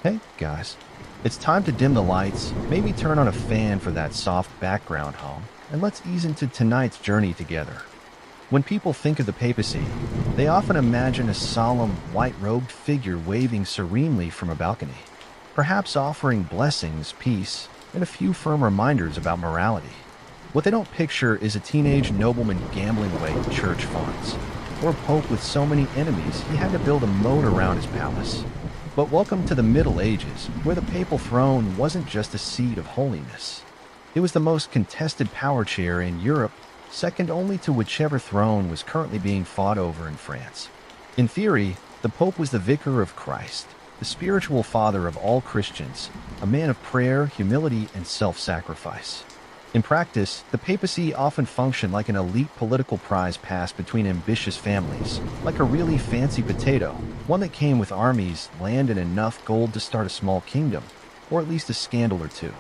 Hey, guys. It's time to dim the lights, maybe turn on a fan for that soft background hum, and let's ease into tonight's journey together. When people think of the papacy, they often imagine a solemn, white-robed figure waving serenely from a balcony, perhaps offering blessings, peace, and a few firm reminders about morality. What they don't picture is a teenage nobleman gambling away church funds, or a pope with so many enemies he had to build a moat around his palace. But welcome to the Middle Ages, where the papal throne wasn't just a seat of holiness. It was the most contested power chair in Europe, second only to whichever throne was currently being fought over in France. In theory, the Pope was the vicar of Christ, the spiritual father of all Christians, a man of prayer, humility, and self-sacrifice. In practice, the papacy often functioned like an elite political prize passed between ambitious families, like a really fancy potato, one that came with armies, land, and enough gold to start a small kingdom, or at least a scandal or two.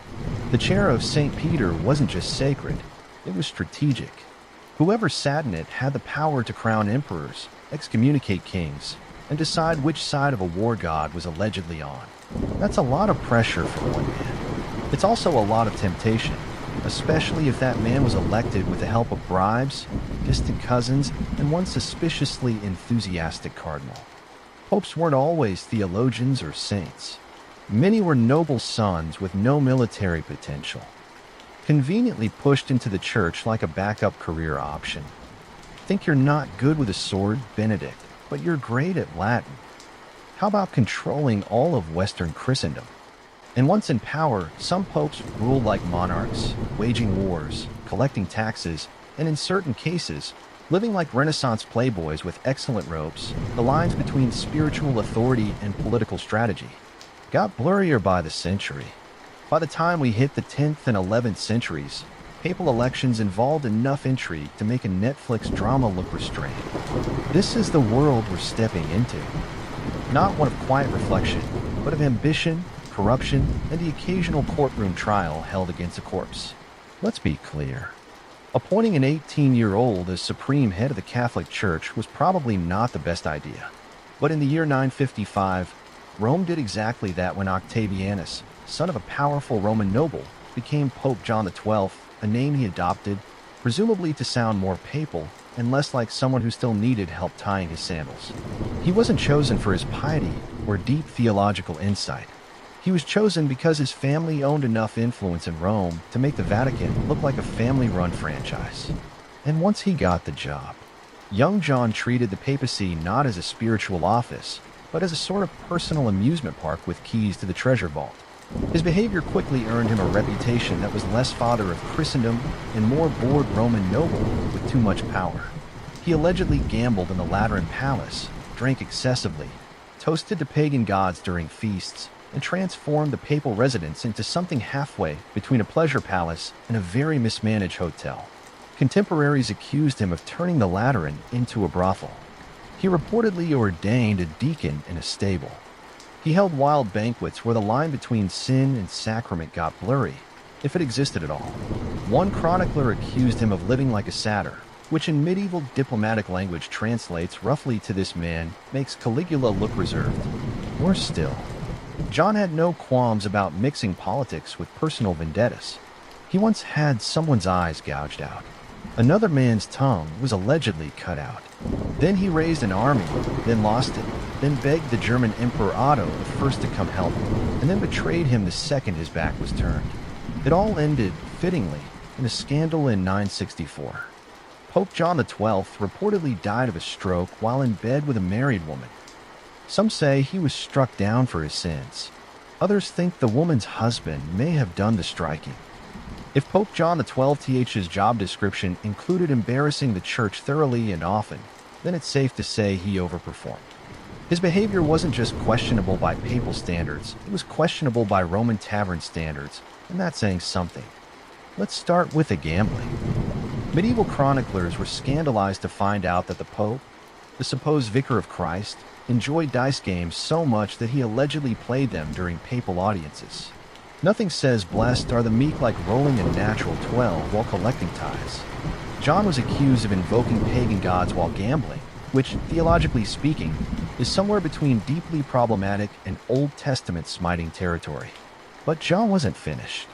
The chair of St. Peter wasn't just sacred, it was strategic. Whoever sat in it had the power to crown emperors, excommunicate kings, and decide which side of a war god was allegedly on. That's a lot of pressure for one man. It's also a lot of temptation, especially if that man was elected with the help of bribes, distant cousins, and one suspiciously enthusiastic cardinal. Popes weren't always theologians or saints. Many were noble sons with no military potential, conveniently pushed into the church like a backup career option. Think you're not good with a sword, Benedict, but you're great at Latin. How about controlling all of Western Christendom? And once in power, some popes ruled like monarchs, waging wars, collecting taxes, and in certain cases, living like Renaissance playboys with excellent robes. The lines between spiritual authority and political strategy got blurrier by the century. By the time we hit the 10th and 11th centuries, papal elections involved enough intrigue to make a Netflix drama look restrained. This is the world we're stepping into. Not one of quiet reflection, but of ambition, corruption, and the occasional courtroom trial held against a corpse. Let's be clear. Appointing an 18-year-old as supreme head of the Catholic Church was probably not the best idea. But in the year 955, Rome did exactly that when Octavianus, son of a powerful Roman noble, became Pope John XII, a name he adopted, presumably to sound more papal and less like someone who still needed help tying his sandals. He wasn't chosen for his piety or deep theological insight. He was chosen because his family owned enough influence in Rome to make the Vatican look like a family-run franchise. And once he got the job, young John treated the papacy not as a spiritual office, but as a sort of personal amusement park with keys to the treasure vault. His behavior quickly earned him a reputation that was less father of Christendom and more bored Roman noble with too much power. He allegedly gambled in the Lateran Palace, drank excessively, toasted to pagan gods during feasts, and transformed the papal residence into something halfway between a pleasure palace and a very mismanaged hotel. Contemporaries accused him of turning the Lateran into a brothel. He reportedly ordained a deacon in a stable. He held wild banquets where the line between sin and sacrament got blurry, if it existed at all. One chronicler accused him of living like a satyr, which in medieval diplomatic language translates roughly to "this man makes Caligula look reserved." Worse still, John had no qualms about mixing politics with personal vendettas. He once had someone's eyes gouged out. Another man's tongue was allegedly cut out. Then he raised an army, then lost it, then begged the German Emperor Otto the first to come help, and then betrayed him the second his back was turned. It all ended, fittingly, in a scandal in 964. Pope John XII reportedly died of a stroke while in bed with a married woman. Some say he was struck down for his sins. Others think the woman's husband may have done the striking. If Pope John XII's job description included embarrassing the church thoroughly and often, then it's safe to say he overperformed. His behavior wasn't just questionable by papal standards, it was questionable by Roman tavern standards, and that's saying something. Let's start with the gambling. Medieval chroniclers were scandalized to find out that the Pope, the supposed vicar of Christ, enjoyed dice games so much that he allegedly played them during papal audiences. Nothing says blessed are the meek like rolling a natural 12 while collecting tithes. John was accused of invoking pagan gods while gambling, which, theologically speaking, is somewhere between deeply problematic and Old Testament smiting territory. But John wasn't finished.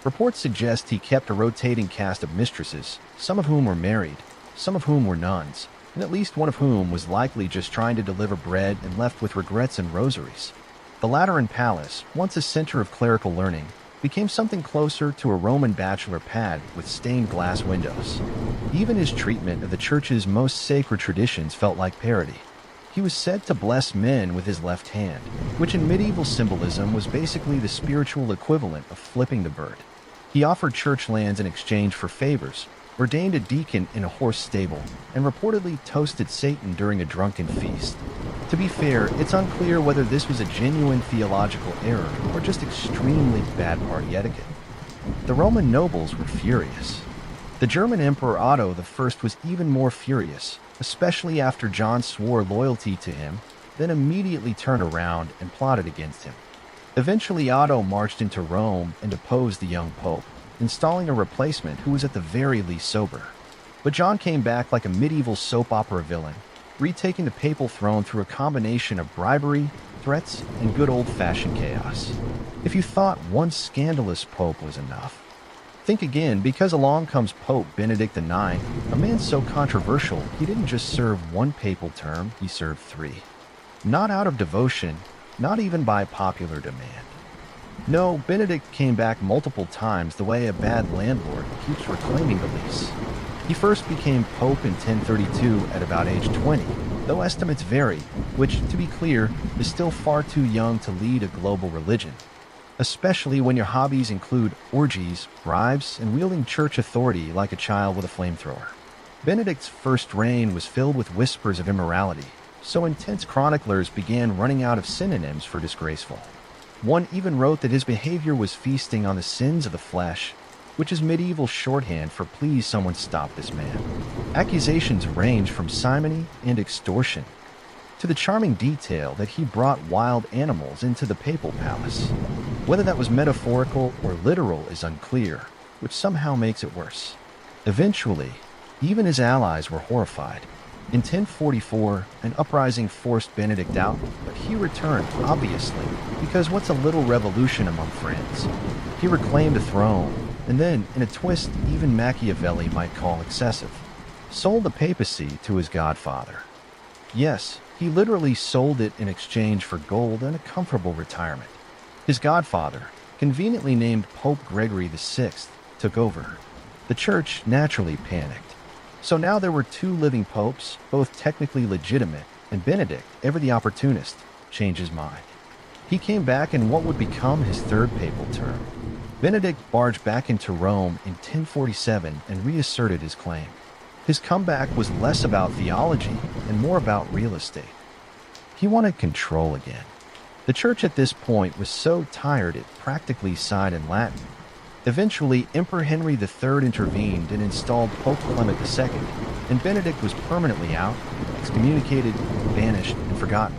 Reports suggest he kept a rotating cast of mistresses, some of whom were married, some of whom were nuns, and at least one of whom was likely just trying to deliver bread and left with regrets and rosaries. The Lateran Palace, once a center of clerical learning, became something closer to a Roman bachelor pad with stained glass windows. Even his treatment of the church's most sacred traditions felt like parody. He was said to bless men with his left hand, which in medieval symbolism was basically the spiritual equivalent of flipping the bird. He offered church lands in exchange for favors, ordained a deacon in a horse stable, and reportedly toasted Satan during a drunken feast. To be fair, it's unclear whether this was a genuine theological error or just extremely bad party etiquette. The Roman nobles were furious. The German Emperor Otto I was even more furious, especially after John swore loyalty to him, then immediately turned around and plotted against him. Eventually, Otto marched into Rome and deposed the young pope, installing a replacement who was at the very least sober. But John came back like a medieval soap opera villain, retaking the papal throne through a combination of bribery, threats, and good old-fashioned chaos. If you thought one scandalous pope was enough, think again, because along comes Pope Benedict IX, a man so controversial he didn't just serve one papal term, he served 3. Not out of devotion, not even by popular demand. No, Benedict came back multiple times the way a bad landlord keeps reclaiming the lease. He first became Pope in 1032 at about age 20, though estimates vary, which, to be clear, is still far too young to lead a global religion, especially when your hobbies include orgies, bribes, and wielding church authority like a child with a flamethrower. Benedict's first reign was filled with whispers of immorality, so intense chroniclers began running out of synonyms for disgraceful. One even wrote that his behavior was feasting on the sins of the flesh, which is medieval shorthand for please someone stop this man. Accusations range from simony and extortion to the charming detail that he brought wild animals into the papal palace. Whether that was metaphorical or literal is unclear, which somehow makes it worse. Eventually, even his allies were horrified. In 1044, an uprising forced Benedict out, but he returned, obviously, because what's a little revolution among friends? He reclaimed the throne, and then, in a twist even Machiavelli might call excessive, sold the papacy to his godfather. Yes, he literally sold it in exchange for gold and a comfortable retirement. His godfather, conveniently named Pope Gregory VI, took over. The church naturally panicked. So now there were 2 living popes, both technically legitimate, and Benedict, ever the opportunist, changed his mind. He came back in what would become his 3rd papal term. Benedict barged back into Rome in 1047 and reasserted his claim. His comeback was less about theology and more about real estate. He wanted control again. The church at this point was so tired it practically sighed in Latin. Eventually, Emperor Henry III intervened and installed Pope Clement II, and Benedict was permanently out, excommunicated, banished, and forgotten.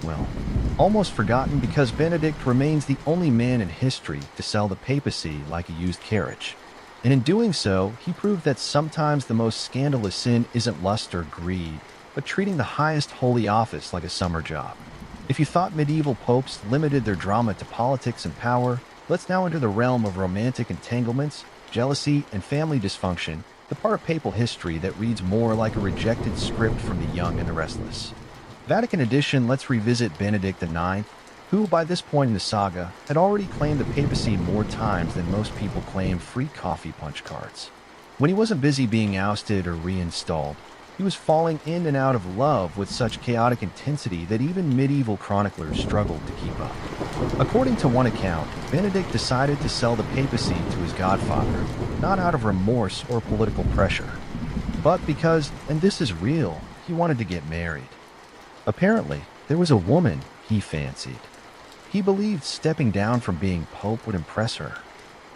Well, almost forgotten because Benedict remains the only man in history to sell the papacy like a used carriage. And in doing so, he proved that sometimes the most scandalous sin isn't lust or greed, but treating the highest holy office like a summer job. If you thought medieval popes limited their drama to politics and power, let's now enter the realm of romantic entanglements, jealousy, and family dysfunction, the part of papal history that reads more like a rejected script from the young and the restless. Vatican Edition, let's revisit Benedict IX, who, by this point in the saga, had already claimed the papacy more times than most people claim free coffee punch cards. When he wasn't busy being ousted or reinstalled, he was falling in and out of love with such chaotic intensity that even medieval chroniclers struggled to keep up. According to one account, Benedict decided to sell the papacy to his godfather, not out of remorse or political pressure, but because, and this is real, he wanted to get married. Apparently, there was a woman he fancied. He believed stepping down from being pope would impress her.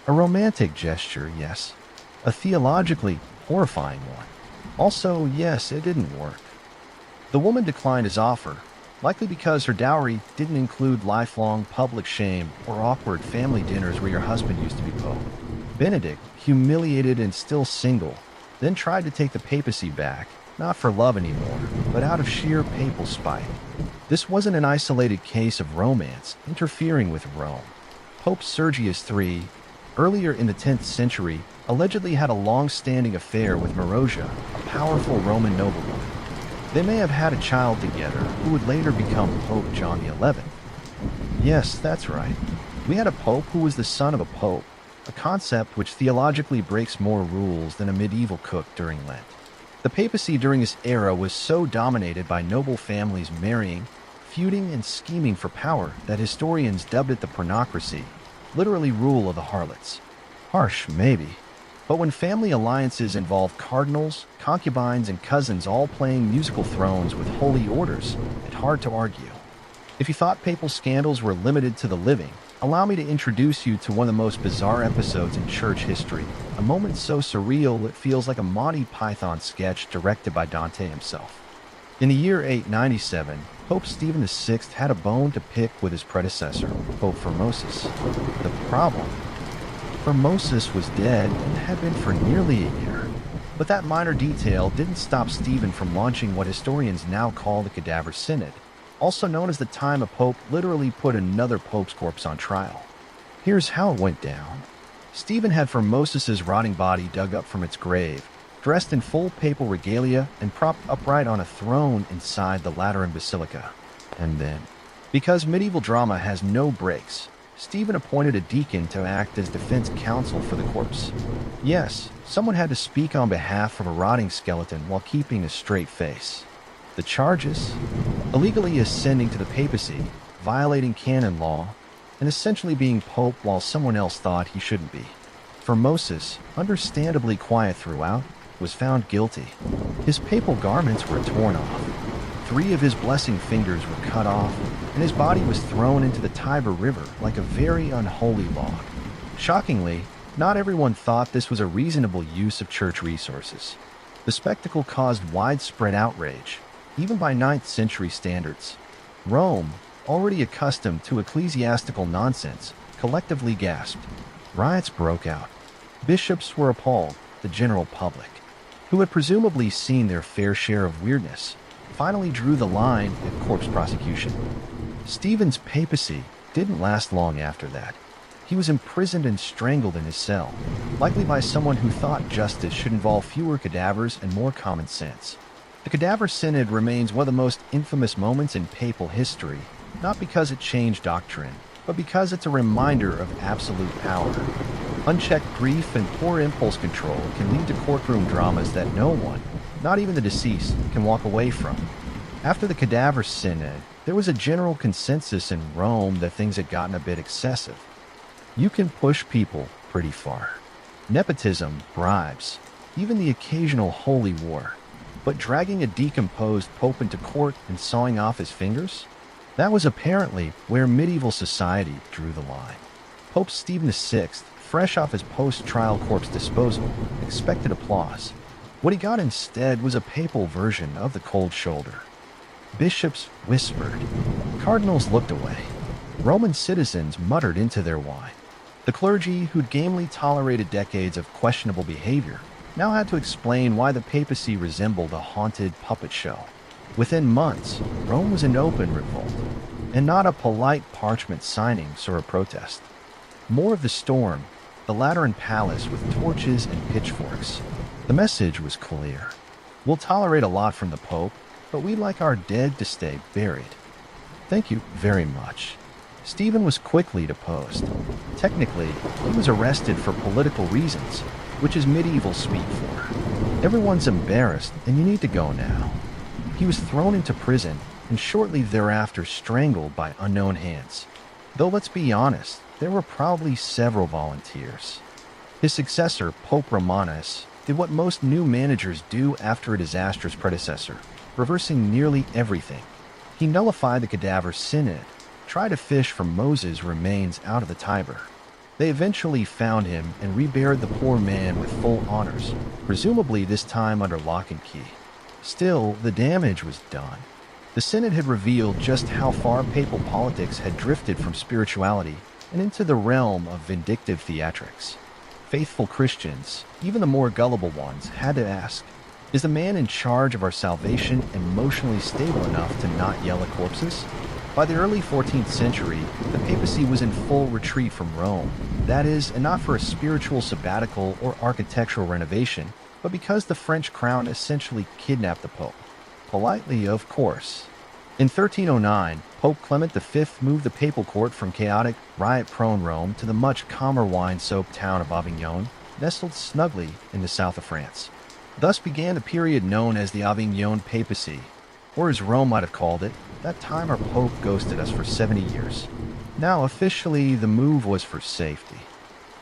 A romantic gesture, yes. A theologically horrifying one. Also, yes, it didn't work. The woman declined his offer, likely because her dowry didn't include lifelong public shame or awkward family dinners where your husband used to be pope. Benedict, humiliated and still single, then tried to take the papacy back, not for love anymore, but out of sheer papal spite. This wasn't an isolated case of romance interfering with Rome. Pope Sergius III, earlier in the 10th century, allegedly had a long-standing affair with Marozia, a powerful Roman noblewoman. They may have had a child together who would later become Pope John XI. Yes, that's right. We had a pope who was the son of a pope, a concept which theologically breaks more rules than a medieval cook during Lent. The papacy during this era was so dominated by noble families marrying, feuding, and scheming for power that historians dubbed it the pornocracy, literally rule of the harlots. Harsh, maybe. But when family alliances involve cardinals, concubines, and cousins all playing musical thrones with holy orders, it's hard to argue. If you thought papal scandals were limited to the living, allow me to introduce you to one of the most bizarre episodes in church history, a moment so surreal it feels like a Monty Python sketch directed by Dante himself. In the year 897, Pope Stephen VI had a bone to pick with his predecessor, Pope Formosus. The problem? Formosus was dead and had been for nearly a year. But that minor detail didn't stop Stephen from launching what historians now call the Cadaver Synod, also known as the time a pope literally put another pope's corpse on trial. Here's how it went down. Stephen had Formosus's rotting body dug up from its grave, dressed in full papal regalia and propped upright on a throne inside the Lateran Basilica. And then, because medieval drama has no breaks, Stephen appointed a deacon to act as defense counsel for the corpse. Yes, someone had to speak on behalf of a rotting skeleton while keeping a straight face. The charges? Illegally ascending to the papacy, violating canon law, and essentially being pope while someone else thought he shouldn't be. Formosus, understandably quiet throughout, was found guilty. His papal garments were torn off. 3 of his blessing fingers were cut off, and his body was thrown into the Tiber River like a very unholy log. Shockingly, not everyone thought this was a reasonable use of church resources. The spectacle caused widespread outrage, even by 9th century standards. Rome, already accustomed to ecclesiastical nonsense, collectively gasped. Riots broke out. Bishops were appalled, the general public, who had presumably seen their fair share of weirdness, finally drew the line at corpse prosecution. Stephen's papacy didn't last long after that. He was imprisoned and strangled in his cell, likely by someone who thought justice should involve fewer cadavers and more common sense. The Cadaver Synod remains one of the most infamous moments in papal history, not because it changed doctrine, but because it's a reminder of absolute power. Unchecked grief and poor impulse control can lead to courtroom dramas that no one, not even the deceased, can walk away from. After the Cadaver Synod, there was a general consensus in Rome that things had gotten a bit excessive. You can push people pretty far. Nepotism, bribes, even the occasional holy war. But dragging a decomposed pope into court and sawing off his fingers? That was apparently where medieval society drew the line. Pope Stephen VI, fresh off his post-trial corpse disposal, expected applause. What he got instead was a papal version of the cold shoulder. Bishops whispered. Cardinals looked away. Roman citizens muttered into their wine. The clergy, who'd gamely tolerated decades of questionable behavior, now had to explain why the papacy resembled a haunted puppet show. Within months, Rome was in open revolt, and not a polite parchment signing or a protest. More of the storm, the Lateran Palace with torches and pitchforks. The message was clear. We'll tolerate a lot from the Pope, but we'd like our dead to stay buried. Thank you very much. Stephen was quickly deposed. Technically, he was arrested for political reasons, which is medieval speak for. Everyone's embarrassed, and you need to go now. He was thrown into prison, and shortly thereafter strangled by unknown hands. Though let's be honest, there were probably several volunteers. His successor, Pope Romanus, did what most new managers do after a disastrous predecessor, reversing nearly everything. He nullified the Cadaver Synod, tried to fish for Moses' remains out of the Tiber. They eventually found him and reburied the poor man with full honors, presumably this time under lock and key. Still, the damage was done. The Synod had revealed just how far papal politics had drifted from spirituality and into the realm of vindictive theatrics. Faithful Christians, even the more gullible ones, had to ask, Is the man in charge of our salvation emotionally stable enough to not yell at corpses? By the early 14th century, the papacy was in full retreat from Rome. That is, and not for a spiritual sabbatical or architectural renovation, but because the French crown essentially kidnapped the Pope. Politely, of course. In 1309, Pope Clement V moved the papal court from chaotic, riot-prone Rome to the much calmer wine-soaked town of Avignon, nestled snugly in the south of France. Thus began the period known as the Avignon Papacy, or as Rome might have called it, that time our Pope ghosted us for 70 years. Now officially, the move was for safety.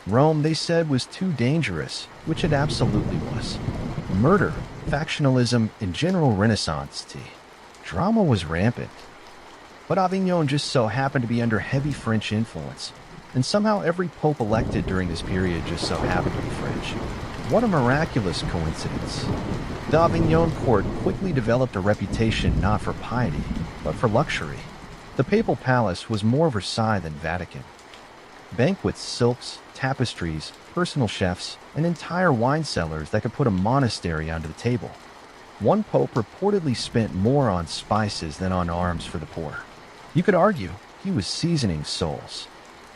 Rome, they said, was too dangerous, which it absolutely was. Murder, factionalism, and general renaissance tea. Drama was rampant. But Avignon just so happened to be under heavy French influence, and somehow every pope elected during this period just so happened to be French. What a miraculous coincidence. The Avignon court quickly developed a reputation not for piety, but for luxury. The papal palace was more Versailles than Vatican. Banquets, silks, tapestries, personal chefs, and entire wine cellars that could put a monastery onto the table. One pope reportedly spent more on spices than on arms for the poor. You could argue he was seasoning souls.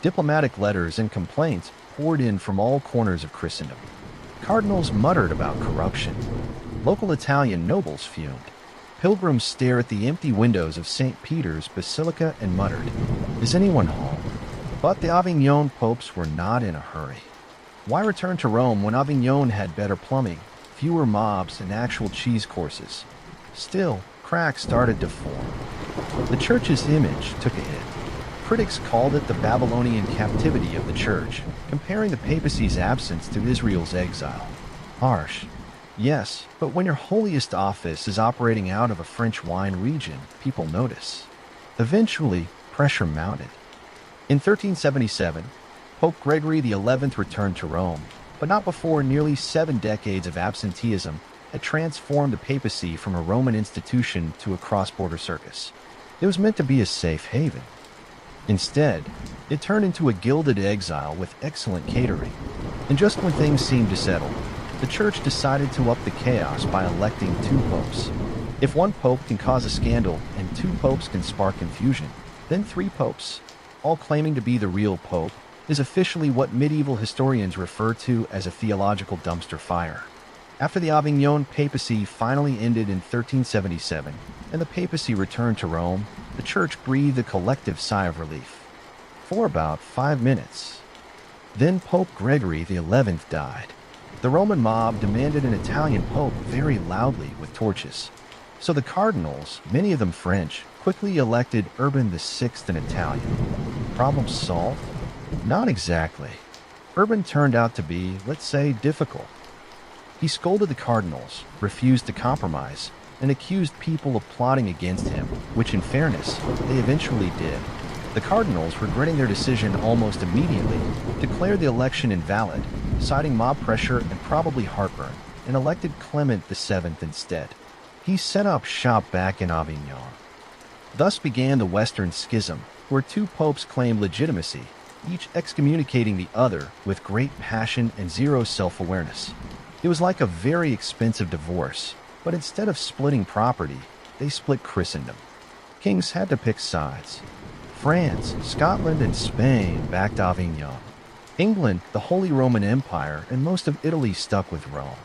Diplomatic letters and complaints poured in from all corners of Christendom. Cardinals muttered about corruption. Local Italian nobles fumed. Pilgrims stared at the empty windows of St. Peter's Basilica and muttered, "Is anyone home?" But the Avignon popes were not in a hurry. Why return to Rome when Avignon had better plumbing, fewer mobs, and actual cheese courses? Still, cracks started to form. The church's image took a hit. Critics called it the Babylonian captivity of the church, comparing the papacy's absence to Israel's exile. Harsh. Yes, but when your holiest office is operating out of a French wine region, people notice. Eventually, pressure mounted. In 1377, Pope Gregory XI returned to Rome, but not before nearly 7 decades of absenteeism had transformed the papacy from a Roman institution to a cross-border circus. It was meant to be a safe haven. Instead, it turned into a gilded exile with excellent catering. And just when things seemed to settle, the church decided to up the chaos by electing 2 popes. If one pope can cause a scandal and 2 popes can spark confusion, then 3 popes, all claiming to be the real pope, is officially what medieval historians refer to as a theological dumpster fire. After the Avignon papacy finally ended in 1377, and the papacy returned to Rome, the church breathed a collective sigh of relief. For about 5 minutes. Then Pope Gregory XI died. The Roman mob demanded an Italian pope very loudly with torches. So the cardinals, many of them French, quickly elected Urban VI in Italian. Problem solved? Not exactly. Urban turned out to be, let's say, difficult. He scolded the cardinals, refused to compromise, and accused people of plotting against him, which in fairness, they eventually did. The cardinals, regretting their decision almost immediately, declared the election invalid, citing mob pressure and probably heartburn, and elected Clement VII instead. He set up shop back in Avignon. Thus began the Western Schism, where 2 popes claimed legitimacy, each excommunicating the other with great passion and zero self-awareness. It was like a very expensive divorce, but instead of splitting property, they split Christendom. Kings had to pick sides. France, Scotland, and Spain backed Avignon. England, the Holy Roman Empire, and most of Italy stuck with Rome.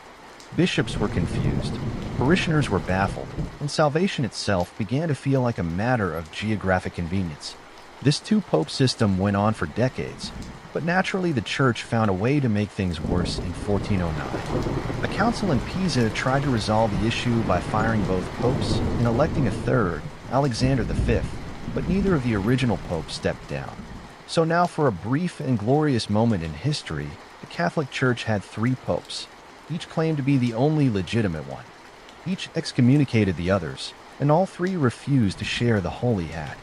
Bishops were confused, parishioners were baffled, and salvation itself began to feel like a matter of geographic convenience. This 2-pope system went on for decades, but naturally the church found a way to make things worse in 1409. A council in Pisa tried to resolve the issue by firing both popes and electing a third, Alexander V, but neither of the original popes stepped down. So now, for a brief and glorious moment in history, the Catholic Church had 3 popes. Each claimed to be the only legitimate one. Each excommunicated the others, and all 3 refused to share the holy hat.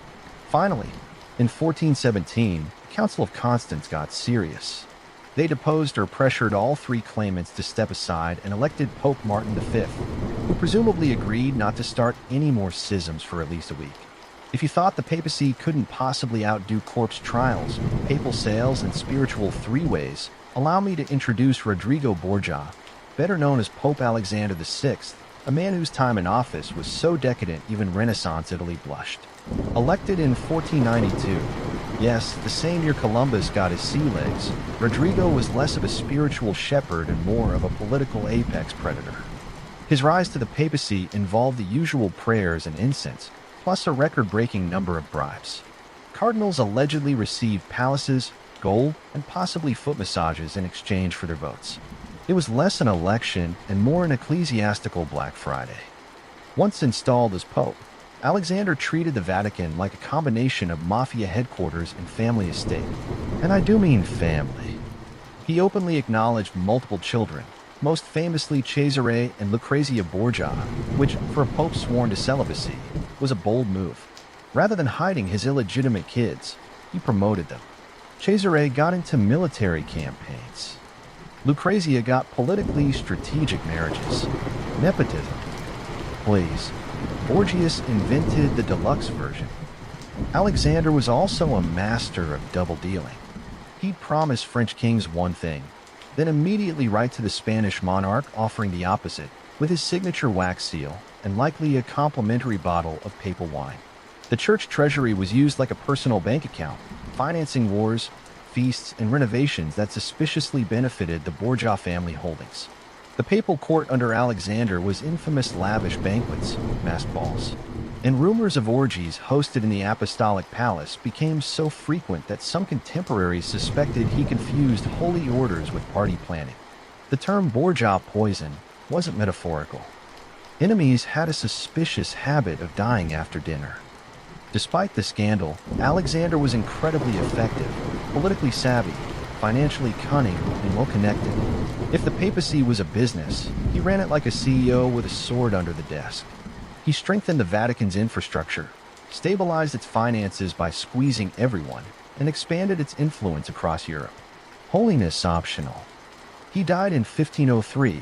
Finally, in 1417, the Council of Constance got serious. They deposed or pressured all 3 claimants to step aside and elected Pope Martin V, who presumably agreed not to start any more schisms for at least a week. If you thought the papacy couldn't possibly outdo corpse trials, papal sales, and spiritual 3-ways, allow me to introduce Rodrigo Borgia, better known as Pope Alexander VI, a man whose time in office was so decadent even Renaissance Italy blushed. Elected in 1492, yes, the same year Columbus got his sea legs, Rodrigo was less of a spiritual shepherd and more of a political apex predator. His rise to the papacy involved the usual prayers and incense, plus a record-breaking number of bribes. Cardinals allegedly received palaces, gold, and possibly foot massages in exchange for their votes. It was less an election and more an ecclesiastical Black Friday. Once installed as Pope, Alexander treated the Vatican like a combination of mafia headquarters and family estate. And I do mean family. He openly acknowledged multiple children, most famously Cesare and Lucrezia Borgia, which, for a pope sworn to celibacy, was a bold move. Rather than hiding his illegitimate kids, he promoted them. Cesare got into military campaigns. Lucrezia got politically strategic marriages. Nepotism. Please. Borgias invented the deluxe version. Alexander was also a master of double dealing. He'd promise French kings one thing, then immediately write to the Spanish monarch offering the opposite, with his signature wax seal and likely a complimentary bottle of papal wine. The church treasury was used like a personal bank account, financing wars, feasts, and renovations that suspiciously benefited the Borgia family holdings. The papal court under Alexander was infamous lavish banquets, masked balls, and rumors of orgies hosted in the apostolic palace became so frequent that some contemporaries suspected he confused holy orders with party planning. The term Borgia poison wasn't metaphorical. Enemies had a suspicious habit of dying after dinner. Despite the scandal, Alexander was incredibly effective, politically savvy, financially cunning, and well-connected. If the papacy was a business, he ran it like a CEO with a sword under the desk. He strengthened the Vatican's infrastructure, stabilized its finances by squeezing everyone, and expanded its influence across Europe. Holiness optional. He died in 1503,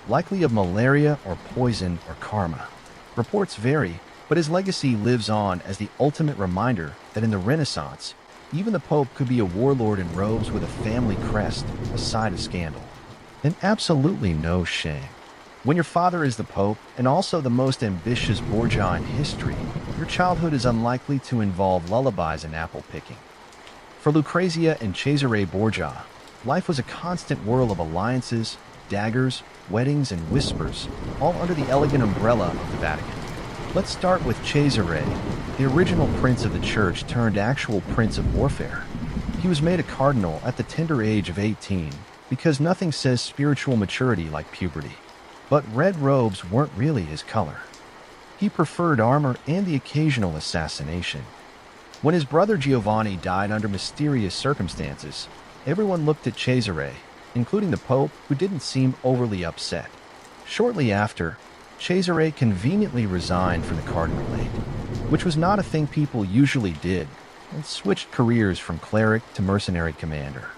likely of malaria or poison or karma. Reports vary, but his legacy lives on as the ultimate reminder that in the Renaissance, even the Pope could be a warlord in robes with a family crest, a side of scandal. And absolutely no shame. When your father is the Pope, and also the most ambitious Borgia in history, your childhood is unlikely to involve lullabies and apple picking. For Lucrezia and Cesare Borgia, life was a constant whirl of alliances, daggers, weddings, and whispers, all under the elegant umbrella of the Vatican. Let's start with Cesare, the original prince of the church turned actual prince of warfare. He was made a cardinal at the tender age of 18 because nothing says spiritual maturity like puberty. But red robes weren't really his color. He preferred armor and the occasional assassination. When his brother Giovanni died under mysterious circumstances, everyone looked at Cesare, including the Pope, who didn't seem overly upset. Shortly after, Cesare conveniently resigned from the cardinalate, which was not a thing people usually did, and switched careers from cleric to mercenary commander.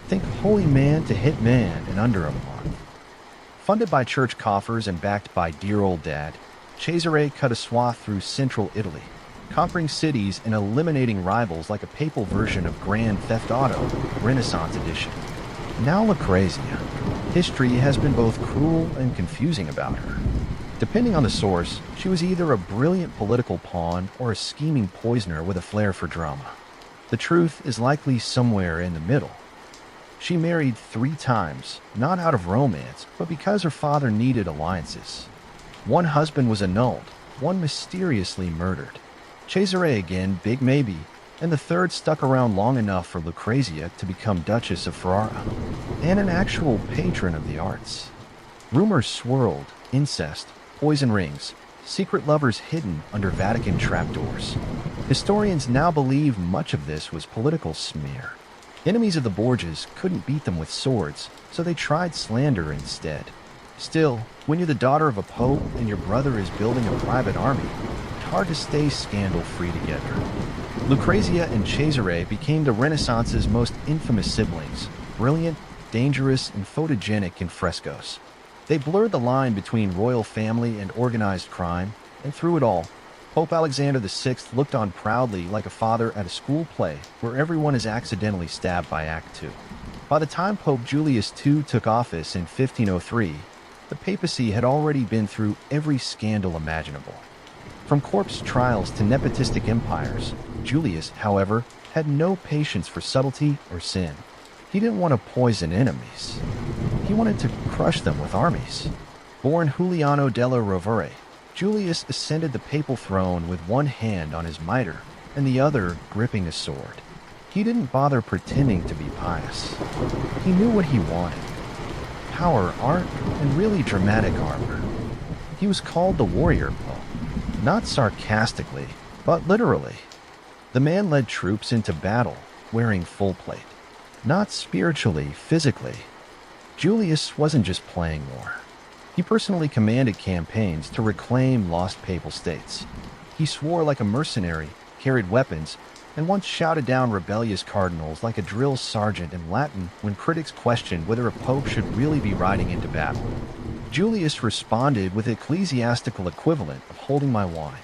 Think holy man to hit man in under a month. Funded by church coffers and backed by dear old dad, Cesare cut a swath through central Italy, conquering cities and eliminating rivals like a papal version of Grand Theft Auto, Renaissance edition. Now Lucrezia. History has been both cruel and confusing about her. Depending on the source, she was either a brilliant political pawn or a scheming poisoner with a flair for drama. The truth is likely somewhere in the middle. She married 3 times, not out of romance, but because her father needed alliances. One husband was annulled, one mysteriously murdered. Cesare again, big maybe, and the third stuck around long enough for Lucrezia to become Duchess of Ferrara, and an actual patron of the arts. Rumors swirled, incest, poison rings, secret lovers hidden under Vatican trapdoors. Historians now believe much of this was political smear. Enemies of the Borgias couldn't beat them with swords, so they tried slander instead. Still, when you're the daughter of a pope and your brother is building a private army, it's hard to stay scandal-free together. Lucrezia and Cesare became the Renaissance's most infamous siblings, brilliant, dangerous, and photogenic in frescoes. They blurred the line between royal family and organized crime, and through it all, Pope Alexander VI looked on proudly like a father at a school play where everyone is accidentally stabbed by Act II. By the time Pope Julius II took office in 1503, the papacy had already been through every scandal imaginable. From corpse trials to nepotistic empires, Julius, however, had no patience for subtlety or sin. He didn't want to poison enemies. He wanted to crush them with armies. Born Giuliano della Rovere, Julius ascended the papal throne with one hand on his mitre and the other gripping a sword. He didn't bother pretending to be pious. He knew what he wanted: power, art, and really dramatic armor. He was called the Warrior Pope, not sarcastically, but literally. The man led troops into battle wearing full plate, not spiritually, physically. Julius wasn't just playing war. He personally commanded campaigns to reclaim lost papal states. He swore like a mercenary, carried weapons, and once shouted down rebellious cardinals like a drill sergeant in Latin when critics questioned whether a pope should really be riding into battle. Julius responded with the ecclesiastical equivalent of holding my wine.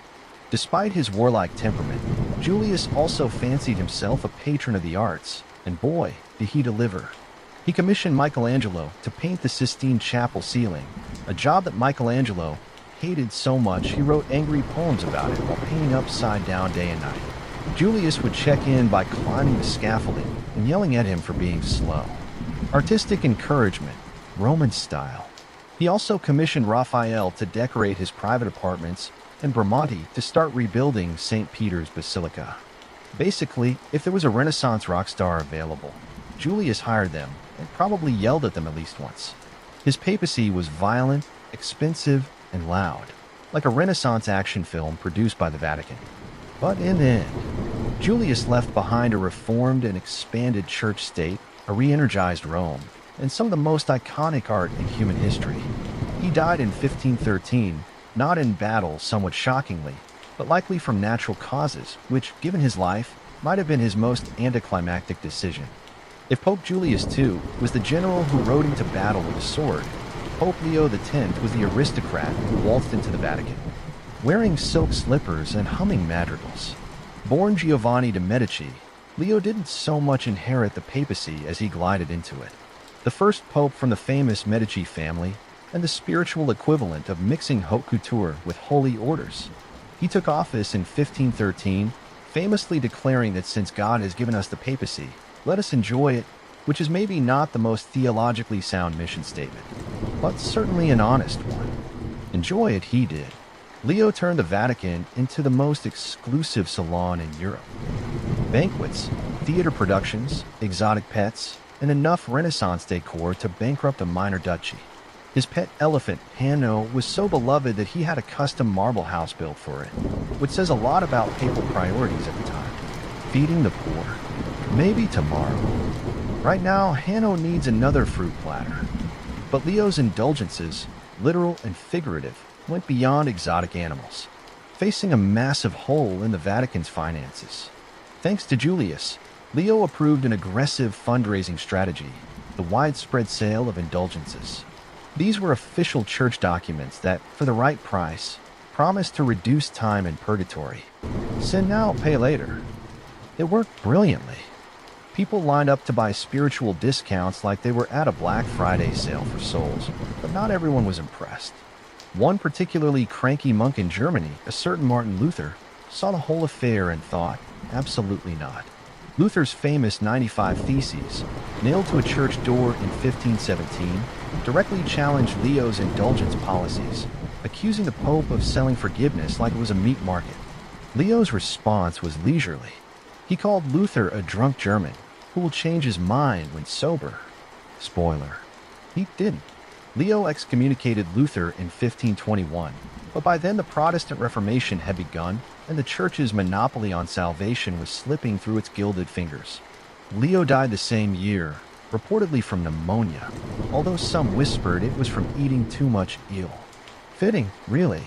Despite his warlike temperament, Julius also fancied himself a patron of the arts, and boy, did he deliver. He commissioned Michelangelo to paint the Sistine Chapel ceiling, a job that Michelangelo hated so much he wrote angry poems about it while painting upside down day and night. Julius would check in by climbing the scaffolding and yelling at him for being slow. Artistic encouragement, Roman style. He also commissioned Raphael to decorate his private apartments and Bramante to start rebuilding St. Peter's Basilica. Basically, if there was a Renaissance rock star available, Julius hired them and probably yelled at them at least once. His papacy was violent, expensive, and loud, like a Renaissance action film produced by the Vatican. But in the end, Julius left behind a reformed and expanded church state, a re-energized Rome, and some of the most iconic art in human history. He died in 1513, not in battle somewhat shockingly, but likely from natural causes, which, given his life, might have been his most anticlimactic decision. If Pope Julius II was the general who rode into battle with a sword, Pope Leo X was the aristocrat who waltzed into the Vatican, wearing silk slippers and humming madrigals. Born Giovanni de' Medici, Leo didn't so much inherit the papacy as he glided into it. The first pope from the famous Medici family, and the spiritual equivalent of mixing haute couture with holy orders. He took office in 1513, famously declaring that since God has given us the papacy, let us enjoy it, which is maybe not the most theologically sound mission statement, but certainly an honest one. Enjoy it he did. Leo turned the Vatican into the most exclusive salon in Europe. Banquets, theater productions, exotic pets, and enough Renaissance decor to bankrupt a minor duchy. His pet elephant, Hanno, was so beloved that he had a custom marble house built for it, which says a lot about papal priorities at the time. Feeding the poor. Maybe tomorrow. Right now, Hanno needs another fruit platter. But Leo's indulgences, literal and figurative, went beyond exotic animals, facing a massive hole in the Vatican's finances. Thanks to Julius, Leo approved an aggressive fundraising strategy, the widespread sale of indulgences. These were official church documents that, for the right price, promised to reduce time in purgatory. Sin now, pay later. It worked brilliantly. People lined up to buy spiritual discounts like they were at a Black Friday sale for souls, but not everyone was impressed. One particularly cranky monk in Germany, a certain Martin Luther, saw the whole affair and thought, absolutely not. Luther's famous 95 Theses, nailed to a church door in 1517, directly challenged Leo's indulgence policies, accusing the Pope of selling forgiveness like it was a meat market. Leo's response was leisurely. He called Luther a drunk German who will change his mind when sober. Spoiler, he didn't. Leo excommunicated Luther in 1521, but by then the Protestant Reformation had begun and the Church's monopoly on salvation was slipping through its gilded fingers. Leo died the same year, reportedly from pneumonia, although some whispered it was from eating too much eel. Fitting, really,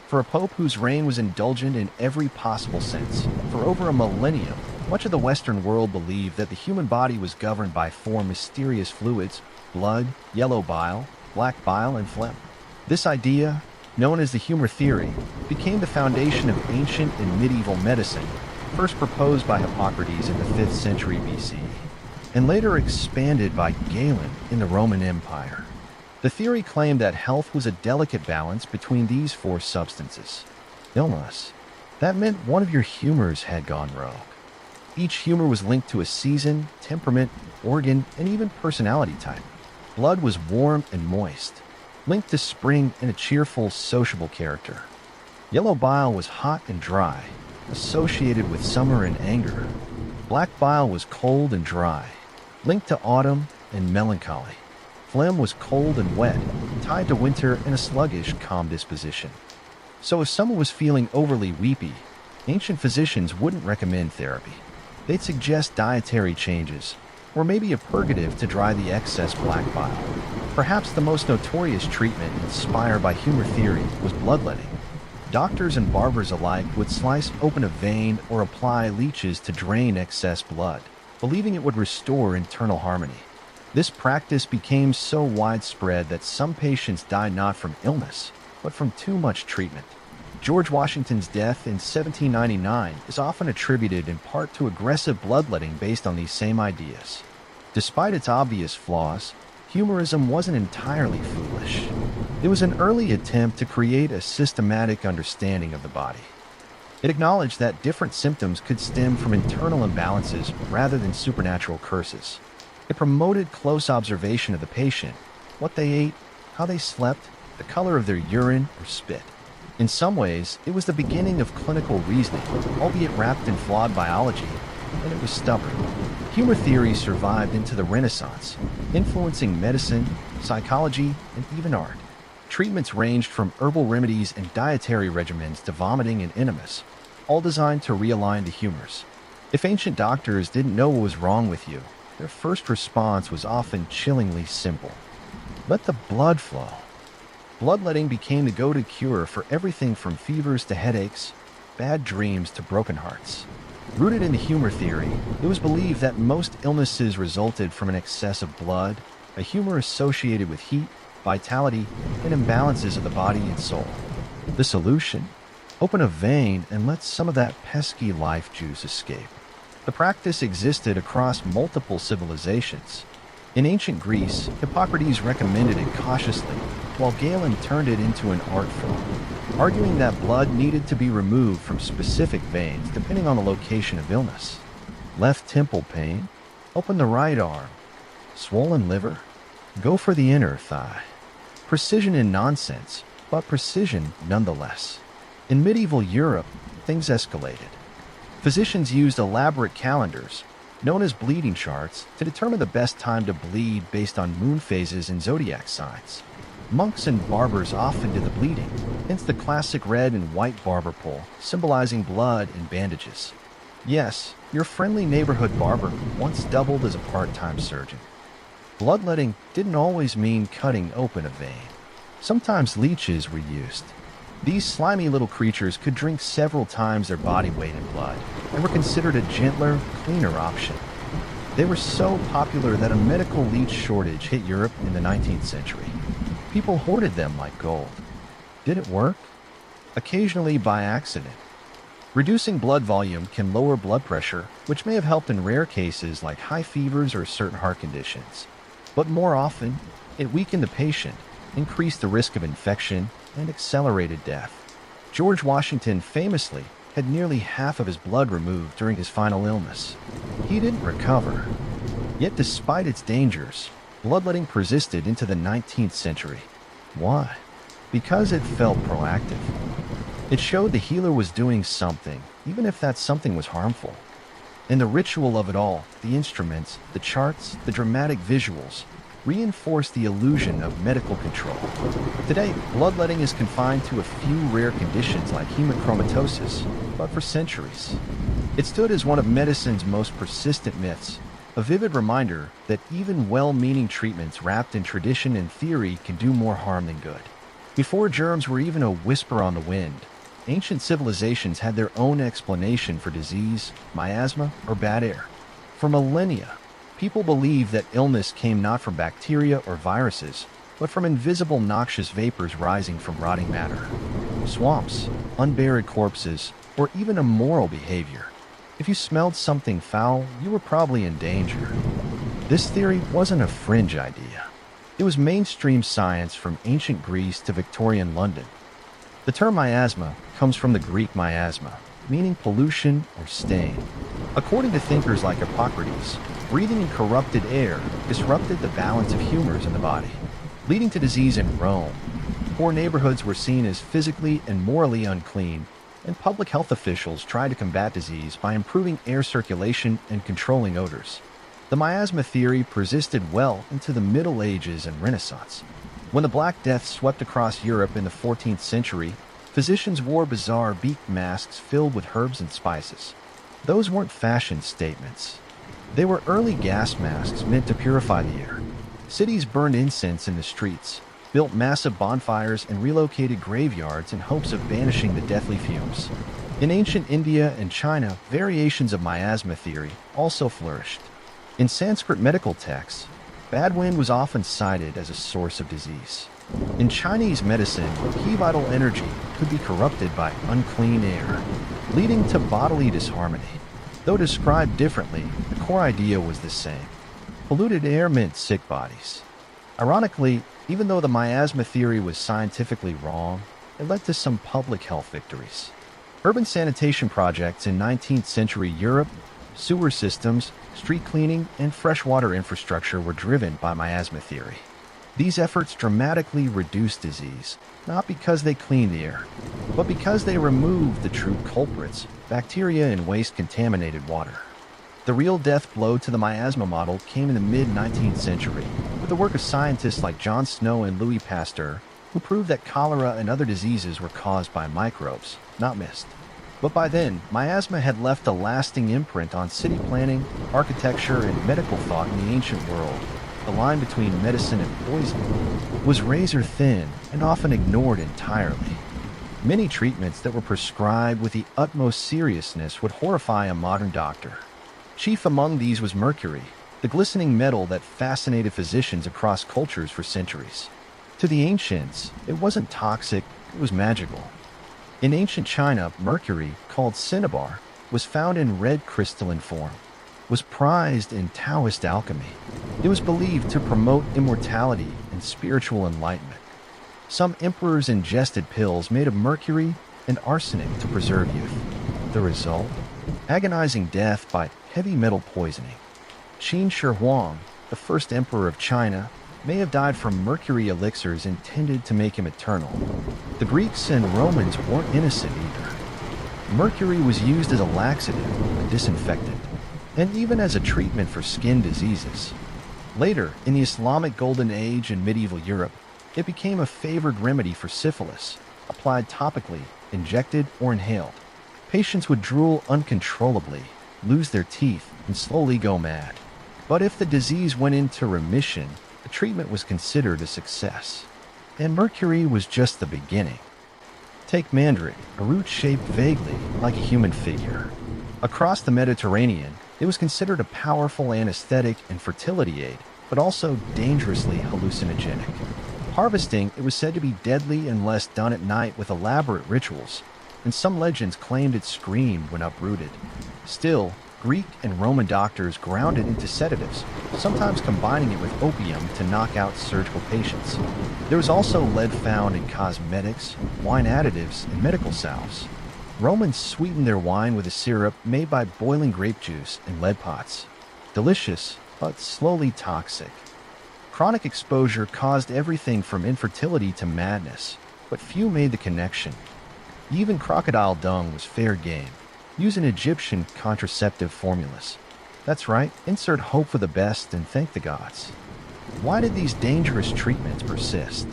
for a pope whose reign was indulgent in every possible sense. For over a millennium, much of the Western world believed that the human body was governed by four mysterious fluids: blood, yellow bile, black bile, and phlegm. This idea, known as the humor theory, became the foundation of ancient and medieval medicine, first proposed by Hippocrates in the 5th century BC. and later expanded by Galen in the Roman Empire. The theory claimed that health was a delicate balance between these four substances. Illness. That meant one of your humors had gone rogue. Each humor was linked to a season, temperament, organ, and even personality type. Blood was warm and moist, linked to spring and a cheerful, sociable character. Yellow bile was hot and dry, associated with summer and anger. Black bile was cold and dry, linked to autumn and melancholy. Phlegm was cold and wet, tied to winter and a sluggish, calm disposition. So if someone was feeling overly weepy, ancient physicians wouldn't recommend therapy. They'd suggest dietary changes, or maybe a purgative to dry the excess black bile. Perhaps the most notorious treatment inspired by humor theory was bloodletting. Doctors and barbers alike would slice open a vein or apply leeches to drain excess blood, believing it would restore internal harmony. This practice became so widespread that some patients died not from illness, but from too much treatment. George Washington's death in 1799 is often attributed in part to aggressive bloodletting based on these same ideas. Despite its obvious flaws, humorism wasn't entirely foolish. It was an early attempt to create a systematic understanding of the body. It acknowledged that different symptoms could stem from internal imbalances rather than supernatural curses. It promoted close observation of the patient, what they ate, how they slept, the color of their urine or spit. In some ways, it was the beginning of clinical reasoning, albeit wrapped in flawed biology, and it was stubborn. Humor theory survived into the Renaissance, influencing medicine, psychology, and even art. Treatments ranged from herbal remedies and dietary regimens to vomiting and enemas, all designed to realign the humors. If ancient doctors didn't know what was wrong with you, their first response was often chillingly simple. Let the blood flow. Bloodletting became the go-to cure for everything from fevers to headaches, bad dreams to broken hearts. Rooted in the humor theory, it was believed that most illnesses resulted from an excess of blood, a humor associated with heat, vitality, and imbalances of the body and soul. The solution? Open a vein and let some of that pesky life juice escape. The practice existed across multiple civilizations. In ancient Greece, Hippocrates recommended it cautiously, while Galen turned it into an art form, arguing that blood needed to be removed from specific veins depending on the location of illness. Left temple pain? Open the right arm. Swollen liver? Go for the inner thigh. Precision in nonsense, but precision nonetheless. In medieval Europe, things escalated. Physicians used elaborate calendars, known as bleeding charts, to determine the best time to bleed based on moon phases and zodiac signs. Monks and barbers often did the bleeding, hence the classic red and white barber pole, symbolizing blood and bandages. Yes, your friendly neighborhood barber once doubled as a part-time surgeon. Bloodletting didn't always mean cutting open a vein. Sometimes leeches were used. These slimy little creatures could drink several times their body weight in blood and were considered a gentler, cleaner option. They were so popular that a medical leech shortage hit Europe in the 19th century. People hoarded them like gold. Did it work? Occasionally by accident. Reducing blood volume can lower blood pressure, which may have helped in rare cases like high fevers or certain heart conditions. But more often, it weakened the patient, increased the risk of infection, and accelerated death. George Washington famously had nearly half of his blood removed during his final illness. He didn't recover. Yet despite its dangers, bloodletting persisted into the 19th century. Why? Because it felt proactive. It showed the healer was doing something, even if that something was harmful. And the ritual of it all, the instruments, the charts, the dramatic visuals, reinforced the illusion of medical control. Today, bloodletting is confined to a few rare conditions like hemochromatosis, but for centuries, it stood as one of medicine's most persistent myths, a vivid reminder that even well-meaning treatments wrapped in tradition and theory can do more harm than good. Before germs were even a whisper on the wind, ancient civilizations had their own explanation for disease, miasma, or bad air. For millennia, people believed that illness came not from bacteria or viruses, but from invisible noxious vapors rising from rotting matter. Swamps, unburied corpses, or even immoral behavior. If you smelled something foul, you were probably in danger. This theory wasn't a fringe idea. It was mainstream science from ancient Greece to Victorian London. The term miasma comes from the Greek miasma, meaning pollution or stain. According to thinkers like Hippocrates, breathing in corrupted air disrupted the balance of humors in the body, leading to disease in Rome. Poor neighborhoods were seen as physically and morally unclean, and public health officials tried to combat disease by improving air circulation and controlling odors. The miasma theory persisted well into the Middle Ages and Renaissance. When the Black Death swept across Europe in the 14th century, physicians wore bizarre beaked masks filled with herbs and spices. Those weren't fashion statements. They were early gas masks meant to purify the air. Cities burned incense in the streets, built massive bonfires, and relocated graveyards in hopes of banishing the deathly fumes. In ancient India and China, variations of miasma theory also flourished. In Sanskrit medical texts, bad wind was often cited as a source of disease. In Chinese medicine, key vital energy could be corrupted by unclean air, leading to bodily disharmony. Though described differently, the core idea was the same. Polluted air meant sick bodies. Ironically, even though the miasma theory was scientifically wrong, it led to some public health victories. Urban sanitation projects in 19th century Europe, sewer systems, street cleaning, and freshwater infrastructure were driven by miasma theory. These efforts dramatically reduced disease, not because they cleaned the air, but because they removed the true culprits, bacteria and waste-contaminated water. The real death blow to the miasma model came in the mid-19th century, with the work of scientists like John Snow and Louis Pasteur, who proved that cholera and other diseases were caused by microbes, not mist. But by then, miasma had left a lasting imprint on city planning, architecture, and medical thought in the ancient world. The line between medicine and poison was razor thin and often ignored entirely. Many treatments that were prescribed with the utmost seriousness would horrify a modern doctor. Chief among these was mercury, the glistening metal that fascinated physicians across cultures for centuries. To the ancients, it wasn't toxic, it was magical. In ancient China, mercury, called cinnabar, was found in red crystalline form, was prized in Taoist alchemy. It was believed to promote immortality and spiritual enlightenment. Some emperors ingested pills made of mercury and arsenic to preserve youth. The result? Agonizing death by heavy metal poisoning. Qin Shi Huang, the first emperor of China, may have died from mercury elixirs intended to make him eternal. The Greeks and Romans weren't innocent either. Mercury was used as a laxative, a disinfectant, and even as a treatment for skin diseases. Later, in the Islamic Golden Age and medieval Europe, it became a favored remedy for syphilis, applied topically, injected, or inhaled. Patients would drool uncontrollably, lose their teeth, and slowly go mad. But if the disease went into remission, the treatment was considered a success. And mercury was just the beginning. Take mandrake, a root shaped vaguely like a human figure. Across the Mediterranean, it was considered a powerful anesthetic and fertility aid, but also dangerously hallucinogenic. Harvesting, it was said to be deadly unless done at night with elaborate rituals, and some legends claimed it screamed when uprooted. Still, Greek and Roman doctors ground it into sedatives, sometimes combining it with opium to knock out surgical patients. There was also lead found in cosmetics, wine additives, and medical salves. Romans sweetened their wine with a syrup made by boiling grape juice in lead pots. Delicious, but slowly toxic. Chronic exposure caused everything from infertility to madness, but few made the connection. Even crocodile dung was fair game. Use an Egyptian contraceptive formulas. That's right, insert hope for the best and thank the gods. Why did these dangerous treatments persist?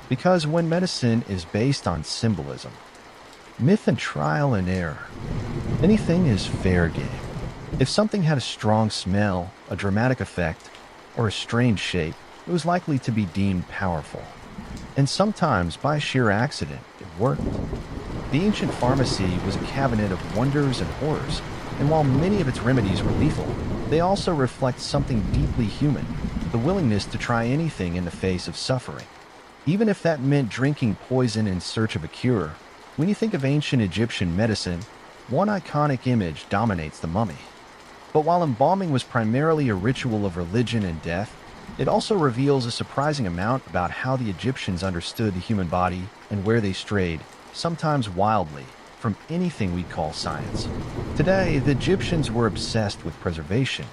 Because when medicine is based on symbolism, myth and trial and error, anything is fair game. If something had a strong smell, a dramatic effect, or a strange shape, it was likely to be deemed powerful. And sometimes, by sheer accident, it worked. The ancient pharmacy was a cabinet of wonders and horrors, and while many of its remedies were lethal, they also reflect something deeply human, the willingness to try anything in the face of suffering. Even if that meant drinking poison in search of a cure, when you think of ancient Egyptian medicine, one iconic image dominates the mummy. But while embalming was primarily a ritual of religion and death, it also reveals a surprising amount about how the Egyptians understood the human body and where they strayed, sometimes wildly, from anything we call science. Today, the Egyptians were obsessed with preservation.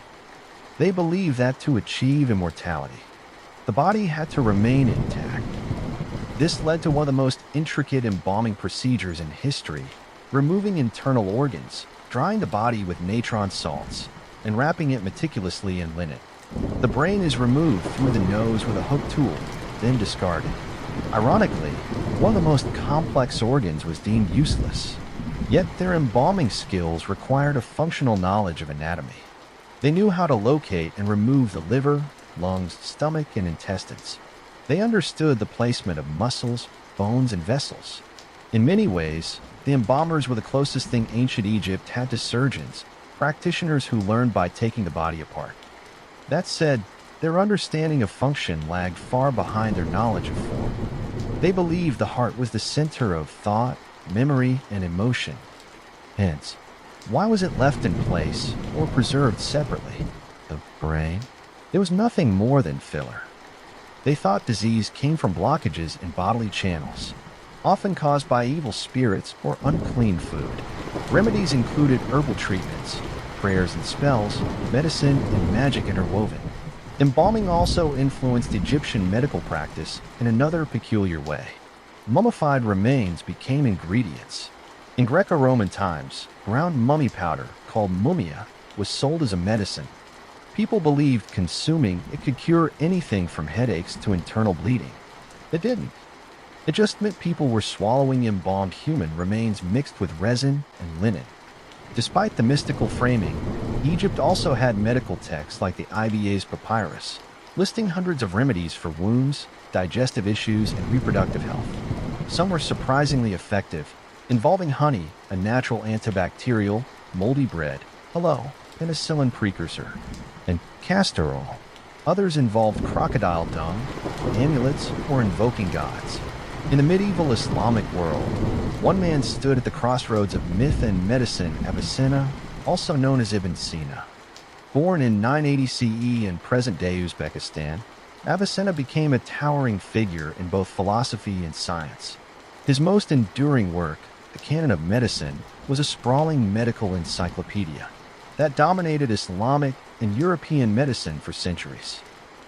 They believed that to achieve immortality, the body had to remain intact. This led to one of the most intricate embalming procedures in history, removing internal organs, drying the body with natron salts, and wrapping it meticulously in linen. The brain is removed through the nose with a hooked tool, then discarded. Ironically, one of the most complex organs was deemed useless. Yet their embalming skills required a functional knowledge of anatomy. They knew how to locate and remove the liver, lungs, stomach, and intestines. They understood the placement of muscles, bones, and vessels. In many ways, the embalmers were the closest thing ancient Egypt had to surgeons, practitioners who learned by taking the body apart. That said, their understanding of function lagged far behind their knowledge of form. They believed the heart was the center of thought, memory, and emotion. Hence, why was it left in place or preserved separately? The brain? It was nothing more than filler. They thought disease came from blockages in bodily channels, often caused by evil spirits or unclean food. Remedies included herbal treatments, prayers and spells, medicine, and magic interwoven. Embalming also influenced Egyptian medical practice in another peculiar way. Mummified remains became ingredients. In Greco-Roman times, ground mummy powder, called mumia, was sold as a medicine. People believed consuming it could cure anything from headaches to internal bleeding. It didn't. It just meant people were swallowing embalmed human remains mixed with resin and linen. Despite the mystical framing, Egypt also had medical texts like the Iba's Papyrus, listing hundreds of remedies for wounds, digestive issues, and reproductive health. Some were surprisingly effective, involving honey, a natural antibacterial, moldy bread, penicillin precursor, and castor oil. Others involved crocodile dung, amulets, or invoking gods. In the medieval Islamic world, one man stood at the crossroads of myth and medicine, Avicenna, also known as Ibn Sina. Born in 980 CE in present-day Uzbekistan, Avicenna became a towering figure in both philosophy and science. His most enduring work, The Canon of Medicine, was a sprawling medical encyclopedia that dominated Islamic and European medicine for centuries.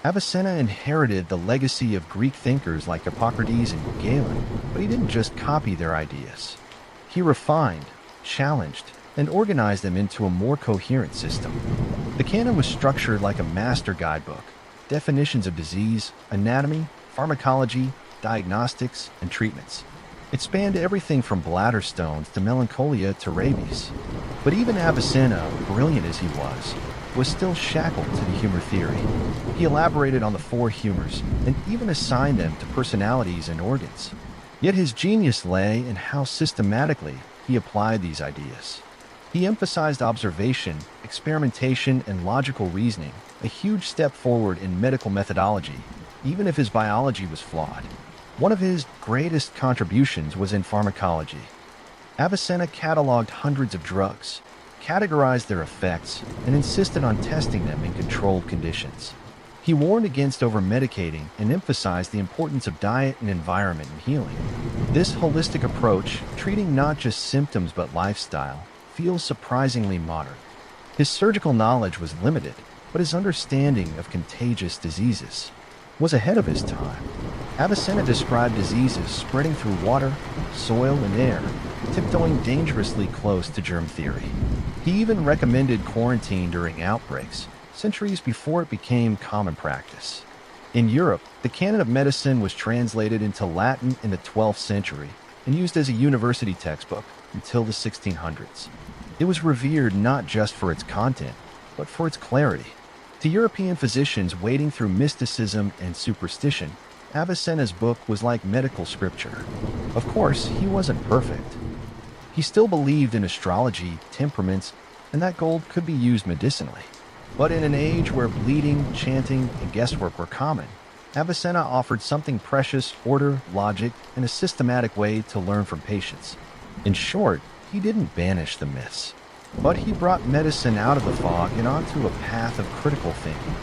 Avicenna inherited the legacy of Greek thinkers like Hippocrates and Galen, but he didn't just copy their ideas. He refined, challenged, and organized them into a more coherent system. The canon was structured like a master guidebook: definitions of disease, anatomy, pharmacology, diagnostics, and treatments. It spanned everything from bladder stones to melancholia to rabies. But even Avicenna, brilliant as he was still shackled to the humor theory. He elaborated on the four humors and even assigned them to personalities and organs. Yet his genius lay in how systematically he applied these ideas. He emphasized observation, experimentation, and logical reasoning, a huge step forward in medical methodology, even if his biology was flawed. One of his greatest contributions was in pharmacology. Avicenna cataloged hundreds of drugs, categorized their effects, and insisted on testing them in controlled conditions. He warned against over-medicating and emphasized the importance of diet and environment in healing. This holistic approach, treating not just symptoms but lifestyle, feels surprisingly modern. His surgical knowledge was limited, but his understanding of contagious diseases was ahead of his time. Avicenna described diseases spreading through water, soil, and air, tiptoeing dangerously close to germ theory. He even recommended quarantine during outbreaks, centuries before it became common practice. In Europe, the Canon of Medicine was translated into Latin in the 12th century and used as a university textbook until the 1600s. It was revered not just for its content, but for its clarity. To European physicians wading through mysticism and superstition, Avicenna's book was like medical scripture. Of course, he wasn't perfect. He still believed in astrology, temperaments, and that gold could be used medicinally. But in an age where bleeding, chanting, and guesswork were common, Avicenna offered something precious: order, logic, and a systematic way to learn from patients. In short, he didn't banish the myths. But he brought medicine out of the fog and onto a path of critical thinking.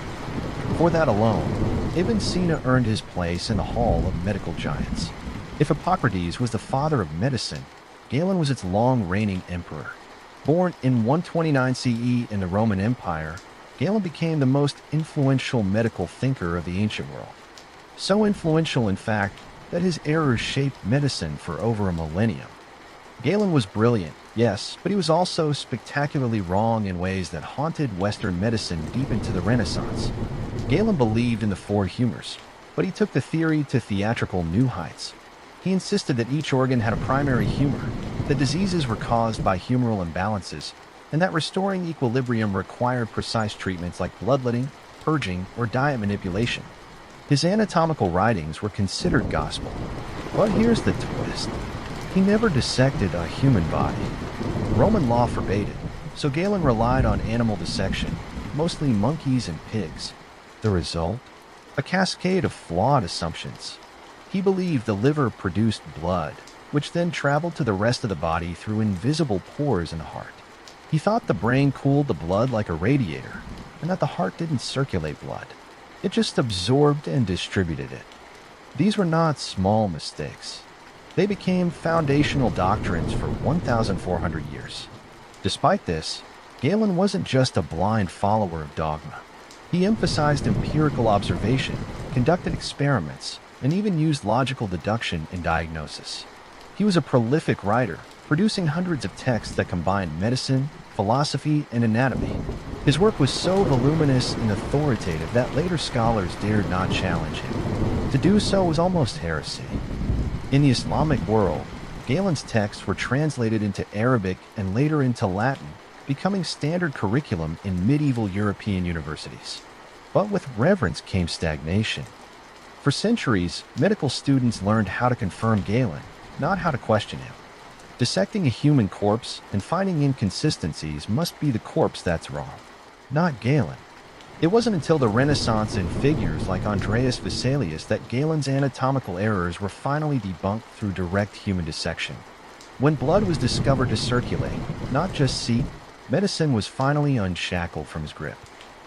For that alone, Ibn Sina earned his place in the hall of medical giants. If Hippocrates was the father of medicine, Galen was its long-reigning emperor. Born in 129 CE in the Roman Empire, Galen became the most influential medical thinker of the ancient world. So influential, in fact, that his errors shaped medicine for over a millennium. Galen was brilliant, yes, but he was also spectacularly wrong in ways that haunted Western medicine deep into the Renaissance. Galen believed in the four humors, but he took the theory to theatrical new heights. He insisted that each organ had a primary humor, that diseases were caused by humoral imbalances, and that restoring equilibrium required precise treatments like bloodletting, purging, or diet manipulation. His anatomical writings were considered gospel. But here's the twist. He never dissected a human body. Roman law forbade it, so Galen relied on animal dissection, mostly monkeys and pigs. The result? A cascade of flawed assumptions. He believed the liver produced blood, which then traveled to the rest of the body through invisible pores in the heart. He thought the brain cooled the blood like a radiator, and that the heart didn't circulate blood. It just absorbed and distributed it. These were not small mistakes. They became foundational doctrines for 1,400 years. Despite this, Galen wasn't just a blind follower of dogma. He emphasized empirical observation, conducted experiments, and even used logical deduction in diagnosis. He was a prolific writer, producing hundreds of texts that combined medicine, philosophy, and anatomy. His work was so voluminous and authoritative that later scholars dared not challenge him. To do so was almost heresy. In the Islamic world, Galen's texts were translated into Arabic and later into Latin, becoming standard curriculum in medieval European universities. But with reverence came stagnation. For centuries, medical students learned how to confirm Galen, not how to question him. Dissecting a human corpse and finding inconsistencies must be the corpse that's wrong, not Galen. It wasn't until the Renaissance and figures like Andreas Vesalius that Galen's anatomical errors were finally debunked through direct human dissection. When blood was discovered to circulate, not just seep, medicine was finally unshackled from his grip.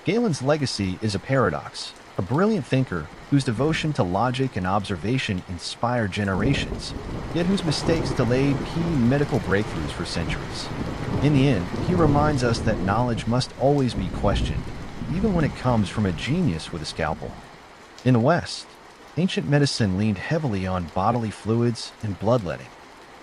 Galen's legacy is a paradox, a brilliant thinker whose devotion to logic and observation inspired generations, yet whose mistakes delayed key medical breakthroughs for centuries. In the end, he reminds us that knowledge must always be questioned, even when it comes from a genius with a scalpel. In the West, ancient medicine leaned heavily on bodily fluids and bloodletting.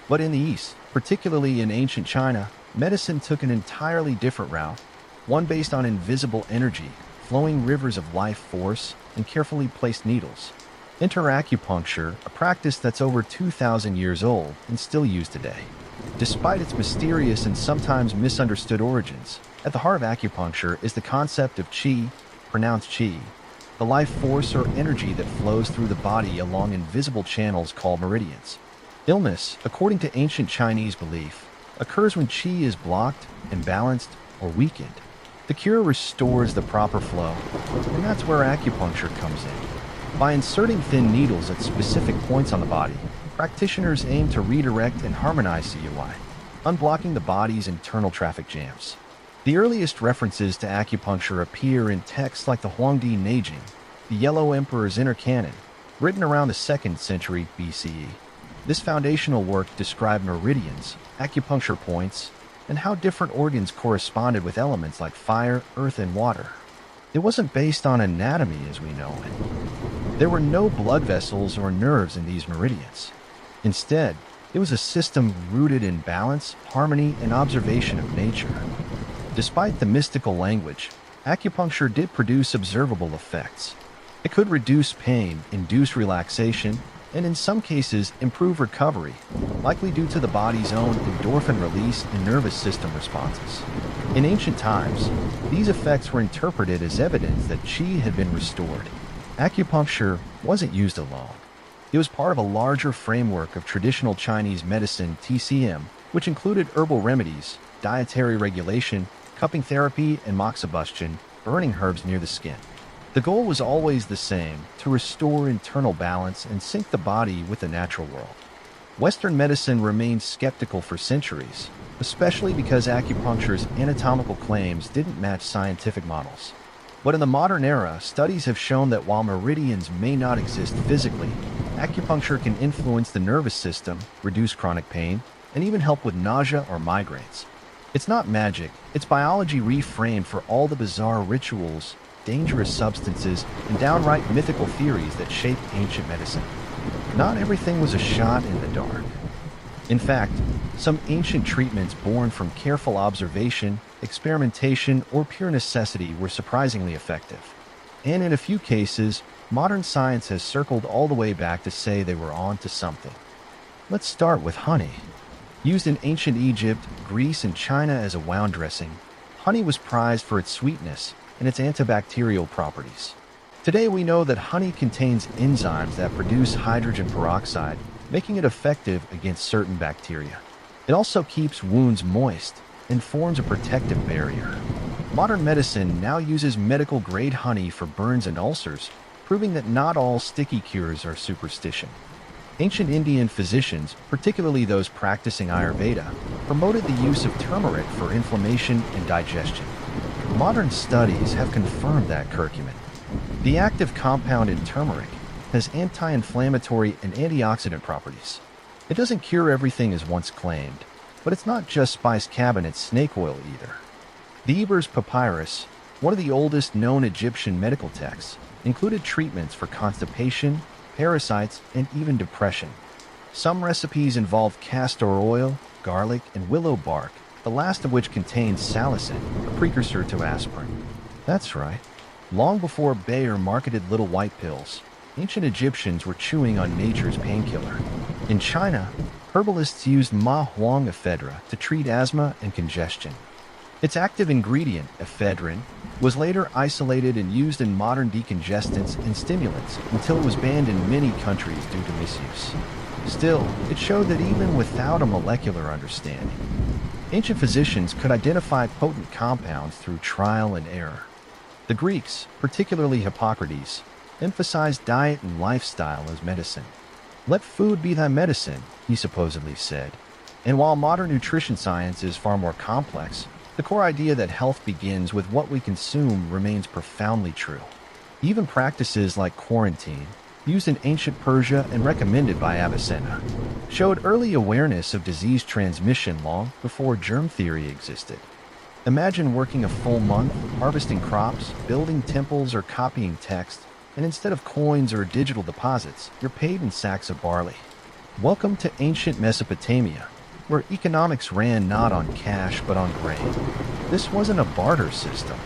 But in the East, particularly in ancient China, medicine took an entirely different route, one based on invisible energy, flowing rivers of life force, and carefully placed needles. Enter acupuncture, a practice that's over 2,000 years old and still used today. Despite its mysterious and sometimes misunderstood origins, at the heart of acupuncture is the concept of qi, pronounced qi, the life force or energy that flows through the body along invisible channels called meridians. Illness, according to ancient Chinese belief, occurs when qi is blocked, imbalanced, or weakened. The cure restores the proper flow, and that's where acupuncture comes in. By inserting thin needles at specific points on the body, practitioners aim to redirect and harmonize CUI, unblocking the body's internal traffic jams. The earliest references to acupuncture appear in texts like the Huangdi Neijing, the Yellow Emperor's Inner Canon, written around the 2nd century BCE. This foundational work described meridians, acupuncture points, and how different organs corresponded with elements like fire, earth, and water. It wasn't based on anatomy as we know it. There were no blood vessels or nerves in these meridians. Instead, it was a system rooted in balance, harmony, and observation of nature. Despite the mystical language, acupuncture did produce observable effects. It could reduce pain, induce relaxation, and in some cases improve recovery, likely due to the body's own endorphin release and nervous system responses. In ancient times, these effects were interpreted as evidence that qi had been restored. Acupuncture wasn't used alone. It was part of a larger framework of traditional Chinese medicine TCM, which included herbal remedies, dietary regulation, cupping therapy, and moxibustion, burning herbs near the skin. The goal was always the same, to restore internal balance and sync the body with the natural world. Western medicine remained skeptical for centuries, especially because acupuncture's anatomical claims didn't match scientific models. But in the modern era, studies have shown that while meridians may not exist physically, acupuncture can influence the nervous system, reduce chronic pain, and even help with nausea or migraines. It's not magic, it's biology reframed for all the bizarre rituals, dangerous substances, and downright mythical theories that shaped ancient medicine. Not everything was a shot in the dark. In fact, some ancient treatments born from careful observation, experimentation, or pure necessity were surprisingly effective. And in a few cases, modern science has circled all the way back to say they were on to something. Let's start with honey. Used in ancient Egypt, Greece, and China as a wound dressing, honey was prized for its sweetness and its antibacterial properties. Today we know that honey contains enzymes that produce hydrogen peroxide, making it effective against certain bacteria. It also keeps wounds moist and forms a protective barrier. Modern medicine now uses medical-grade honey for burns and ulcers, proving that not all sticky cures are superstition. Ancient Indian physicians, particularly those practicing Ayurveda, promoted the use of turmeric for inflammation and digestion. Modern studies have confirmed that curcumin, the active compound in turmeric, has anti-inflammatory and antioxidant properties. It doesn't cure everything as once claimed, but it's not just spice cabinet snake oil either. The Ebers Papyrus, one of the oldest known Egyptian medical texts, included treatments for constipation, parasites, and even depression. Some recipes involved castor oil, garlic, and willow bark, the last of which contains salicin, a precursor to aspirin. That's right. Long before Bayer marketed little white pills, ancient Egyptians were chewing on nature's painkiller. In China, herbalists used ma huang ephedra to treat asthma and congestion. Its active ingredient, ephedrine, was later isolated and used in modern decongestants and stimulants until it was banned in many countries due to misuse. Still, it showed that even without a molecular understanding, ancient physicians could identify potent compounds through trial and error. The Greeks, particularly Hippocrates, emphasized diet and lifestyle as medicine. Let food be thy medicine, he supposedly said. And while modern nutrition science is far more complex, the core idea that health begins with what we consume remains profoundly true. Even practices like quarantine, used in ancient Persia and recommended by Avicenna, showed early awareness of disease transmission long before germ theory existed. Imagine working a full month, harvesting crops, building temples, or copying text, and instead of coins or digital deposits, you're paid in sacks of barley. Welcome to ancient Mesopotamia, where economics ran not on cash but on grain. This wasn't a barter system.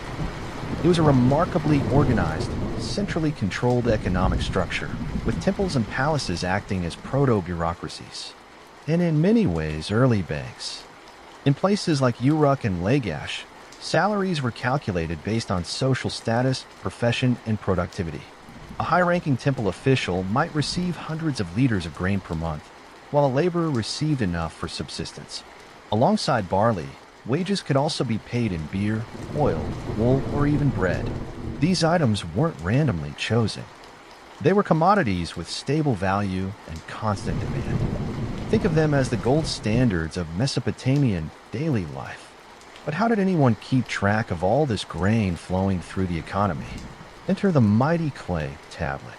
It was a remarkably organized, centrally controlled economic structure, with temples and palaces acting as proto-bureaucracies, and in many ways early banks. In places like Uruk and Lagash, salaries were calculated based on social status, profession, and productivity. A high-ranking temple official might receive hundreds of liters of grain per month, while a laborer received enough for subsistence. Alongside barley, wages could also be paid in beer, oil, wool, or even bread. These items weren't randomly chosen. They were commodities with stable value and constant demand. Think of them as the gold standards of Mesopotamian daily life. But how did anyone keep track of all this grain flowing through the economy? Enter the mighty clay tablet.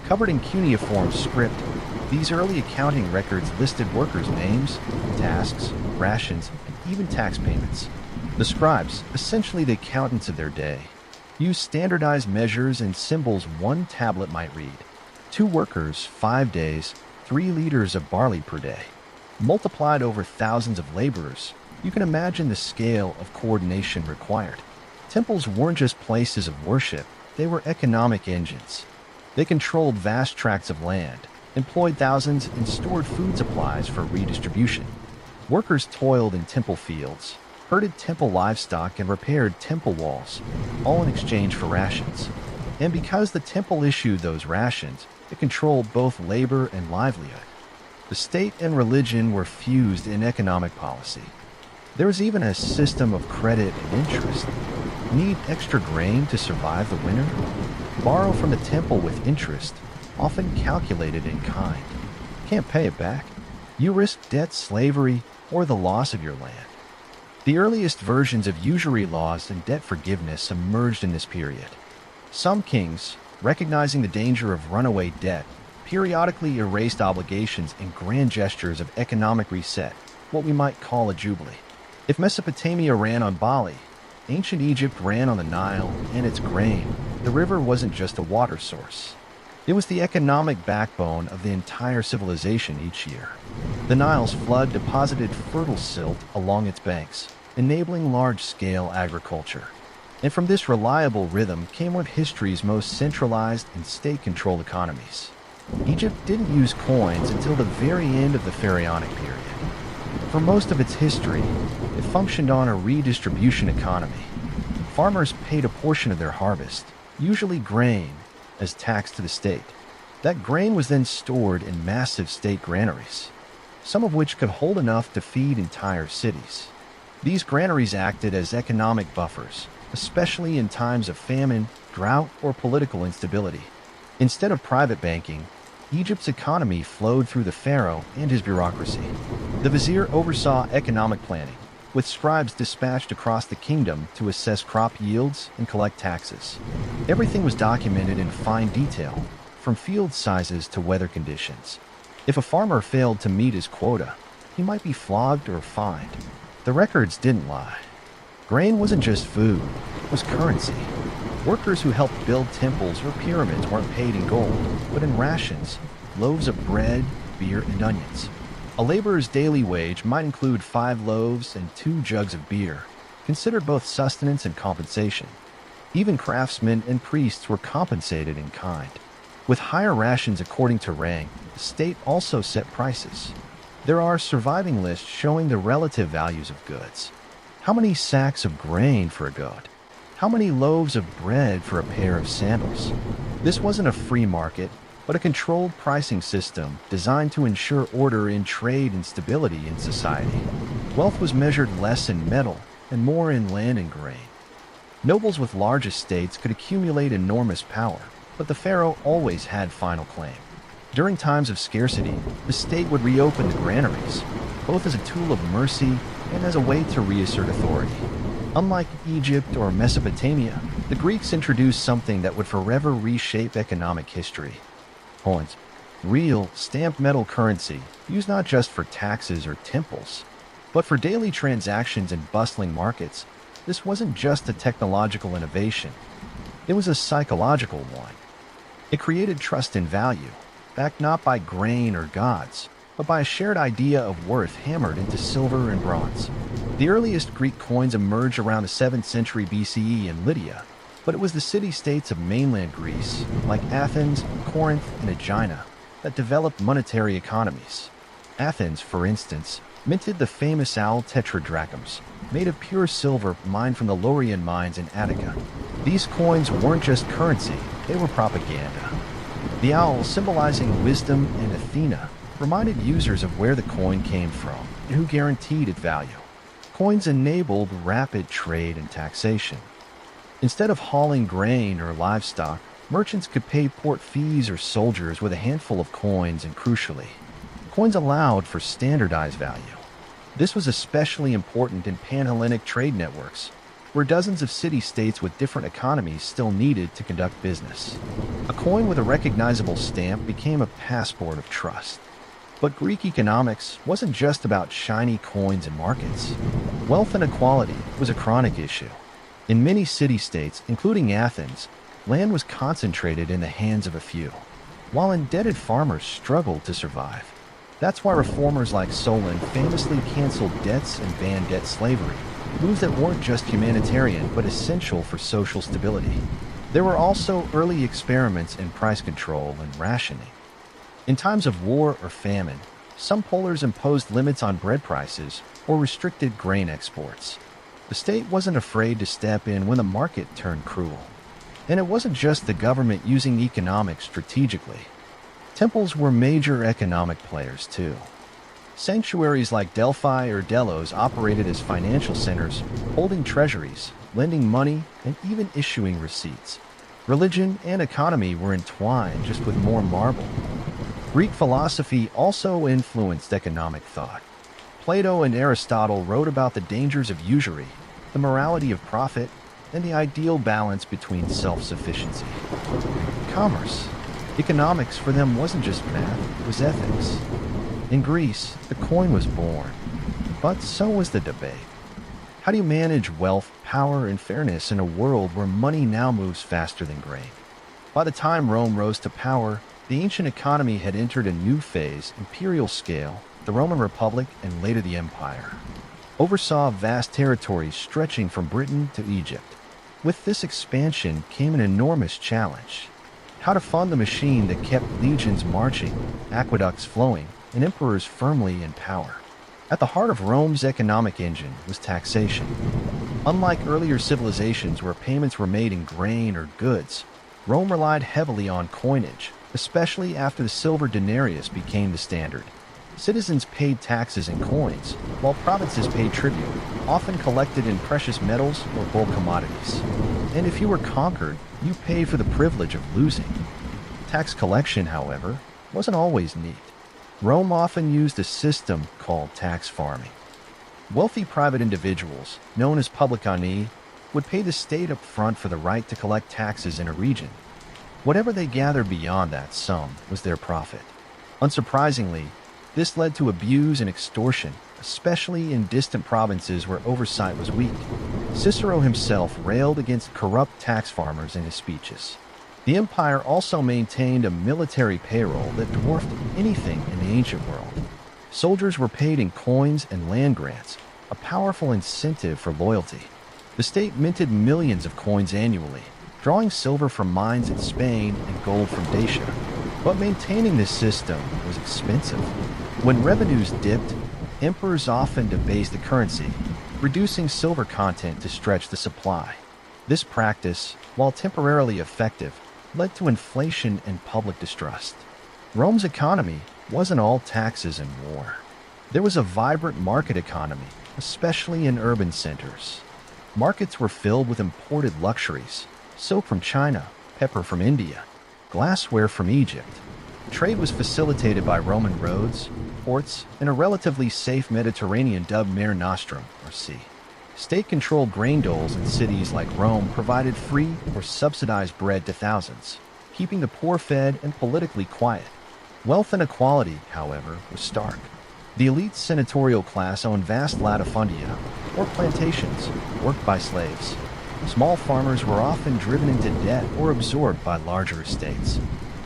Covered in cuneiform script, these early accounting records listed workers' names, tasks, rations, and even tax payments. The scribes, essentially the accountants of their day, used standardized measures and symbols. One tablet might read, 2 workers, 5 days, 3 liters of barley per day. Multiplied over thousands of laborers, you can imagine the scale of coordination required. Temples weren't just places of worship, they were economic engines. They controlled vast tracts of land, employed thousands, and stored food supplies for redistribution. Workers toiled in temple fields, herded temple livestock, and repaired temple walls, all in exchange for rations. And because the temple issued those rations, it controlled both labor and livelihood. The state and religion were fused in economic policy. There was even a system of credit and interest. Need extra grain to survive the winter? Borrow from the temple with interest, often calculated in kind. Can't pay it back? You risked debt, slavery, or the loss of your land. The earliest versions of usury laws and debt forgiveness emerged in this period. Some kings, recognizing the danger of runaway debt, periodically erased obligations in grand gestures of economic reset, what we might call a jubilee. If Mesopotamia ran on Bali, ancient Egypt ran on the Nile and its grain. The river wasn't just a water source. It was the economic backbone of the entire civilization each year. The Nile's flood deposited fertile silt along its banks, enabling large-scale agriculture. And from this reliable rhythm came one of history's most centralized and state-controlled economies. Egypt didn't use coins until the very end of the Pharaonic period. For most of its history, it functioned on a redistribution economy. Farmers paid a portion of their harvest, usually grain, as tax to the state. That grain was then stored in massive state granaries, some of which could hold enough to feed entire cities. These granaries acted as economic buffers, especially in times of famine, drought, or political instability. Instead of private banking, Egypt's economy flowed through the pharaoh and his bureaucracy. The vizier oversaw economic planning, with scribes dispatched across the kingdom to assess crop yields and collect taxes. Everything was documented in fine detail, from field sizes to weather conditions. If a farmer failed to meet his quota, he might be flogged or fined. The records didn't lie. Grain wasn't just food, it was currency. Workers who helped build temples or pyramids weren't paid in gold, but in rations, loaves of bread, beer, and onions. A laborer's daily wage might include 5 loaves and 2 jugs of beer, considered both sustenance and compensation. Even craftsmen and priests were compensated in kind. With higher rations according to rank, the state also set prices. There are surviving lists showing the relative values of goods. How many sacks of grain for a goat? How many loaves of bread for a pair of sandals? This wasn't a free market, but a controlled pricing system designed to ensure order in trade and stability in society. Wealth was measured less in metal and more in land and grain. Nobles with large estates could accumulate enormous power, but the pharaoh always had final claim. During times of scarcity, the state would reopen the granaries, both as a tool of mercy and as a way to reassert authority. Unlike Egypt or Mesopotamia, the Greeks introduced something that would forever reshape economic history: coins. Real, stamped metal currency, used not just for taxes or temples, but for daily transactions in bustling markets. This wasn't just a technological innovation, it was a psychological one. It created trust and value, backed not by grain or gods, but by a shared idea of worth hammered into silver and bronze. The earliest Greek coins emerged around the 7th century BCE in Lydia, but it was the city-states of mainland Greece, like Athens, Corinth, and Aegina, that developed monetary economies. Athens, for instance, minted the famous owl tetradrachms, made of pure silver mined from the Laurian mines in Attica. These coins weren't just currency, they were propaganda. The owl, symbolizing wisdom and Athena, reminded users of where the coin came from and who guaranteed its value. Coins enabled rapid trade and taxation. Instead of hauling grain or livestock, merchants could pay port fees or soldiers with a handful of coins, and crucially, coins allowed for standardized value. This was especially important in Panhellenic trade networks, where dozens of city-states with different economies still needed to conduct business. A coin with a recognizable stamp became a passport of trust. But Greek economics wasn't just about shiny coins and markets. Wealth inequality was a chronic issue. In many city-states, including Athens, land was concentrated in the hands of a few, while indebted farmers struggled to survive. That's why reformers like Solon famously canceled debts and banned debt slavery, moves that weren't just humanitarian but essential for social stability. There were also early experiments in price control and rationing. In times of war or famine, some pollers imposed limits on bread prices or restricted grain exports. The state wasn't afraid to step in when the market turned cruel. And it wasn't just the government using economics strategically. Temples were major economic players too. Sanctuaries like Delphi or Delos operated as financial centers, holding treasuries, lending money, and even issuing receipts. Religion and economy were entwined, just with more marble. Greek philosophy also influenced economic thought. Plato and Aristotle wrote about the dangers of usury, the morality of profit, and the ideal balance between self-sufficiency. Commerce. Economics for them wasn't just math, it was ethics. In Greece, the coin was born, but so was the debate. How do you manage wealth, power, and fairness in a world where money now moves faster than grain? By the time Rome rose to power, the ancient economy had entered a new phase, imperial scale. The Roman Republic, and later the Empire, oversaw vast territories stretching from Britain to Egypt. With this expansion came an enormous challenge: how to fund the machine that kept legions marching, aqueducts flowing, and emperors firmly in power. At the heart of Rome's economic engine was taxation. Unlike earlier civilizations where payments were made in grain or goods, Rome relied heavily on coinage, especially after the silver denarius became the standard. Citizens paid taxes in coins, while provinces paid tribute, often collected in precious metals or bulk commodities. And if you were conquered, you paid for the privilege of losing. Tax collection, however, wasn't always neat. Rome often used a system called tax farming. Wealthy private individuals, known as publicani, would pay the state up front for the right to collect taxes in a region. Whatever they gathered beyond that sum was their profit. Unsurprisingly, this led to abuse and extortion, especially in distant provinces where oversight was weak. Cicero himself railed against corrupt tax farmers in his speeches. The empire also maintained a military payroll that dwarfed anything in the ancient world. Soldiers were paid in coins and land grants, a powerful incentive for loyalty. The state minted millions of coins annually, drawing silver from mines in Spain and gold from Dacia. But maintaining this system was expensive. When revenues dipped, emperors often debased the currency, reducing silver content to stretch the supply. This practice, while temporarily effective, led to inflation and public distrust. Rome's economy wasn't all taxes and war. There was a vibrant market economy, especially in urban centers. Markets were filled with imported luxuries: silk from China, pepper from India, glassware from Egypt. Trade was facilitated by Roman roads, ports, and a relatively safe Mediterranean dubbed Mare Nostrum, or Sea. State-controlled grain doles in cities like Rome provided free or subsidized bread to thousands, keeping the poor fed and politically quiet. Wealth inequality, however, was stark. The elite senatorial class owned vast latifundia, or plantations, worked by slaves. Small farmers were often driven into debt or absorbed by larger estates.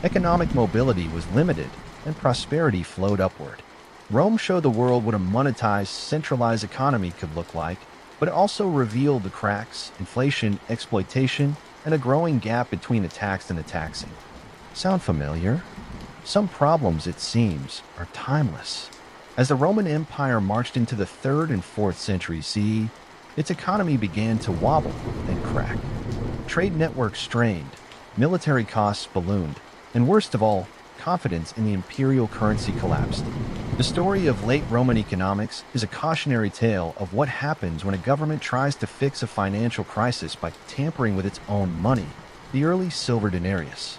Economic mobility was limited, and prosperity flowed upward. Rome showed the world what a monetized, centralized economy could look like, but it also revealed the cracks, inflation, exploitation, and a growing gap between the taxed and the taxing. Sound familiar? Some problems, it seems, are timeless. As the Roman Empire marched into the 3rd and 4th centuries CE, its economy began to wobble and crack. Trade networks strained, military costs ballooned, and worst of all, confidence in the imperial currency collapsed. The story of late Roman economics is a cautionary tale of what happens when a government tries to fix a financial crisis by tampering with its own money, the early silver denarius.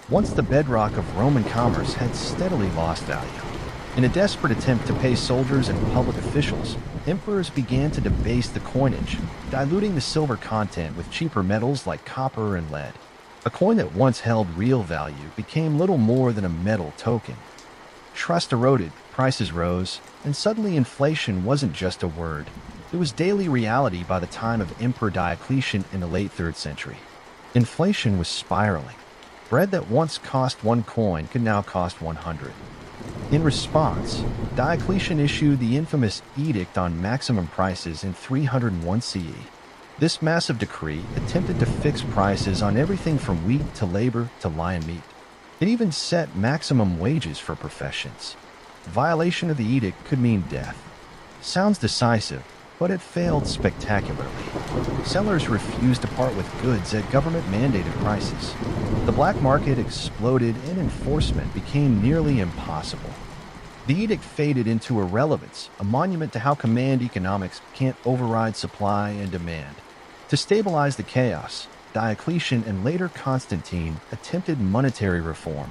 Once the bedrock of Roman commerce had steadily lost value. In a desperate attempt to pay soldiers and public officials, emperors began to debase the coinage, diluting the silver content with cheaper metals like copper and lead. A coin that once held real value became little more than a metal token. Trust eroded, prices rose, and suddenly inflation wasn't just a word. It was daily reality by the time of Emperor Diocletian in the late 3rd century. Inflation was spiraling. Bread that once cost 1 coin could now cost 100. In response, Diocletian issued the infamous Edict on Maximum Prices in 301 CE. This massive decree attempted to fix prices on everything from wheat to labor to lion meat. It even set maximum wages for professions. Violation of the edict could mean death. Sounds decisive, but it failed spectacularly. Sellers refused to part with goods at government-mandated prices. The black market exploded and enforcement became nearly impossible. The edict faded into irrelevance, a monument to how command economics can't override supply and demand. To stabilize the chaos, Diocletian and later Constantine attempted monetary reform.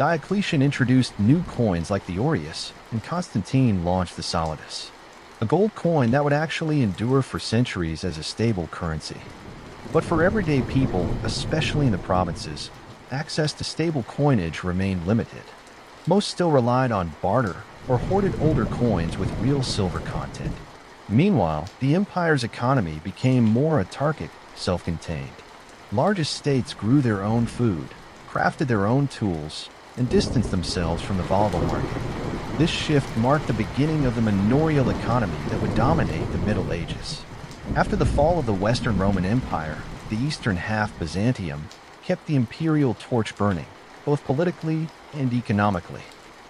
Diocletian introduced new coins like the aureus, and Constantine launched the solidus, a gold coin that would actually endure for centuries as a stable currency. But for everyday people, especially in the provinces, access to stable coinage remained limited. Most still relied on barter or hoarded older coins with real silver content. Meanwhile, the empire's economy became more autarkic, self-contained. Large estates grew their own food, crafted their own tools, and distanced themselves from the volatile market. This shift marked the beginning of the manorial economy that would dominate the Middle Ages. After the fall of the Western Roman Empire, the eastern half, Byzantium, kept the imperial torch burning, both politically and economically.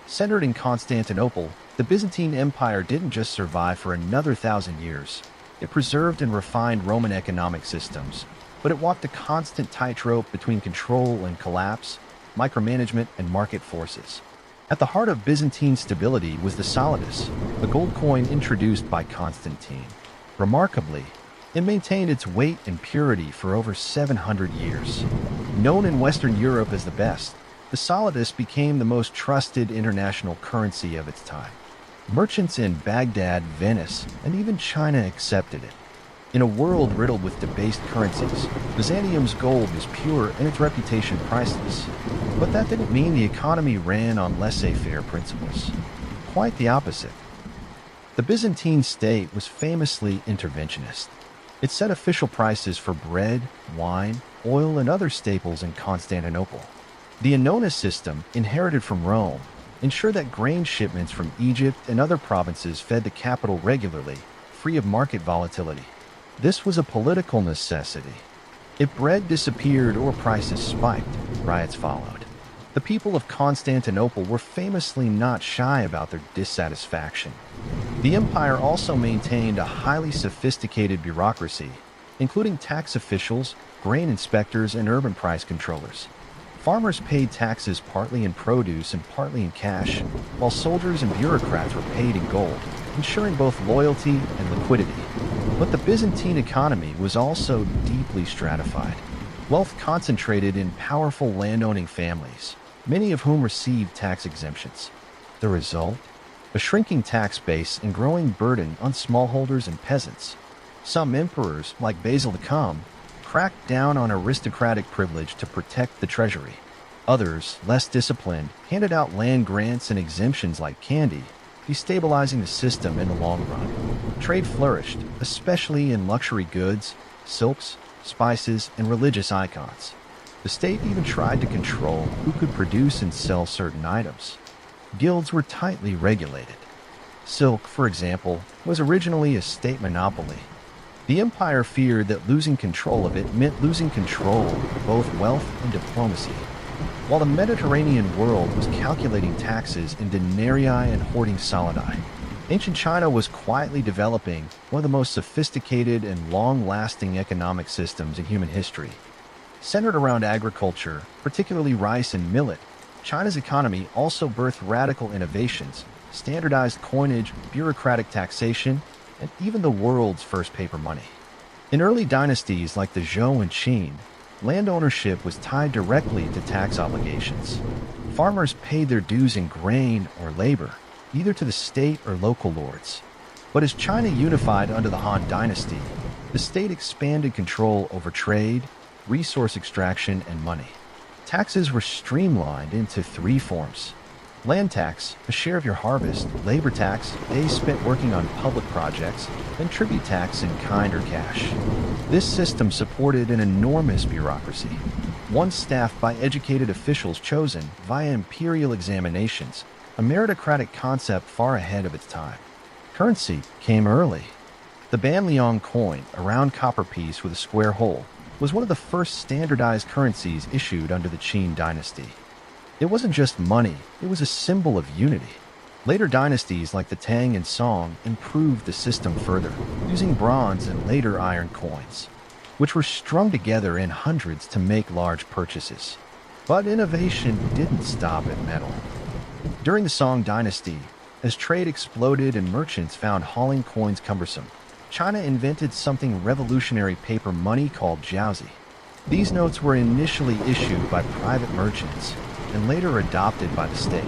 Centered in Constantinople, the Byzantine Empire didn't just survive for another 1,000 years. It preserved and refined Roman economic systems, but it walked a constant tightrope between control and collapse, micromanagement and market forces. At the heart of Byzantine stability was the solidus, a gold coin introduced by Constantine. Remarkably, it maintained its weight and purity for over 700 years. Known in Western Europe as the best, the solidus became the most trusted international currency of its time. Merchants in Baghdad, Venice, and even China accepted it. In a world riddled with debased currencies, Byzantium's gold was pure and its reputation priceless. But that didn't mean the economy ran on laissez-faire principles. Quite the opposite. The Byzantine state was famously interventionist. It set official prices for bread, wine, oil, and other staples in Constantinople. The annona system, inherited from Rome, ensured that grain shipments from Egypt and other provinces fed the capital regularly, free of market volatility. This was a political necessity. If bread disappeared or prices spiked, riots followed. The people of Constantinople were famously not shy about their dissatisfaction. The empire also maintained a highly sophisticated bureaucracy, including tax officials, grain inspectors, and urban price controllers. Farmers paid taxes partly in produce and partly in cash, while soldiers and bureaucrats were paid in gold, ensuring both loyalty and liquidity. But the Byzantine economy was also deeply stratified. Wealth concentrated in powerful landowning families, many of whom received tax exemptions. The result? A shrinking tax base and growing burden on smallholders and peasants. Some emperors, like Basil the Calm, cracked down on aristocratic privilege to protect the treasury. Others, less disciplined, handed out land grants and exemptions like candy, destabilizing the system in the long run. Trade flourished, especially in luxury goods, silks, spices, and religious icons. The state even tried to control who could produce and sell certain items. Guilds were tightly regulated. Silk, for example, was originally a state monopoly. The empire feared that losing control of it meant losing control of both wealth and diplomacy. While the Mediterranean world was calculating taxes in denarii and hoarding solidi, ancient China was quietly developing one of the most sophisticated and long-lasting economic systems in human history. Centered around agriculture, particularly rice and millet, China's economy also birthed radical innovations, standardized coinage, bureaucratic taxation, and even the world's first paper money. In early dynasties like the Zhou and Qin, land ownership was tied directly to tax obligations. Farmers paid their dues in grain or labor, either to the state or local lords. But as China unified under the Han Dynasty, the state expanded control over trade, resource extraction, and money. Taxes were streamlined into three forms: land tax, a share of your harvest; labor tax, days spent working on public projects; and tribute tax in kind or cash. This system supported an enormous bureaucracy, once staffed by educated officials chosen via imperial examinations, a meritocratic concept far ahead of its time. Currency came early. The Banliang coin, a round copper piece with a square hole, was one of the first standardized currencies issued under the Qin dynasty. It wasn't just money, it was a symbol of unity. Later dynasties like the Tang and Song improved the system further, using bronze and later iron coins, which were strung together in hundreds to make large purchases. But innovation didn't stop at metal. During the Song dynasty, as trade exploded and merchants found hauling coins cumbersome, China invented something revolutionary: paper money called jiaozi. These notes were initially issued by private merchants, and later adopted by the state.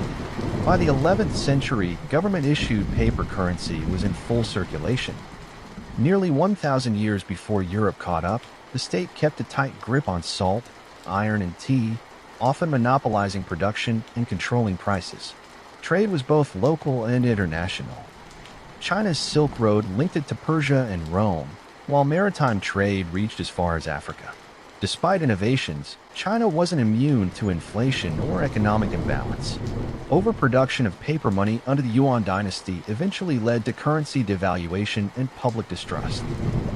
By the 11th century, government-issued paper currency was in full circulation. Nearly 1,000 years before Europe caught up, the state kept a tight grip on salt, iron, and tea, often monopolizing production and controlling prices. Trade was both local and international. China's Silk Road linked it to Persia and Rome, while maritime trade reached as far as Africa. Despite innovations, China wasn't immune to inflation or economic imbalance. Overproduction of paper money under the Yuan dynasty eventually led to currency devaluation and public distrust.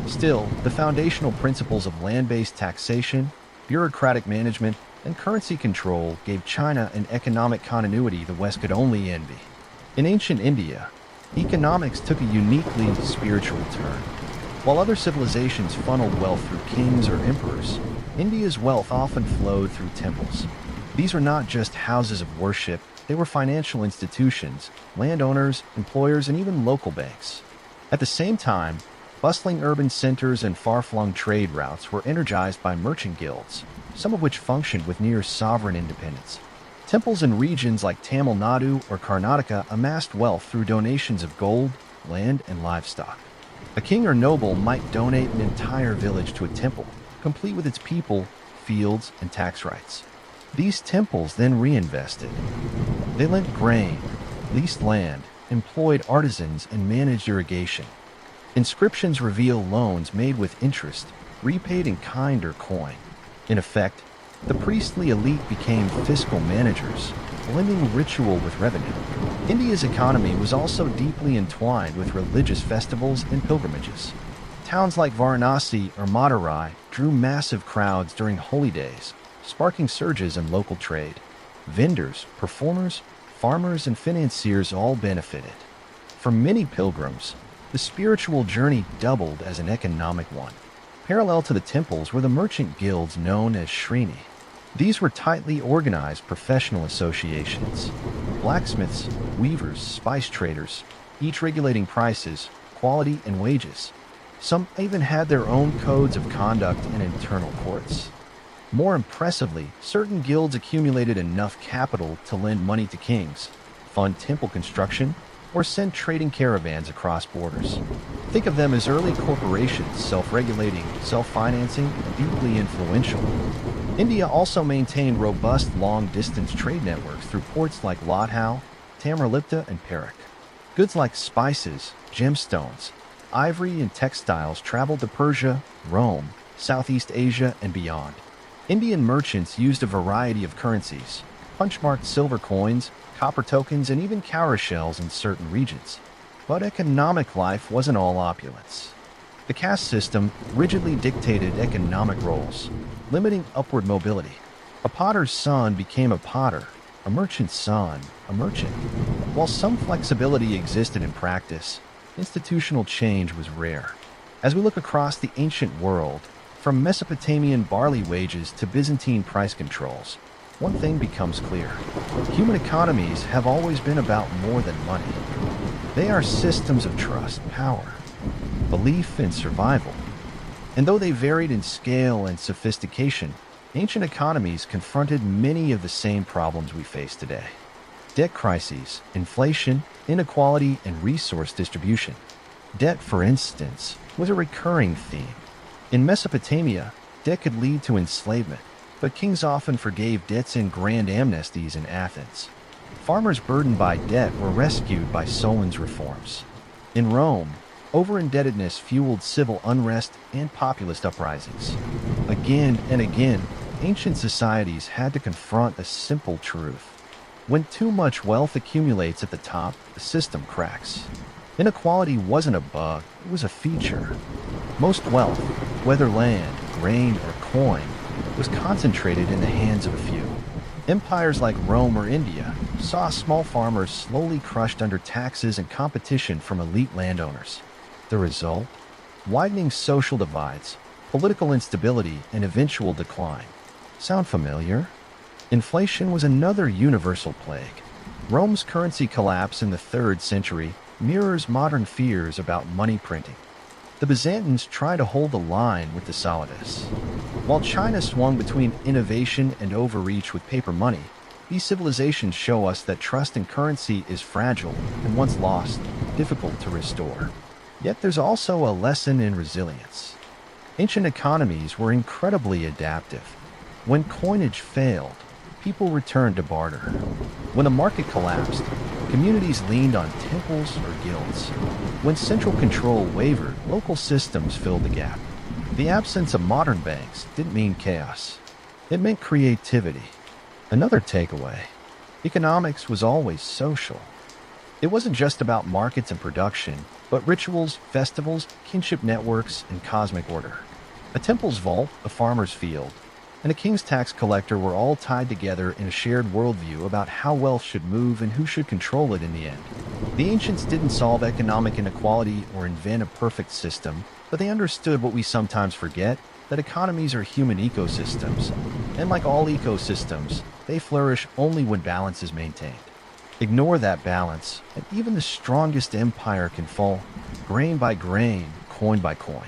Still, the foundational principles of land-based taxation, bureaucratic management, and currency control gave China an economic continuity the West could only envy. In ancient India, economics took a uniquely spiritual turn. While other civilizations funneled wealth through kings or emperors, India's wealth often flowed through temples. These were not just houses of worship, they were financial institutions, landowners, employers, and even local banks. At the same time, bustling urban centers and far-flung trade routes were energized by merchant guilds, some of which functioned with near sovereign independence. Temples in regions like Tamil Nadu or Karnataka amassed wealth through donations of gold, land, and livestock. A king or noble might donate an entire village to a temple, complete with its people, fields, and tax rights. These temples then reinvested. They lent grain, leased land, employed artisans, and managed irrigation. Inscriptions reveal loans made with interest, repaid in kind or coin. In effect, the priestly elite became fiscal managers, blending ritual with revenue. India's economy was also deeply entwined with religious festivals and pilgrimages. Towns like Varanasi or Madurai drew massive crowds during holy days, sparking surges in local trade. Vendors, performers, farmers, and financiers all benefited. For many pilgrims, the spiritual journey doubled as an economic one. Parallel to the temples were the merchant guilds known as Srini. These were tightly organized professional associations. Blacksmiths, weavers, spice traders, each regulating prices, quality, and wages. Some even had their own codes of conduct and internal courts. More impressively, certain guilds accumulated enough capital to lend money to kings, fund temple construction, or send trading caravans across borders. Think of them as early corporations, self-regulating, self-financing, and deeply influential. India also maintained robust long-distance trade networks through ports like Lucknow, Tamaulipas, and Perak. Goods like spices, gemstones, ivory, and textiles traveled to Persia, Rome, Southeast Asia, and beyond. Indian merchants used a variety of currencies, punch-marked silver coins, copper tokens, and even cowrie shells in certain regions. But economic life wasn't all opulence. The caste system rigidly dictated economic roles, limiting upward mobility. A potter's son became a potter, a merchant's son, a merchant. While some flexibility existed in practice, institutional change was rare. As we look across the ancient world, from Mesopotamian barley wages to Byzantine price controls, one thing becomes clear. Human economies have always been about more than money. They are systems of trust, power, belief, and survival. And though they varied in scale and sophistication, ancient economies confronted many of the same problems we face today. Debt crises, inflation, inequality, and resource distribution. Debt, for instance, was a recurring theme. In Mesopotamia, debt could lead to enslavement, but kings often forgave debts in grand amnesties in Athens. Farmers burdened by debt were rescued by Solon's reforms. In Rome, over-indebtedness fueled civil unrest and populist uprisings. Again and again, ancient societies had to confront a simple truth. When too much wealth accumulates at the top, the system cracks. Inequality wasn't a bug, it was a feature. Most wealth, whether land, grain, or coin, was concentrated in the hands of a few. Empires like Rome or India saw small farmers slowly crushed under taxes and competition from elite landowners. The result? Widening social divides, political instability, and eventual decline. Sound familiar? Inflation was another universal plague. Rome's currency collapse in the 3rd century mirrors modern fears about money printing. The Byzantines tried to hold the line with the Solidus. While China swung between innovation and overreach with paper money, These civilizations show us that trust in currency is fragile and once lost, difficult to restore. Yet there's also a lesson in resilience. Ancient economies were incredibly adaptive. When coinage failed, people returned to barter. When the market collapsed, communities leaned on temples or guilds. When central control wavered, local systems filled the gap. The absence of modern banks didn't mean chaos. It meant creativity. Another takeaway: economics was always social. It wasn't just about markets and production, but rituals, festivals, kinship networks, and cosmic order. A temple's vault, a farmer's field, and a king's tax collector were all tied together in a shared worldview about how wealth should move and who should control it in the end. The ancients didn't solve economic inequality or invent a perfect system, but they understood what we sometimes forget, that economies are human ecosystems. And like all ecosystems, they flourish only when balance is maintained. Ignore that balance, and even the strongest empire can fall, grain by grain, coin by coin.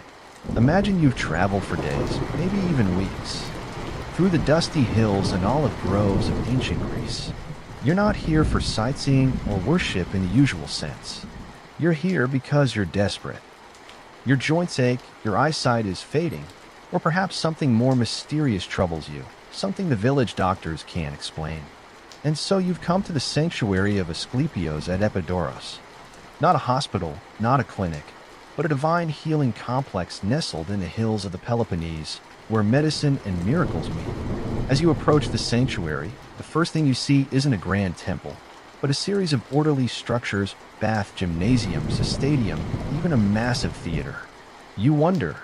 Imagine you've traveled for days, maybe even weeks, through the dusty hills and olive groves of ancient Greece. You're not here for sightseeing or worship in the usual sense. You're here because you're desperate. Your joints ache, your eyesight is fading, or perhaps something more mysterious troubles you, something the village doctors can't explain. And so you've come to the sanctuary of Asclepios at Epidaurus. Not a hospital, not a clinic, but a divine healing complex nestled in the hills of the Peloponnese, where medicine and miracles meet. As you approach the sanctuary, the first thing you see isn't a grand temple, but a series of orderly structures: bath, gymnasiums, a stadium, even a massive theater. You wonder,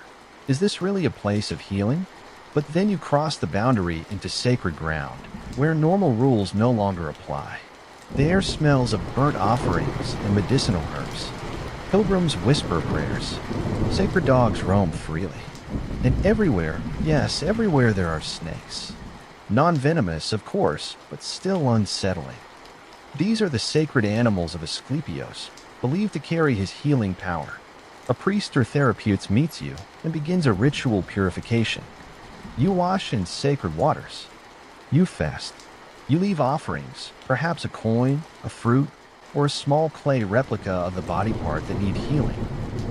is this really a place of healing? But then you cross the boundary into sacred ground, where normal rules no longer apply. The air smells of burnt offerings and medicinal herbs. Pilgrims whisper prayers. Sacred dogs roam freely. And everywhere, yes, everywhere there are snakes. Non-venomous, of course, but still unsettling. These are the sacred animals of Asclepios, believed to carry his healing power. A priest or therapist meets you and begins a ritual purification. You wash in sacred waters. You fast. You leave offerings, perhaps a coin, a fruit, or a small clay replica of the body part that need healing.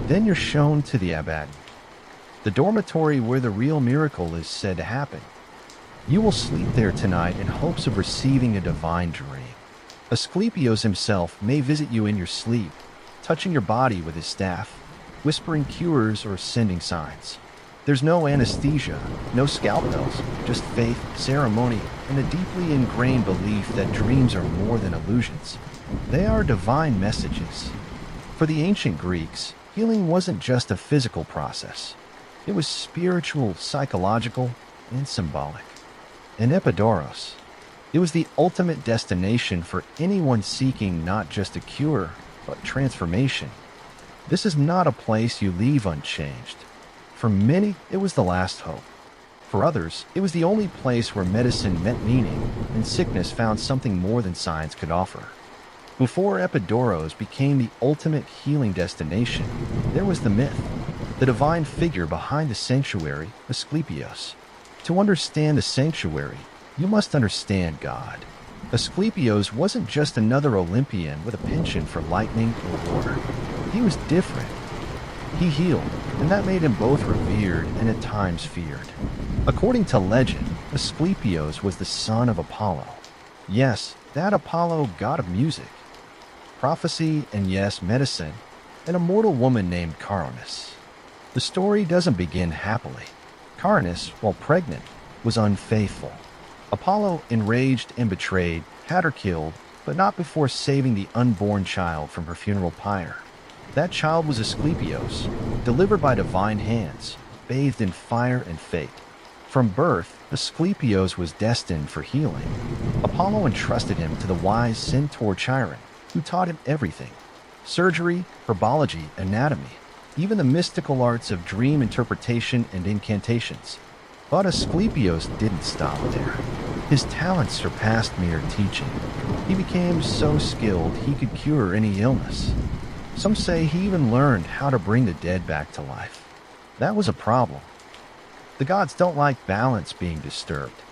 Then you're shown to the abat, the dormitory where the real miracle is said to happen. You will sleep there tonight in hopes of receiving a divine dream. Asclepios himself may visit you in your sleep, touching your body with his staff, whispering cures or sending signs. There's no anesthesia, no scalpels, just faith, ceremony, and a deeply ingrained belief that dreams are more than illusions. They are divine messages. For the ancient Greeks, healing wasn't just a physical process. It was spiritual, psychological, and symbolic. In Epidaurus, it was the ultimate destination for anyone seeking not just a cure, but transformation. This is not a place you leave unchanged. For many, it was the last hope. For others, it was the only place where medicine met meaning and sickness found something more than science could offer. Before Epidaurus became the ultimate healing destination, there was the myth, the divine figure behind the sanctuary, Asclepios. To understand the sanctuary, you must understand God. Asclepios wasn't just another Olympian with a penchant for lightning or water. He was different. He healed, and that made him both revered and at times feared. According to legend, Asclepios was the son of Apollo. Yes, that Apollo, god of music, prophecy, and yes, medicine, and a mortal woman named Caronis. The story doesn't begin happily. Caronis, while pregnant, was unfaithful. Apollo, enraged and betrayed, had her killed, but not before saving the unborn child from her funeral pyre. That child was Asclepios, delivered by divine hands, bathed in fire and fate. From birth, Asclepios was destined for healing. Apollo entrusted him to the wise centaur Chiron, who taught him everything: surgery, herbology, anatomy, even the mystical arts of dream interpretation and incantations. But Asclepios didn't stop there. His talents surpassed mere teaching. He became so skilled he could cure any illness. Some say he even learned how to bring the dead back to life. That was a problem. The gods don't like balance being disturbed.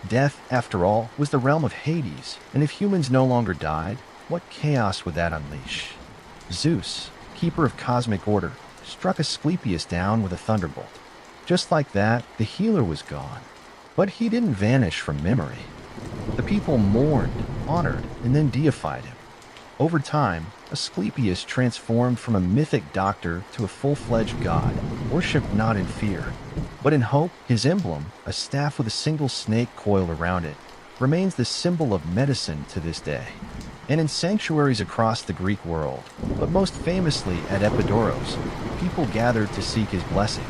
Death, after all, was the realm of Hades, and if humans no longer died, what chaos would that unleash? Zeus, keeper of cosmic order, struck Asclepius down with a thunderbolt. Just like that, the healer was gone. But he didn't vanish from memory. The people mourned, honored, and then deified him. Over time, Asclepius transformed from a mythic doctor to a full-fledged god, worshipped not in fear, but in hope. His emblem, a staff with a single snake coiled around it, remains the symbol of medicine to this day. And in sanctuaries across the Greek world, but most famously at Epidaurus, people gathered to seek his blessing.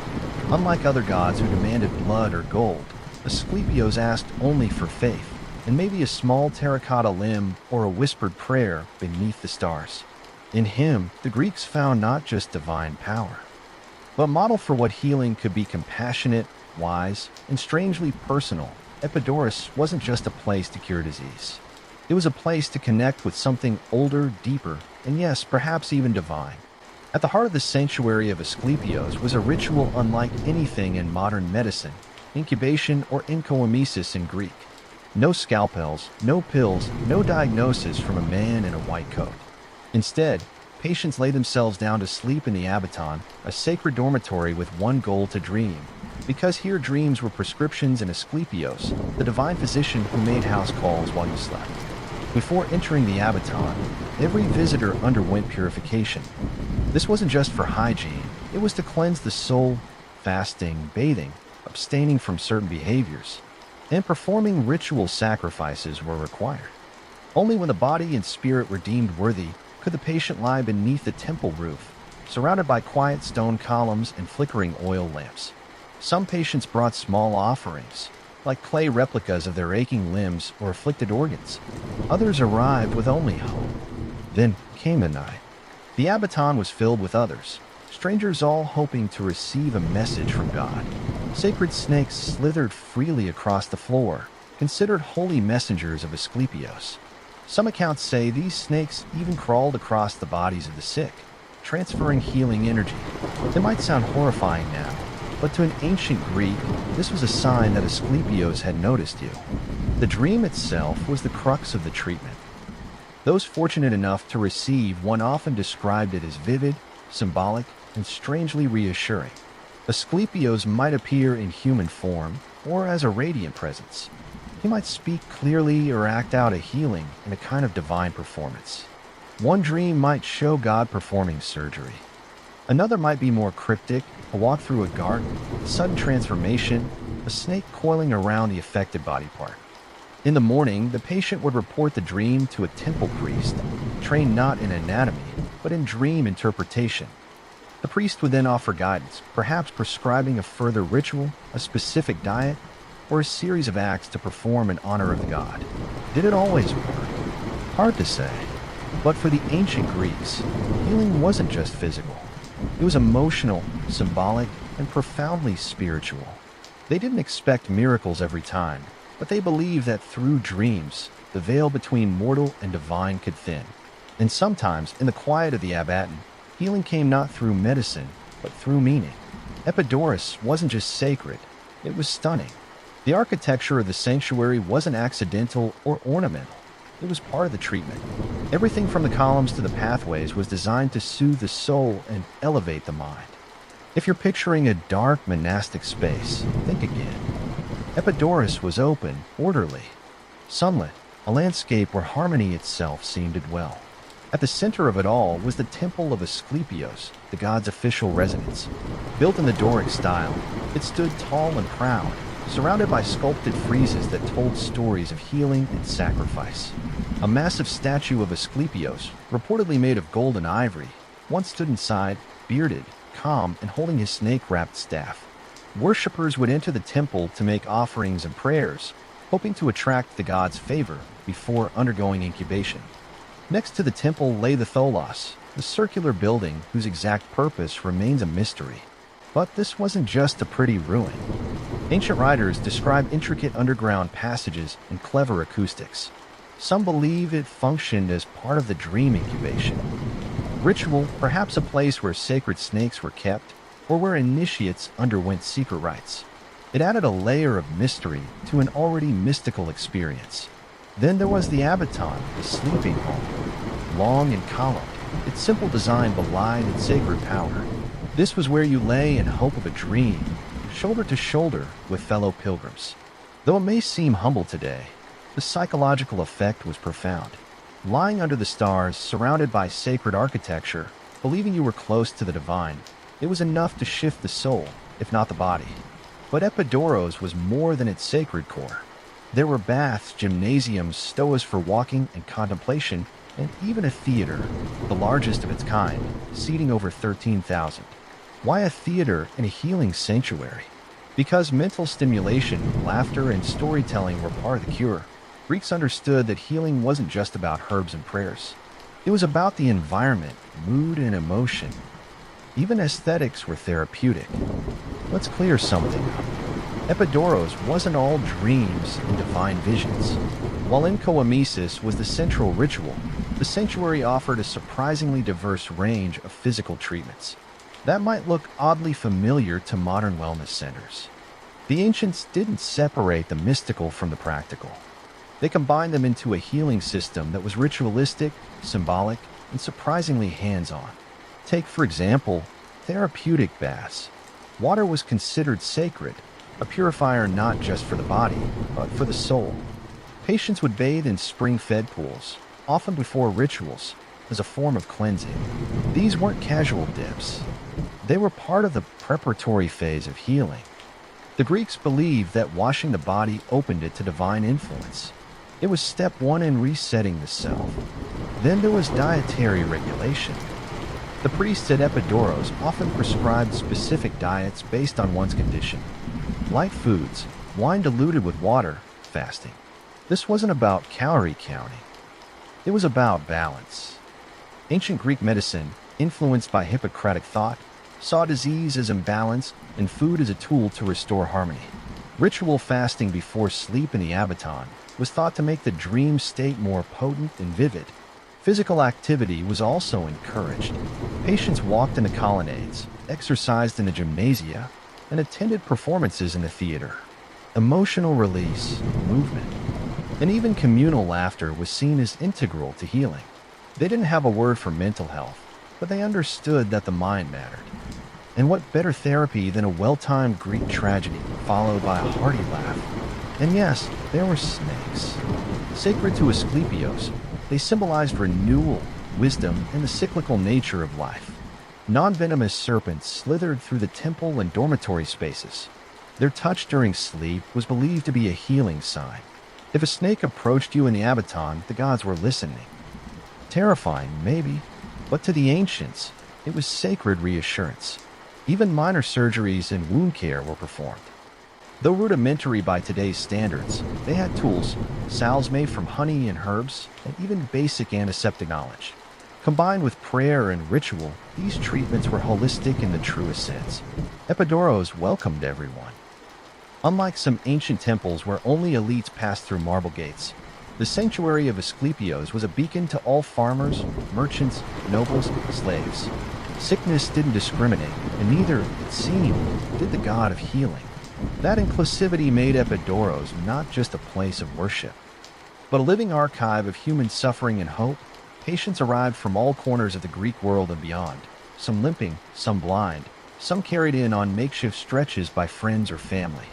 Unlike other gods who demanded blood or gold, Asclepius asked only for faith, and maybe a small terracotta limb or a whispered prayer beneath the stars. In him, the Greeks found not just divine power, but model for what healing could be: compassionate, wise, and strangely personal. Epidaurus wasn't just a place to cure disease. It was a place to connect with something older, deeper, and yes, perhaps even divine. At the heart of the sanctuary of Asclepios was a ritual unlike anything in modern medicine: incubation or enkomesis in Greek. No scalpels, no pills, no diagnosis from a man in a white coat. Instead, patients lay themselves down to sleep in the abaton, a sacred dormitory with one goal: to dream. Because here dreams were prescriptions, and Asclepios, the divine physician who made house calls while you slept. Before entering the abaton, every visitor underwent purification. This wasn't just for hygiene, it was to cleanse the soul, fasting, bathing, abstaining from certain behaviors, and performing ritual sacrifices were required. Only when the body and spirit were deemed worthy could the patient lie beneath the temple roof, surrounded by quiet stone columns and flickering oil lamps. Some patients brought small offerings, like clay replicas of their aching limbs or afflicted organs. Others arrived with only hope. Then came the night. The abaton was filled with others, strangers all hoping to receive a message from God. Sacred snakes slithered freely across the floor, considered holy messengers of Asclepios. Some accounts say these snakes even crawled across the bodies of the sick, transferring healing energy. It might sound horrifying now, but to an ancient Greek, this was a sign that Asclepios had noticed you. The dream itself was the crux of the treatment. Those fortunate enough to receive one often described it as vivid, symbolic, and strangely reassuring. Asclepios might appear in human form or as a radiant presence. He might speak clearly or act out a healing in a kind of divine performance. One dream might show God performing surgery. Another might be more cryptic: a walk through a garden, a sudden transformation, a snake coiling around the affected body part. In the morning, the patient would report the dream to a temple priest, trained not in anatomy, but in dream interpretation. The priest would then offer guidance, perhaps prescribing a further ritual, a specific diet, or a series of acts to perform in honor of the god. Did it always work? Hard to say. But for the ancient Greeks, healing wasn't just physical. It was emotional, symbolic, and profoundly spiritual. They didn't expect miracles every time, but they believed that through dreams, the veil between mortal and divine could thin. And sometimes, in the quiet of the abaton, healing came not through medicine, but through meaning. Epidaurus wasn't just sacred, it was stunning. The architecture of the sanctuary wasn't accidental or ornamental. It was part of the treatment. Everything from the columns to the pathways was designed to soothe the soul and elevate the mind. If you're picturing a dark monastic space, think again. Epidaurus was open, orderly, sunlit, a landscape where harmony itself seemed to dwell. At the center of it all was the Temple of Asclepios, the god's official residence. Built in the Doric style, it stood tall and proud, surrounded by sculpted friezes that told stories of healing and sacrifice. A massive statue of Asclepios, reportedly made of gold and ivory, once stood inside, bearded, calm, and holding his snake-wrapped staff. Worshippers would enter the temple to make offerings and prayers, hoping to attract the god's favor before undergoing incubation. Next to the temple lay the Tholos, the circular building whose exact purpose remains a mystery. But this wasn't just a pretty ruin. Ancient writers describe intricate underground passages and clever acoustics. Some believe it functioned as part of the dream incubation ritual, perhaps a place where sacred snakes were kept, or where initiates underwent secret rites. It added a layer of mystery to an already mystical experience. Then there was the Abaton, the sleeping home. Long and columned, its simple design belied its sacred power. This was where you lay in hope of a dream, shoulder to shoulder with fellow pilgrims. Though it may seem humble today, the psychological effect was profound. Lying under the stars, surrounded by sacred architecture, believing you were close to the divine, it was enough to shift the soul, if not the body. But Epidaurus was more than its sacred core. There were baths, gymnasiums, stoas for walking and contemplation, and even a theater, the largest of its kind, seating over 13,000. Why a theater in a healing sanctuary? Because mental stimulation, laughter, and storytelling were part of the cure. Greeks understood that healing wasn't just about herbs and prayers. It was about the environment, mood, and emotion. Even aesthetics were therapeutic. Let's clear something up. Epidaurus wasn't all dreams and divine visions. While encoemesis was the central ritual, the sanctuary offered a surprisingly diverse range of physical treatments. That might look oddly familiar to modern wellness centers. The ancients didn't separate the mystical from the practical. They combined them into a healing system that was ritualistic, symbolic, and surprisingly hands-on. Take, for example, therapeutic baths. Water was considered sacred, a purifier not just for the body, but for the soul. Patients would bathe in spring-fed pools, often before rituals, as a form of cleansing. These weren't casual dips. They were part of the preparatory phase of healing. The Greeks believed that washing the body opened it to divine influence. It was step one in resetting the self. Then there was dietary regulation. The priests at Epidaurus often prescribed specific diets based on one's condition. Light foods, wine diluted with water, fasting. This wasn't about calorie counting. It was about balance. Ancient Greek medicine, influenced by Hippocratic thought, saw disease as imbalance and food as a tool to restore harmony. Ritual fasting before sleep in the Abaton was thought to make the dream state more potent and vivid. Physical activity was also encouraged. Patients walked in the colonnades, exercised in the gymnasia, and attended performances in the theater. Emotional release, movement, and even communal laughter was seen as integral to healing. They didn't have a word for mental health, but they understood that the mind mattered. And what better therapy than a well-timed Greek tragedy followed by a hearty laugh? And yes, there were snakes. Sacred to Asclepios, they symbolized renewal, wisdom, and the cyclical nature of life. Non-venomous serpents slithered through the temple and dormitory spaces. Their touch during sleep was believed to be a healing sign. If a snake approached you in the Abaton, the gods were listening. Terrifying, maybe, but to the ancients, it was sacred reassurance. Even minor surgeries and wound care were performed. Though rudimentary by today's standards, they had tools, salves made from honey and herbs, and even basic antiseptic knowledge. Combined with prayer and ritual, these treatments were holistic in the truest sense. Epidaurus welcomed everyone. Unlike some ancient temples where only elites passed through marble gates, the sanctuary of Asclepios was a beacon to all farmers, merchants, nobles, slaves. Sickness didn't discriminate, and neither, it seemed, did the god of healing. That inclusivity made Epidaurus not just a place of worship, but a living archive of human suffering and hope. Patients arrived from all corners of the Greek world and beyond, some limping, some blind, some carried in on makeshift stretches by friends or family.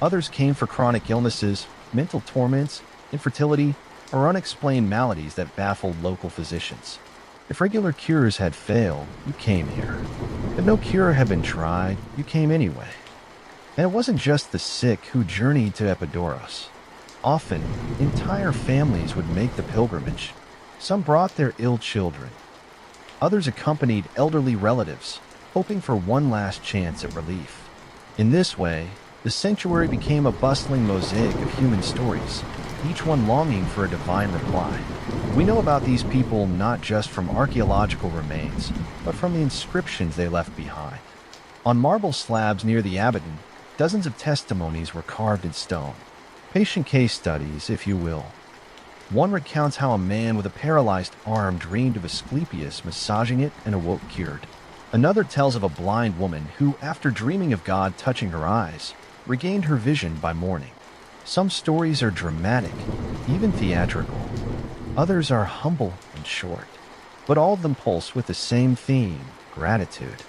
Others came for chronic illnesses, mental torments, infertility, or unexplained maladies that baffled local physicians. If regular cures had failed, you came here. If no cure had been tried, you came anyway. And it wasn't just the sick who journeyed to Epidaurus. Often, entire families would make the pilgrimage. Some brought their ill children. Others accompanied elderly relatives, hoping for one last chance at relief. In this way, the sanctuary became a bustling mosaic of human stories, each one longing for a divine reply. We know about these people not just from archaeological remains, but from the inscriptions they left behind. On marble slabs near the Abaton, dozens of testimonies were carved in stone. Patient case studies, if you will. One recounts how a man with a paralyzed arm dreamed of Asclepius massaging it and awoke cured. Another tells of a blind woman who, after dreaming of God touching her eyes, regained her vision by morning. Some stories are dramatic, even theatrical. Others are humble and short. But all of them pulse with the same theme: gratitude.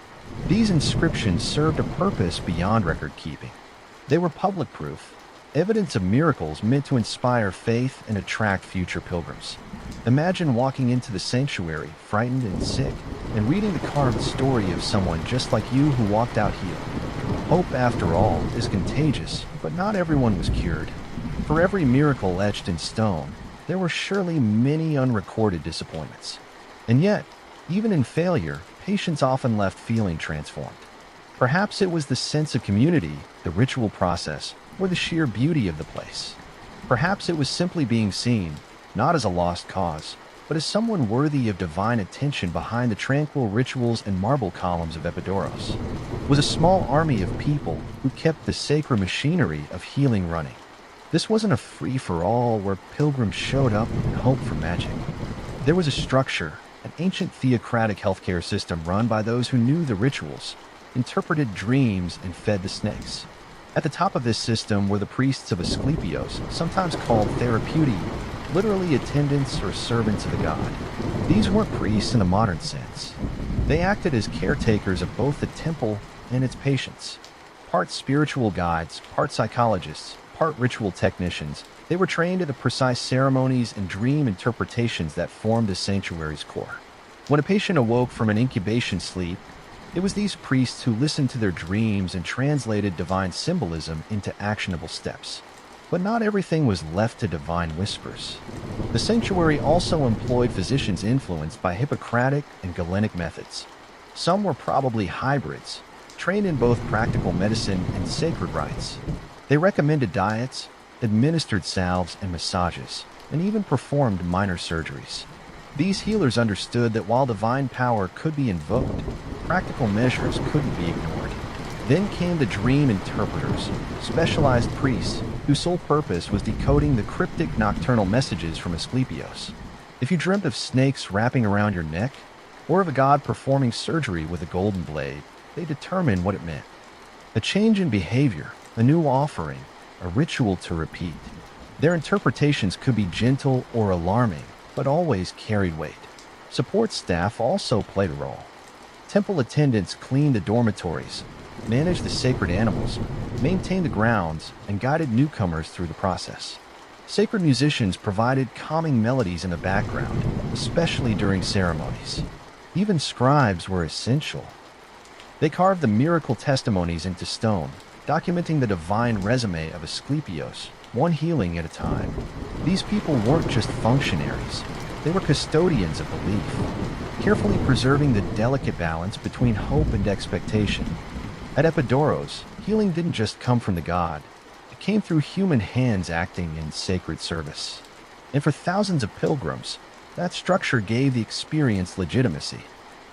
These inscriptions served a purpose beyond record keeping. They were public proof, evidence of miracles meant to inspire faith and attract future pilgrims. Imagine walking into the sanctuary, frightened and sick, and reading the carved story of someone just like you who walked out healed. Hope, after all, is contagious, but not everyone was cured. For every miracle etched in stone, there were surely many unrecorded disappointments. And yet, even in failure, patients often left feeling transformed. Perhaps it was the sense of community, the ritual process, or the sheer beauty of the place. Perhaps it was simply being seen, not as a lost cause, but as someone worthy of divine attention behind the tranquil rituals and marble columns of Epidaurus. It was a small army of people who kept the sacred machinery of healing running. This wasn't a free-for-all where pilgrims showed up and hoped for magic. There was a structure, an ancient theocratic healthcare system run by those who knew the rituals, interpreted dreams, and fed the snakes. At the top of this system were the priests of Asclepios, sometimes called Therapeutae, literally attendants or servants of the god. These weren't priests in a modern sense. They acted as caretakers of both the temple and its patients. Part spiritual guides, part psychologists, part ritual technicians, they were trained in the precise ceremonies and dream interpretations that formed the sanctuary's core. When a patient awoke from an incubation sleep, it was these priests who listened to their dreams and translated divine symbolism into actionable steps. But not everything was left to divine whispers. The sanctuary also employed physicians influenced by Hippocratic and Galenic methods. Some were probably hybrids, trained in both practical medicine and sacred rites. They recommended diets, administered salves and massages, and even performed minor surgeries. These healers understood that while divine power could be invoked, practical measures couldn't be ignored. Then came the dream interpreters, specialized priests whose sole purpose was decoding the cryptic nocturnal messages from Asclepios. If you dreamt of snakes wrapping around your neck, or of a god performing surgery with a golden blade, they determined what it meant. A change in behavior, a new offering, a ritual to repeat. Their interpretations could be gentle or alarming, but always carried weight. Support staff also played a role. Temple attendants cleaned the dormitories, managed the sacred animals, maintained the grounds, and guided newcomers through the process. Sacred musicians provided calming melodies in the background, especially during ceremonies. Even scribes were essential. They carved the miracle testimonies into stone, documenting the divine resume of Asclepios, one healing at a time. These people weren't just functionaries. They were custodians of belief, carefully preserving the delicate balance between hope and expectation. At Epidaurus, healing didn't just come from the god. It came through human hands acting in sacred service. And for thousands of pilgrims, that structure gave the experience legitimacy.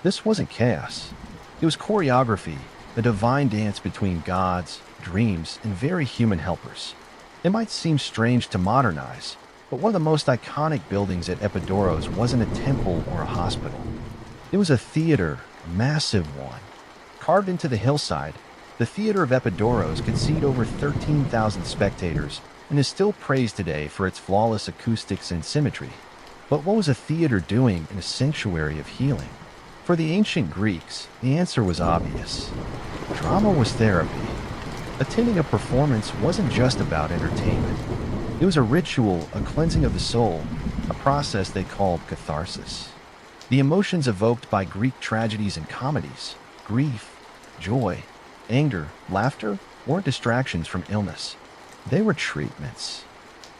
This wasn't chaos. It was choreography, a divine dance between gods, dreams, and very human helpers. It might seem strange to modernize, but one of the most iconic buildings at Epidaurus wasn't a temple or a hospital. It was a theater, a massive one. Carved into the hillside, the Theater of Epidaurus could seat over 13,000 spectators and is still praised today for its flawless acoustics and symmetry. But what was a theater doing in a sanctuary of healing? For the ancient Greeks, the answer was obvious. Drama was therapy. Attending a performance wasn't just about entertainment. It was a ritual, a cleansing of the soul, a process they called catharsis. The emotions evoked by Greek tragedies and comedies, grief, joy, anger, laughter, weren't distractions from illness. They were treatments.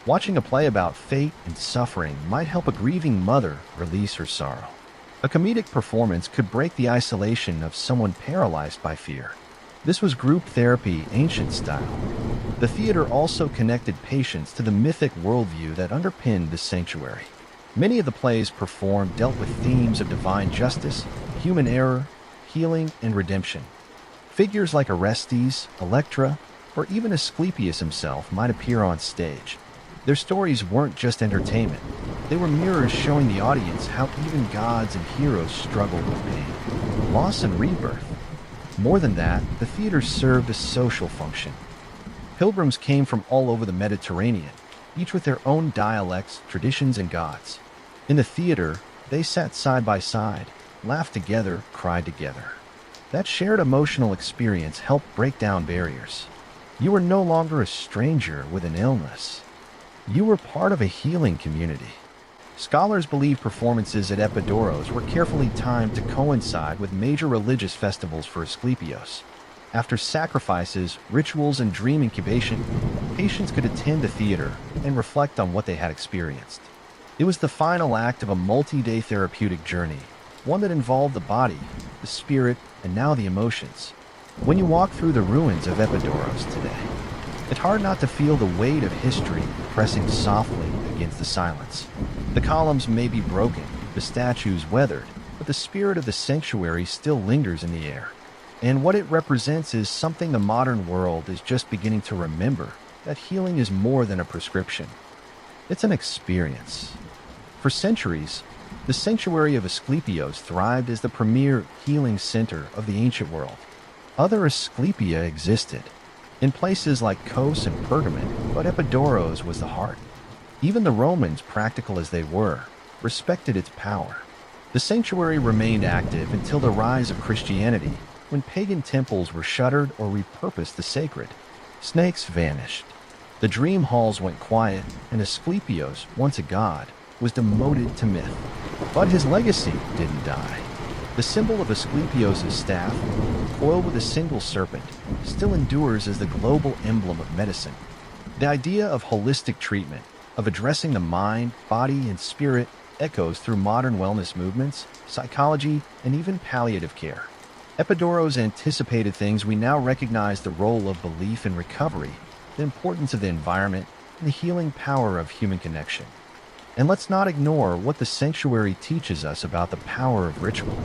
Watching a play about fate and suffering might help a grieving mother release her sorrow. A comedic performance could break the isolation of someone paralyzed by fear. This was group therapy, ancient style. The theater also connected patients to the mythic worldview that underpinned this sanctuary. Many of the plays performed dealt with themes of divine justice, human error, healing, and redemption. Figures like Orestes, Electra, or even Asclepius himself might appear on stage. Their stories weren't just entertainment. They were mirrors showing the audience how even gods and heroes struggled with pain, loss, and rebirth. More than that, the theater served a social function. Pilgrims came from all over the Mediterranean, each with their own dialects, traditions, and gods. In the theater, they sat side by side, laughed together, cried together. That shared emotional experience helped break down barriers. You were no longer a stranger with an illness. You were part of a healing community. Scholars believe performances at Epidaurus were carefully timed to coincide with major religious festivals for Asclepios. After sacrifices, rituals, and dream incubation, patients could attend the theater and reflect on what they had experienced. It was the final act of a multi-day therapeutic journey, one that involved the body, the spirit, and now the emotions. When you walk through the ruins of Epidaurus today, it's hard not to feel the weight of history pressing softly against the silence. The columns may be broken, the statues weathered, but the spirit of the sanctuary still lingers in the air. And what it represents is something the modern world is just beginning to remember, that healing is more than a prescription. It's an experience. For centuries, the sanctuary of Asclepios thrived as the premier healing center of the ancient world. Other Asclepia existed, in places like Kos and Pergamon, but Epidaurus was the heart. Even the Romans, practical as they were, respected its power. The sanctuary remained active until the rise of Christianity, when pagan temples were shuttered or repurposed the sacred. Snakes vanished. The dream halls went quiet, and Asclepios, once a god, was demoted to myth. But his legacy didn't die. The symbol of Asclepios' staff, coiled with a single serpent, still endures as the global emblem of medicine. The idea of holistic treatment, of addressing the mind, body, and spirit, echoes through modern wellness movements, psychology, and even palliative care. Epidaurus anticipated things we now recognize: the role of belief in recovery, the importance of the environment, and the healing power of human connection. And let's not ignore what the sanctuary teaches us about the power of ritual.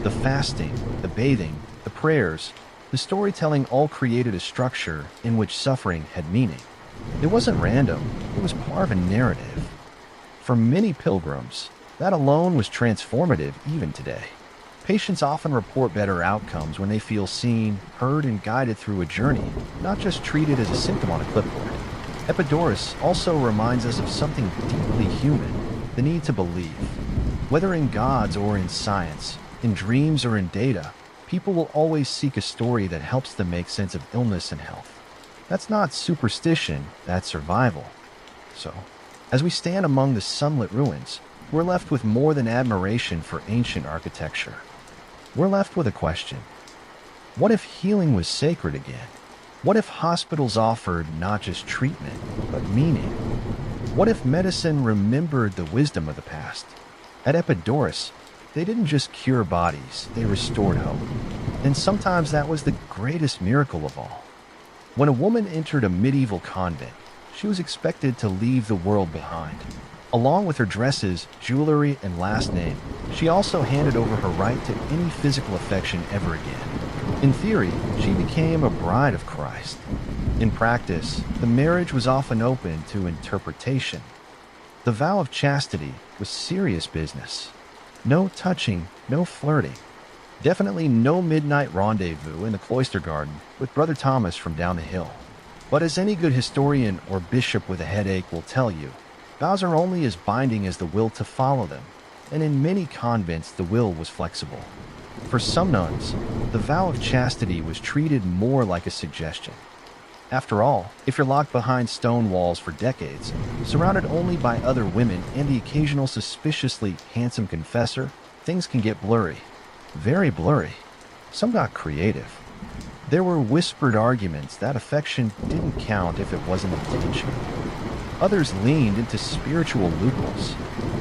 The fasting, the bathing, the prayers, the storytelling all created a structure in which suffering had meaning. It wasn't random, it was part of a narrative. For many pilgrims, that alone was transformative even today. Patients often report better outcomes when they feel seen, heard, and guided through a journey, not just treated as a symptom on a clipboard. Epidaurus also reminds us of something deeply human: the need to believe. Whether in gods or in science, in dreams or in data, people will always seek a story that helps them make sense of illness and health. That's not superstition, that's survival. So, as we stand among the sunlit ruins, we're left with more than admiration for ancient architecture. We're left with a question. What if healing was sacred again? What if hospitals offered not just treatment, but meaning? What if medicine remembered the wisdom of the past? At Epidaurus, they didn't just cure bodies, they restored hope. And sometimes that was the greatest miracle of all. When a woman entered a medieval convent, she was expected to leave the world behind. Along with her dresses, jewelry, and last name, she also handed over her right to any physical affection ever again. In theory, she became a bride of Christ. In practice, the marriage was often open to interpretation. The vow of chastity was serious business. No touching, no flirting. Definitely no midnight rendezvous in the cloister garden with Brother Thomas from down the hill. But as any good historian or bishop with a headache will tell you, vows are only as binding as the will to follow them, and in many convents the will was flexible. For some nuns, the vow of chastity was treated more like a suggestion. After all, if you're locked behind stone walls for decades, surrounded only by other women and the occasional suspiciously handsome confessor, things can get blurry. Very blurry. Some got creative. There were whispered arguments that affection didn't count if it wasn't intentional. Others leaned into spiritual loopholes.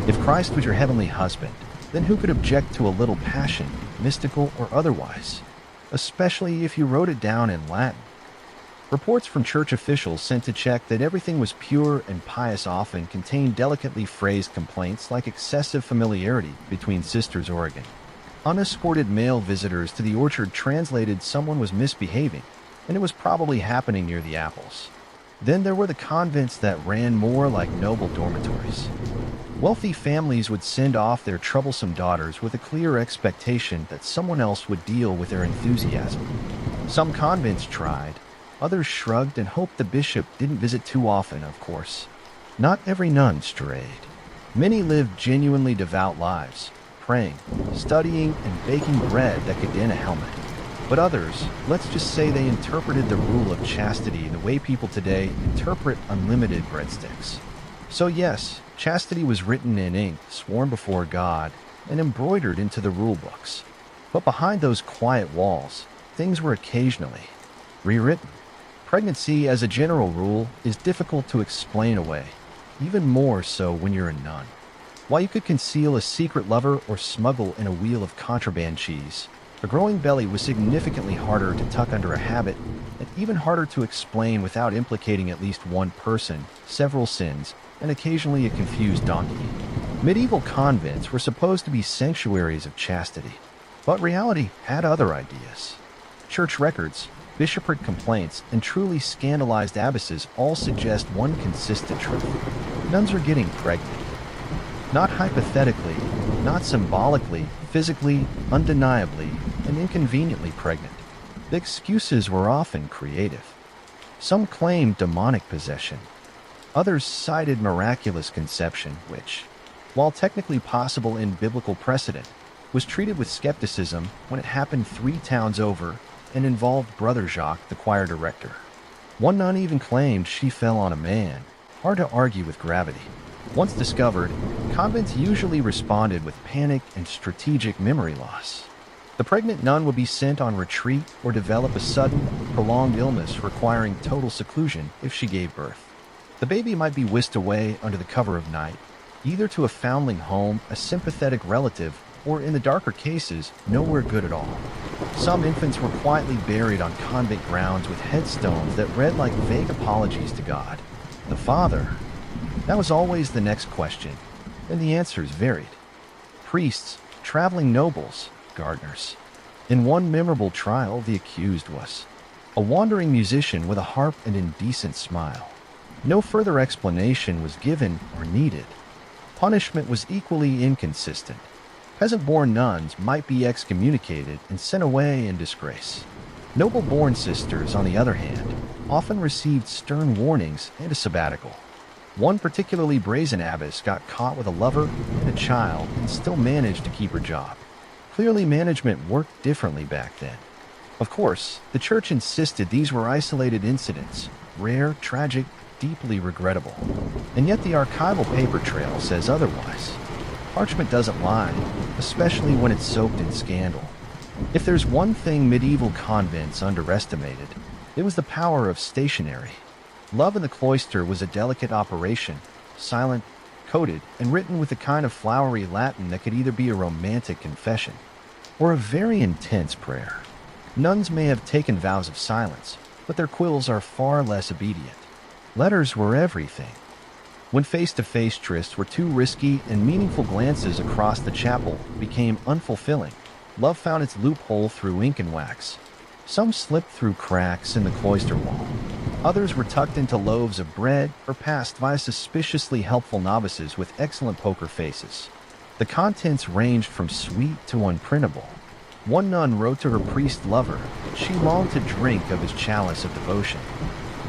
If Christ was your heavenly husband, then who could object to a little passion, mystical or otherwise? Especially if you wrote it down in Latin. Reports from church officials sent to check that everything was pure and pious often contained delicately phrased complaints like excessive familiarity between Sisters Oregon. Unescorted male visitors to the orchard translated someone was misbehaving, and it was probably happening near the apples. Then there were the convents that ran more like noble dormitories. Wealthy families would send off their troublesome daughters with a clear expectation that someone else would deal with their enthusiasm. Some convents tried, Others shrugged and hoped the bishop didn't visit too often, of course. Not every nun strayed. Many lived genuinely devout lives, praying, studying, and baking bread that could dent a helmet. But others, let's just say they interpreted the rule of chastity the way people today interpret unlimited breadsticks. So yes, chastity was written in ink, sworn before God, and embroidered into the rule books. But behind those quiet walls, things were occasionally rewritten. Pregnancy, as a general rule, is difficult to explain away, even more so when you're a nun. While you could conceal a secret lover or smuggle in a wheel of contraband cheese, a growing belly was significantly harder to tuck under a habit and even harder to explain without implicating at least one person, several sins, and occasionally a confused donkey. Medieval convents were supposed to be sanctuaries of chastity, but reality had other ideas. Church records, bishopric complaints, and truly scandalized abbesses all suggest one consistent truth. Nuns are getting pregnant. Not hypothetically, not symbolically, physically, undeniably, and inconveniently pregnant. The excuses were often creative. Some claimed demonic possession. Others cited miraculous conception, which, while technically possible in biblical precedent, was treated with skepticism when it happened 3 towns over and involved Brother Jacques, the choir director. One nun even claimed she fell on a man. Hard to argue with gravity. Once discovered, convents usually responded with panic and strategic memory loss. The pregnant nun would be sent on retreat or develop a sudden, prolonged illness requiring total seclusion if she gave birth. The baby might be whisked away under the cover of night, either to a foundling home, a sympathetic relative, or in the darker cases, nowhere good at all. Some infants were quietly buried on convent grounds with headstones that read like vague apologies to God. The father? That was always the next question, and the answers varied. Priests, traveling nobles, gardeners. In one memorable trial, the accused was a wandering musician with a harp and indecent smile. No further explanation was given or needed. Punishment was equally inconsistent. Peasant-born nuns might be excommunicated and sent away in disgrace. Noble-born sisters, on the other hand, often received stern warnings and a sabbatical. One particularly brazen abbess got caught with a lover and a child and still managed to keep her job. Clearly, management worked differently back then. Of course, the church insisted these were isolated incidents, rare, tragic, deeply regrettable. And yet the archival paper trail says otherwise. Parchment doesn't lie, especially when it's soaked in scandal. If there's one thing medieval convents underestimated, it was the power of stationery. Love in the cloister was a delicate operation, silent, coded, and written with a kind of flowery Latin that could either be a romantic confession or a very intense prayer. Nuns may have taken vows of silence, but their quills are far less obedient. Letters were everything. When face-to-face trysts were too risky and meaningful glances across the chapel became unfulfilling, love found its loophole through ink and wax. Some slipped through cracks in the cloister wall. Others were tucked into loaves of bread or passed via suspiciously helpful novices with excellent poker faces. The contents ranged from sweet to unprintable. One nun wrote to her priest lover that she longed to drink of his chalice of devotion.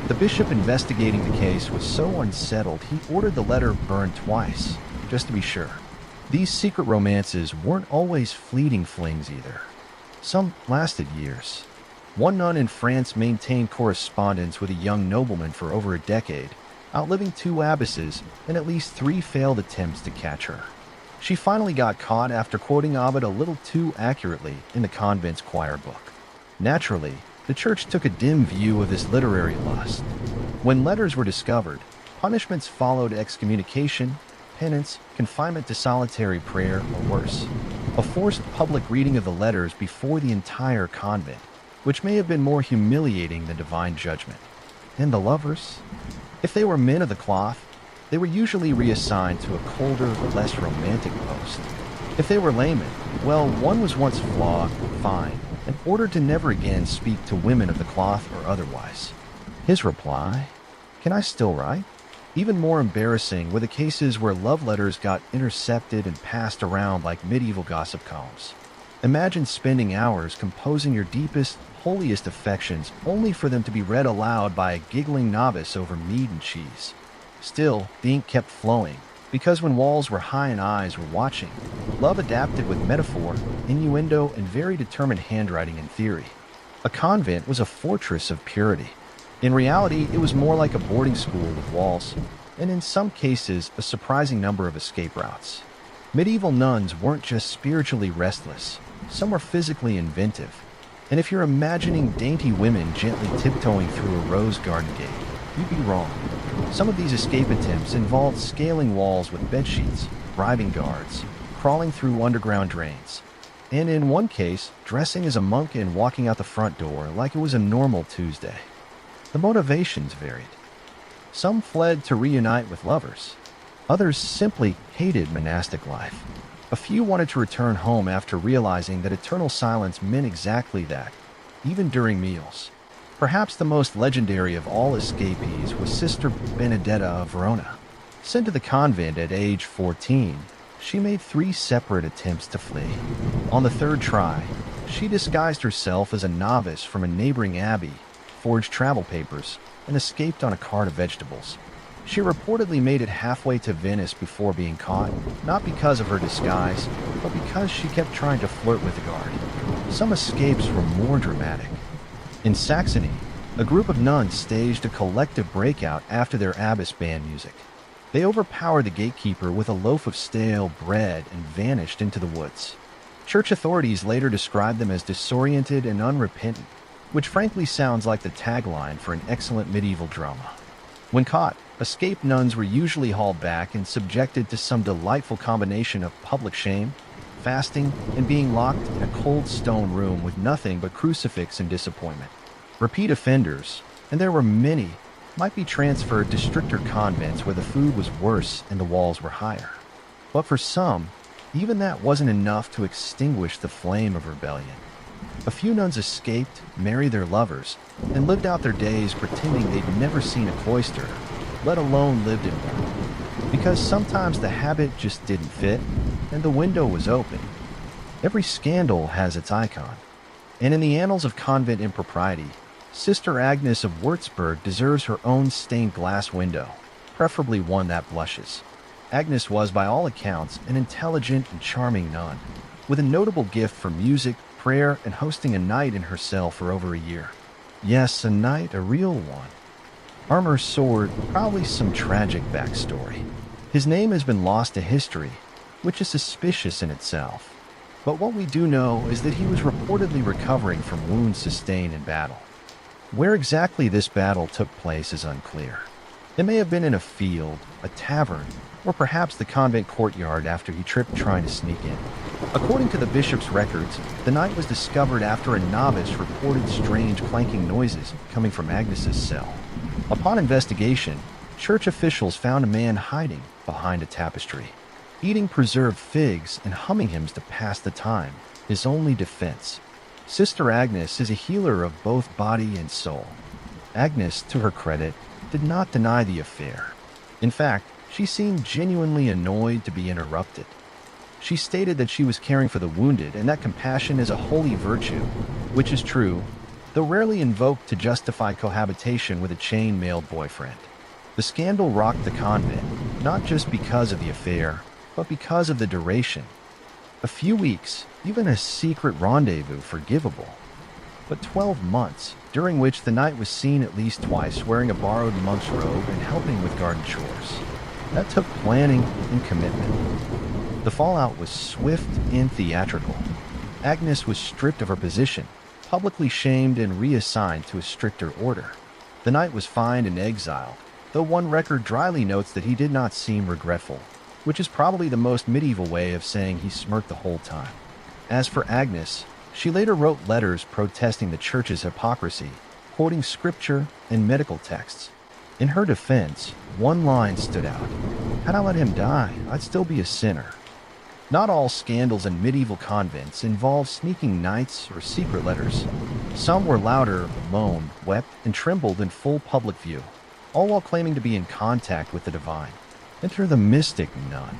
The bishop investigating the case was so unsettled he ordered the letter burned twice, just to be sure. These secret romances weren't always fleeting flings either. Some lasted years. One nun in France maintained correspondence with a young nobleman for over a decade, outliving 2 abbesses and at least 3 failed attempts to catch her. She finally got caught after quoting Ovid a little too accurately in the convent's choir book. Naturally, the church took a dim view of this literary lust. When letters were discovered, punishments followed: excommunication, penance, confinement to solitary prayer, or worse, a forced public reading of the letters before the entire convent, which may have been more humiliating than divine judgment. And the lovers? If they were men of the cloth, they were usually reassigned to a colder, less romantic post. If they were laymen, well, one was once flogged, fined, and ordered to never again speak to women of the cloth or otherwise. His reply? Can I still write? Even more embarrassing were the cases where love letters got intercepted and passed around like medieval gossip columns. Imagine spending hours composing your deepest, holiest affections only for them to be read aloud by a giggling novice over meat and cheese. Still, the ink kept flowing, because when walls were high and eyes were watching, love adapted with metaphor, innuendo, and very determined handwriting in theory. A convent was a fortress of purity. In reality, it was more like a boarding school with walls, and in some cases, a surprising number of escape routes. Medieval nuns weren't just spiritually restless, some were physically inventive. And if you're imagining dainty women gently tiptoeing through a rose garden gate, you'd be wrong. Some of these escape attempts involved scaling walls with bedsheets, bribing guards, crawling through underground drains, and in one case, dressing as a monk and walking out the front door like it was a normal Tuesday. The motivations varied. Some fled to reunite with lovers. Others simply hated monastic life. A few wanted to return home after realizing that eternal silence meant exactly that, even during meals. Perhaps the most legendary of all escapees was Sister Benedetta of Verona. Sent to the convent at age 14, she made 3 separate attempts to flee. On the 3rd try, she disguised herself as a novice from a neighboring abbey, forged travel papers, and escaped on a cart of vegetables. She reportedly made it halfway to Venice before being caught, not because of her disguise, but because she kept trying to flirt with the guard. Some escapes were more dramatic. In Saxony, a group of nuns staged a collective breakout after their abbess banned music. They overpowered the gatekeeper with a loaf of stale bread and vanished into the woods. Church authorities later described them as disoriented and unrepentant, which frankly sounds like the tagline for an excellent medieval drama. When caught, escaped nuns were usually hauled back and subjected to some delightful combination of public shame, fasting, and being locked in a cold stone room with nothing but crucifix and disappointment. Repeat offenders, and there were many, might be transferred to stricter convents where the food was worse and the walls were higher. But for some, even that wasn't enough to extinguish the flame of rebellion. A few nuns escaped, married their lovers, and lived out their days pretending they'd never seen a cloister, let alone lived in one. Because sometimes the habit just didn't fit, and the window was open. Every scandal has its icon, and in the annals of convent impropriety, Sister Agnes of Würzburg deserves her own stained glass window, preferably one that blushes. Agnes was, by all accounts, an intelligent and charming nun, with a notable gift for music, prayer, and hosting a night in her cell for over a year. Yes, a night, a real one. Armor, sword, probably some tragic backstory. His name has been lost to history, which is suspicious in itself. But what we do know is that he was reportedly recovering from wounds sustained in battle. Where exactly this battle took place is unclear. It may have been in a field, a tavern, or perhaps the convent courtyard after he tripped trying to sneak in. According to the bishop's records, the night was discovered after a novice reported strange clanking noises coming from Agnes's cell. Upon investigation, church officials found a man hiding behind a tapestry, eating preserved figs and humming hymns to pass the time, his only defense. Sister Agnes is a healer of both body and soul. Agnes, to her credit, did not deny the affair. In fact, she seemed genuinely annoyed to be interrupted. She stated that she was caring for the wounded and that compassion is a holy virtue, which is true, though rarely invoked to justify cohabitation with a chain-mailed boyfriend. The scandal rocked the convent, not just because of the affair, but because of the duration. A few weeks, even a secret rendezvous forgivable. But 12 months, during which the knight was seen at least twice wearing a borrowed monk's robe and helping with garden chores. That took planning and commitment. The fallout was swift and theatrical. Agnes was stripped of her position, publicly shamed and reassigned to a stricter order. The knight was fined and exiled, though one record dryly notes that he did not seem regretful, which is probably the most medieval way of saying he smirked the whole time. As for Agnes, she later wrote letters protesting the church's hypocrisy, quoting scripture and medical texts. In her defense, one line stood out: "Had I let him die, I'd still be a sinner." Not all scandals in medieval convents involved sneaking knights or secret letters. Some were louder, moaned, wept, and trembled in full public view, all while claiming to be in contact with the divine. Enter the mystic nun.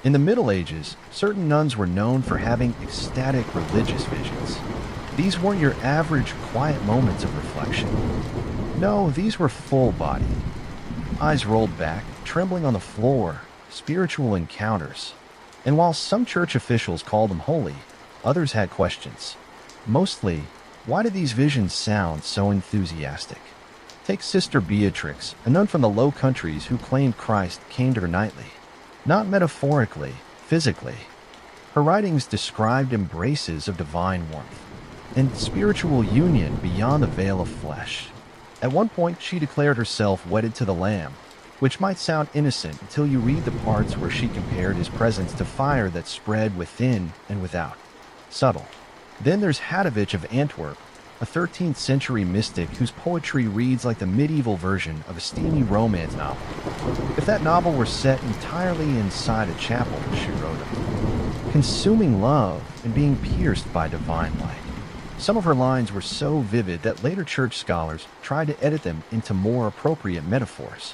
In the Middle Ages, certain nuns were known for having ecstatic religious visions. These weren't your average quiet moments of reflection. No, these were full-bodied, eyes rolled back, trembling on the floor, spiritual encounters. And while some church officials called them holy, others had questions. Mostly, why did these visions sound so enthusiastic? Take Sister Beatrix, a nun from the Low Countries who claimed Christ came to her nightly. Not metaphorically, physically. Her writings described embraces of divine warmth and spiritual union beyond the veil of flesh. At one point, she declared herself wedded to the Lamb, which might sound innocent until you read the parts where she compared his presence to fire that spread within and without. Subtle. Then there's Hadovich of Antwerp, a 13th century mystic whose poetry reads like the medieval version of a steamy romance novel. If that novel were set entirely inside a chapel, she wrote of, consuming love and being pierced by divine light. Some of her lines were so vivid that later church scholars tried to edit them into more appropriate metaphors.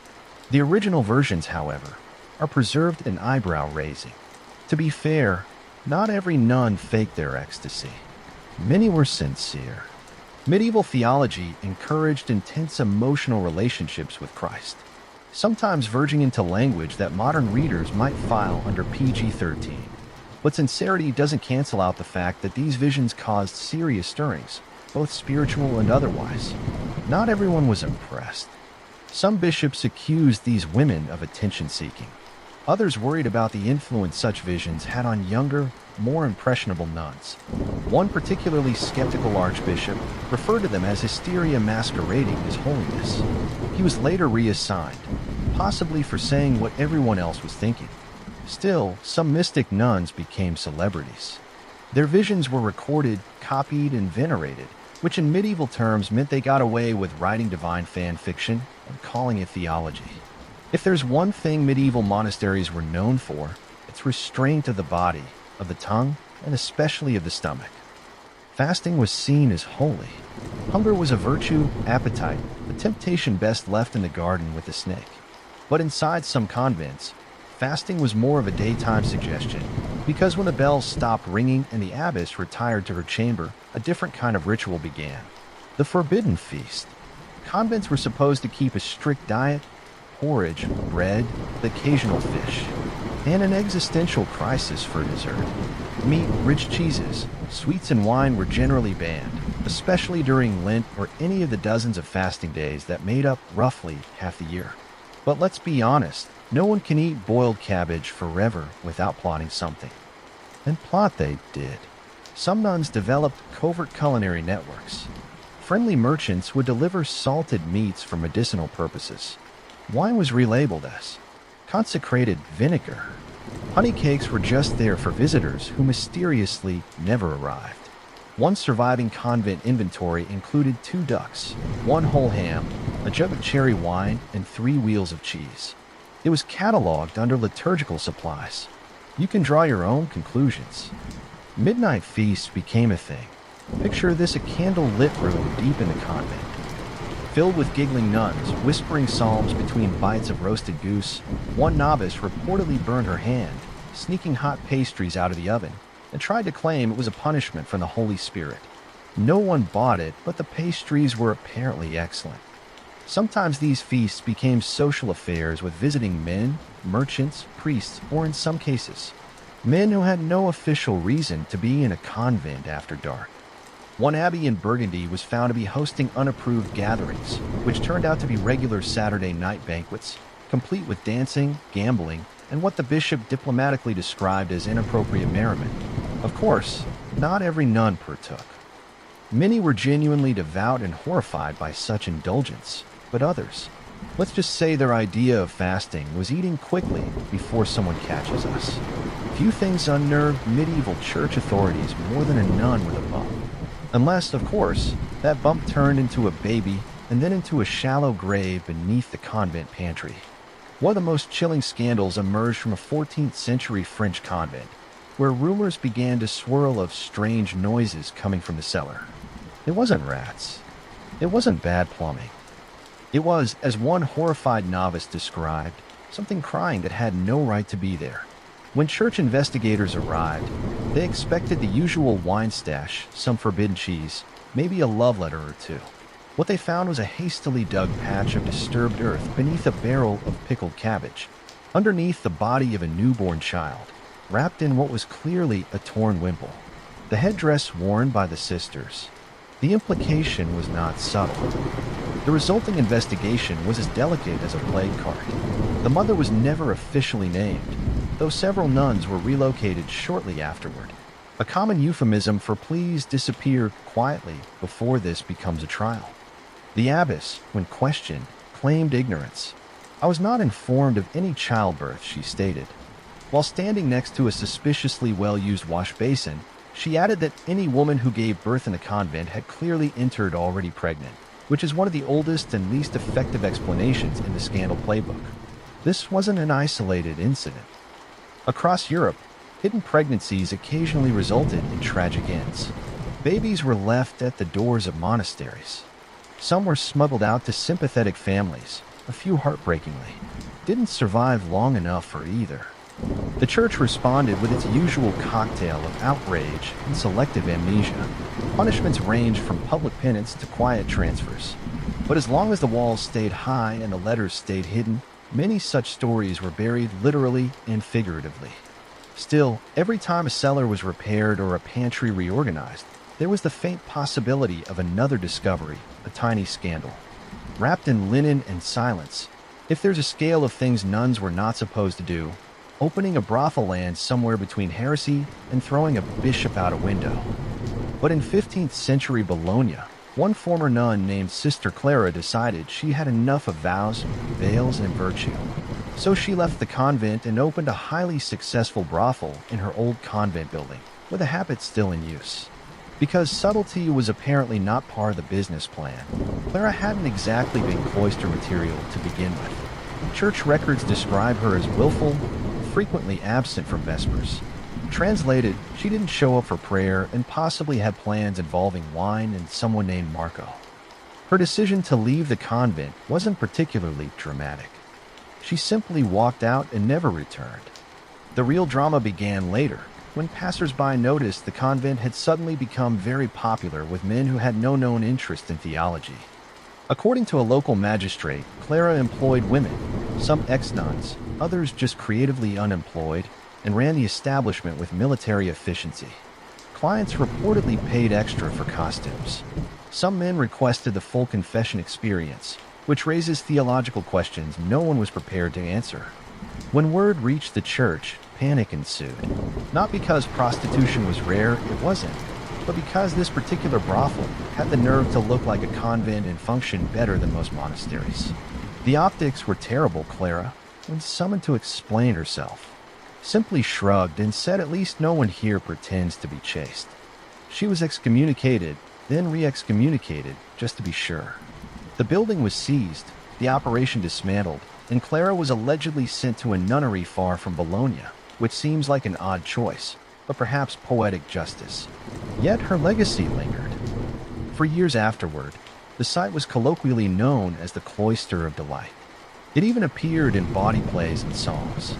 The original versions, however, are preserved in eyebrow-raising. To be fair, not every nun faked their ecstasy. Many were sincere. Medieval theology encouraged intense emotional relationships with Christ, sometimes verging into language that modern readers might file under PG-13. But sincerity doesn't cancel out the fact that these visions caused serious stirrings, both spiritual and otherwise. Not everyone was impressed. Some bishops accused these women of attention-seeking. Others worried about the influence such visions had on younger, more impressionable nuns. One particularly skeptical archbishop referred to them as hysteria masquerading as holiness. He was later reassigned, possibly for saying what everyone else was thinking. Still, some mystic nuns became celebrities. Their visions were recorded, copied, and venerated, which in medieval terms meant they got away with writing divine fan fiction and calling it theology. If there's one thing medieval monasteries were known for, it's restraint of the body, of the tongue, and especially of the stomach. Fasting was seen as holy. Hunger was a virtue, appetite, a temptation best left in the garden with the snake. But inside some convents, fasting was more of a daytime suggestion, because when the bells stopped ringing and the abbess retired to her chamber, a different kind of ritual began. The forbidden feast. Convents were supposed to keep a strict diet, porridge, bread, the occasional fish, and an existential crisis for dessert. Meat, rich cheeses, sweets and wine were generally banned, especially during Lent or any of the dozens of fasting days that made up roughly half the year. But let's be honest, no one can eat boiled cabbage forever without plotting something. And plot they did. Some nuns developed covert culinary networks. Friendly merchants would deliver salted meats for medicinal purposes. Wine was relabeled as consecrated vinegar. Honey cakes were just there for visitors who mysteriously never arrived. One surviving convent inventory included 2 ducks, 1 whole ham, a jug of cherry wine, and 3 wheels of cheese. It was cataloged under liturgical supplies. You can draw your own conclusions. Midnight feasts became a thing. Picture this: a candle-lit room deep in the convent, filled with giggling nuns, whispering psalms between bites of roasted goose. One novice reportedly burned her hand, sneaking hot pastries out of the oven, and tried to claim it was a punishment from the Holy Spirit. No one bought it, but the pastries were apparently excellent. Sometimes these feasts became social affairs with visiting men, merchants, priests, or in some cases, men who had no official reason to be in a convent after dark. One abbey in Burgundy was found to be hosting unapproved gatherings, which turned out to be regular Saturday night banquets, complete with dancing, gambling, and what the bishop diplomatically described as inappropriate merriment. Of course, not every nun partook. Many were genuinely devout and horrified by such indulgence, but others, let's just say their idea of fasting was eating quickly before someone catches us. Few things unnerved medieval church authorities more than a nun with a bump. Unless, of course, that bump turned into a baby and then into a shallow grave beneath the convent pantry. One of the most chilling scandals emerged from a 14th century French convent, where rumors began to swirl of strange noises coming from the cellar. It wasn't rats. It wasn't bad plumbing. It was, as one horrified novice described, something crying that had no right to be there. When church investigators arrived, they expected the usual wine stash, some forbidden cheese, maybe a love letter or two. What they found was a hastily dug patch of disturbed earth beneath a barrel of pickled cabbage, underneath the body of a newborn child, wrapped in what was clearly a torn wimple. The headdress worn by the sisters. The implication was not subtle. The resulting investigation was as delicate as a plague cart. The mother was never officially named, though several nuns were relocated shortly afterward. A common euphemism for please disappear quietly before this becomes a trial. The abbess, when questioned, claimed ignorance. I was not informed of any childbirth, she stated. While standing next to a suspiciously well-used wash basin, she added that any woman who gave birth in a convent had clearly entered already pregnant, which is one of the oldest and least effective explanations in the scandal playbook. This wasn't an isolated incident. Across Europe, hidden pregnancies occasionally resulted in tragic ends. Babies were left at the doors of monasteries. Some were smuggled out to sympathetic families, a few heartbreakingly didn't survive long enough for either. The church responded with its usual cocktail of outrage and selective amnesia. Punishments ranged from public penance to quiet transfers. But as long as the walls stayed high and the letters stayed hidden, many such stories were buried literally and figuratively. Still, every time a cellar was repaired or a pantry reorganized, there was the faint possibility of another discovery, a tiny scandal. Wrapped in linen and silence, if there's a scale of things nuns were not supposed to do, opening a brothel lands somewhere between heresy and throwing a bishop out a window. But in 15th century Bologna, one former nun named Sister Clara decided she had enough of vows, veils, and virtue. So she left the convent and opened a highly successful brothel in her old convent building, with a habit still in use. Because subtlety was apparently not part of the business plan, Clara hadn't exactly been cloister material to begin with. Church records describe her as willful, frequently absent from Vespers. Translated, she didn't show up for prayer and possibly had plans involving wine and someone named Marco. Her decision to leave the convent wasn't particularly dramatic. She simply walked out and never returned. The real drama began later, when passers-by noticed the convent had suddenly become very popular with men who had no known interest in theology. According to a local magistrate, Clara employed women, some ex-nuns, others just creatively unemployed, and ran the establishment with military efficiency. Clients reportedly paid extra for costumes. Some men requested the full confession experience, which raises theological questions no one was prepared to answer. When word reached the church, panic ensued. Not because prostitution was rare, it wasn't, but because this particular brothel had the nerve to look like a convent and function better than most monasteries. The optics were terrible, Clara, when summoned to explain herself, simply shrugged and said at least no one here pretends to be chaste. She was excommunicated, then re-excommunicated, just to be sure. The building was seized, the operation dismantled, and Clara was allegedly sent to a nunnery far from Bologna, which seems like an odd choice, but perhaps poetic justice. Yet her legacy lingered. For years afterward, the site was colloquially known as the Cloister of Delight. It even appeared in bawdy plays and songs.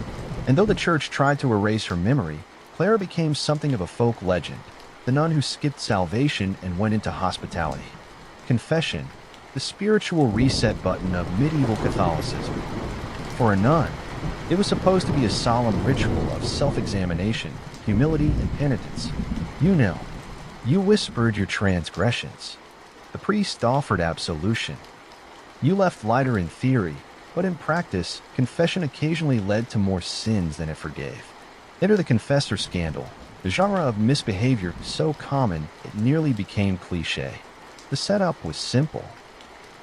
And though the church tried to erase her memory, Clara became something of a folk legend, the nun who skipped salvation and went into hospitality. Confession, the spiritual reset button of medieval Catholicism. For a nun, it was supposed to be a solemn ritual of self-examination, humility, and penitence. You knelt. You whispered your transgressions. The priest offered absolution. You left lighter in theory, but in practice, confession occasionally led to more sins than it forgave. Enter the confessor scandal, the genre of misbehavior so common it nearly became cliché. The setup was simple.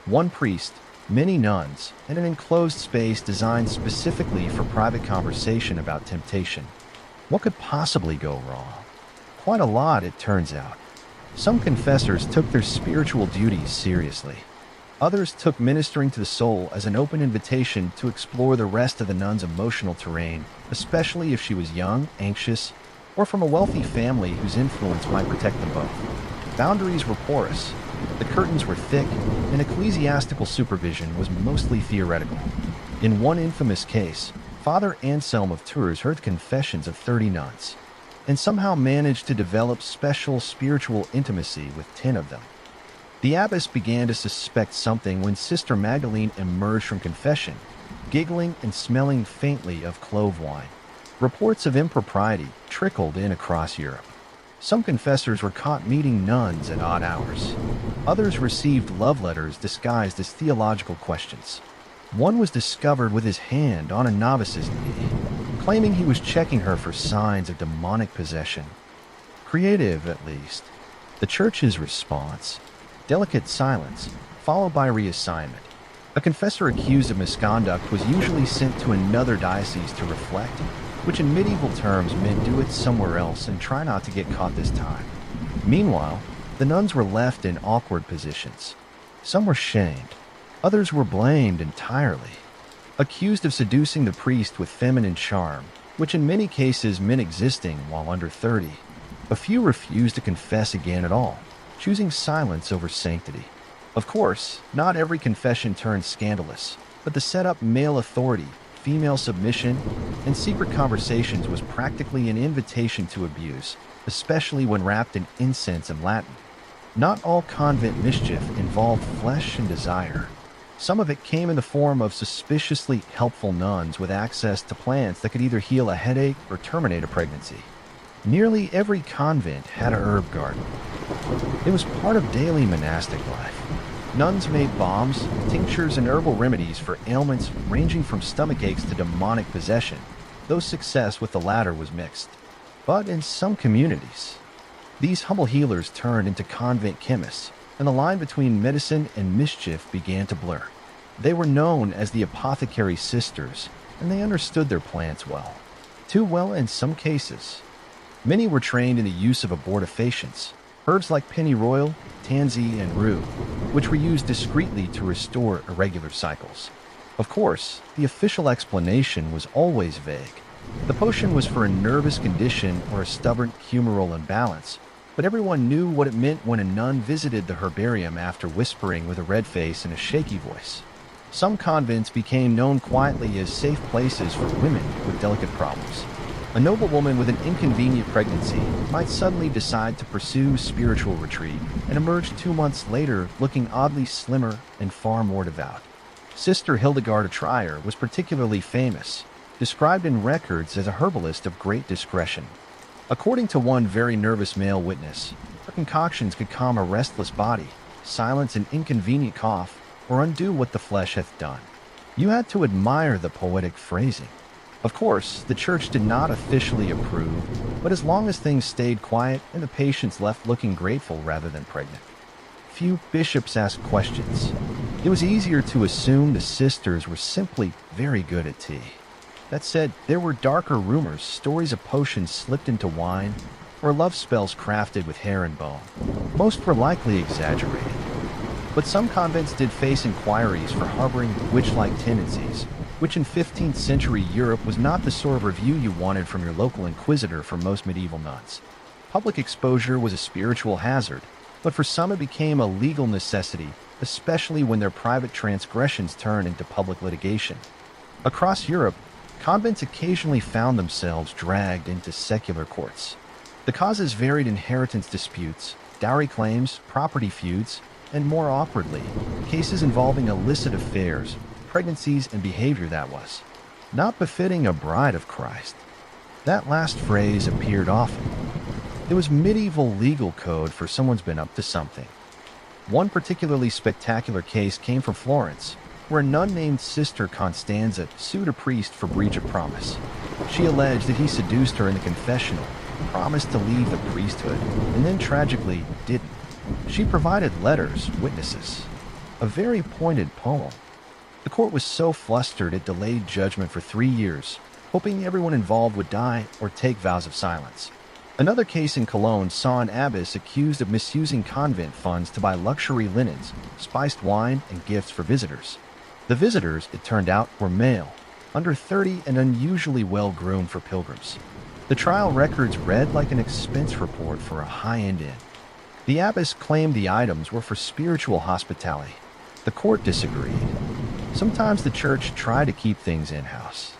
One priest, many nuns, and an enclosed space designed specifically for private conversation about temptation. What could possibly go wrong? Quite a lot, it turns out. Some confessors took their spiritual duties seriously. Others took ministering to the soul as an open invitation to explore the rest of the nun's emotional terrain, especially if she was young, anxious, or from a wealthy family whose influence might protect them both. Boundaries were porous, the curtains were thick, and ecclesiastical supervision was mostly theoretical. In one infamous case, Father Anselm of Tours heard confessions of 30 nuns and somehow managed to develop special spiritual intimacy with 10 of them. The abbess began to suspect something when Sister Magdalene emerged from confession, giggling and smelling faintly of clove wine. Reports of impropriety trickled in across Europe. Some confessors were caught meeting nuns at odd hours. Others received love letters disguised as theological questions. One was discovered with his hand on a novice's knee, claiming he was checking her for signs of demonic possession. Creative, at least. The church's response: delicate silence, followed by reassignment. A confessor accused of misconduct was usually sent to another diocese to reflect, which in medieval terms meant do it somewhere else and try not to get caught this time. Meanwhile, the nuns were left in awkward positions. Some were shamed. Others were blamed entirely. Accused of seducing the priest with feminine charm, which in many cases meant existing while under 30. A few refused to confess again at all, choosing silence over sanctity. Of course, not every confession turned scandalous, but the setup male authority, female submission, and secret conversations was practically an invitation to abuse, especially when wrapped in incense and Latin. Not all convent mischief involved flesh and desire. Some of it came in the form of suspiciously helpful nuns with access to plants that could either heal a headache or terminate a pregnancy. Nearly every convent had a herb garden. It was part of daily monastic life. Nuns made balms, tinctures, and herbal remedies for ailments ranging from stomach aches to demonic possession, though success with the latter was mixed. But in some communities, these humble healers turned into convent chemists, and the line between medicine and mischief began to blur. They were known as the apothecary sisters, and they understood their plants well. Too well in some cases. Many were trained in the use of abortifacients, herbs like pennyroyal, tansy, and rue, which were used discreetly to restore irregular cycles. Of course, the official explanation was always vague. The potion was for a nervous condition or a stubborn humoral imbalance, but everyone knew what it meant when a nun visited the herbarium after whispering with a red face and a shaky voice. Some convents became known quietly as safe places for women with delicate problems. A noblewoman with an inconvenient pregnancy might suddenly decide to pursue spiritual retreat and emerge 2 months later looking oddly slimmer and far more devout. Sister Hildegard of Trier was particularly famous, described in records as a herbalist of great discretion. According to one very nervous male witness, her concoctions could calm a restless body, silence an inconvenient cough, or undo what the flesh hath done. You had to admire the poetic phrasing. Of course, the church did not officially approve, but as long as things stayed quiet and the patients left looking grateful rather than pregnant. Few bishops asked questions. It was easier to assume the sisters were simply very good at tea. That said, there were darker rumors, stories of potions slipped into wine, or love spells crafted with hair and bone. Most were likely exaggerated. But some convents did face inquiries for harboring witch-like tendencies, which in 15th century Europe was not the sort of review you wanted from your local inquisitor for most medieval nuns. Public exposure was a spiritual hazard, but for some it became a legal necessity, especially when their private transgressions turned into public litigation. Across Europe, convents occasionally found themselves dragged into secular courts. The causes varied: inheritance disputes, dowry claims, property feuds, and more awkwardly, cases involving illicit affairs, pregnancies, and behavior that was not befitting a bride of Christ. That last phrase appeared often. It was medieval legal code for someone's been up to something. One particularly spectacular case came from Florence, where a nun named Sister Constanza sued a priest for breach of promise. She alleged that he seduced her in the confessional, promised to leave the priesthood, and then tragically didn't. She provided letters, witnesses, a very pointed poem. The court was so flustered it delayed judgment for 3 years, hoping everyone involved would die or take vows of silence. Another case in Cologne saw an abbess accused of misusing convent funds to buy luxury linens, spiced wine, and gifts for visitors. The visitors, it turned out, were male, under 30 and unusually well-groomed for pilgrims. The trial records read like an expense report for a high-end inn. The abbess claimed the items were for spiritual hospitality. The court disagreed. Sometimes the church tried to keep things in-house.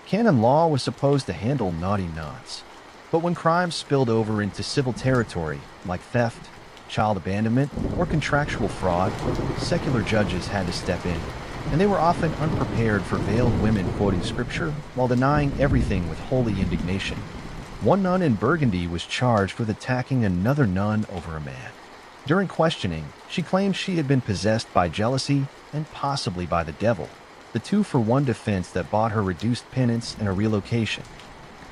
Canon law was supposed to handle naughty nuns. But when crimes spilled over into civil territory, like theft, child abandonment, or contractual fraud, secular judges had to step in, and they were often unprepared for veiled women quoting scripture while denying everything with holy indignation. One nun in Burgundy was charged with attacking another nun over a man. During questioning, she claimed she had been possessed by jealousy and possibly by the devil, the two-for-one defense that bought her reduced penance and a relocation.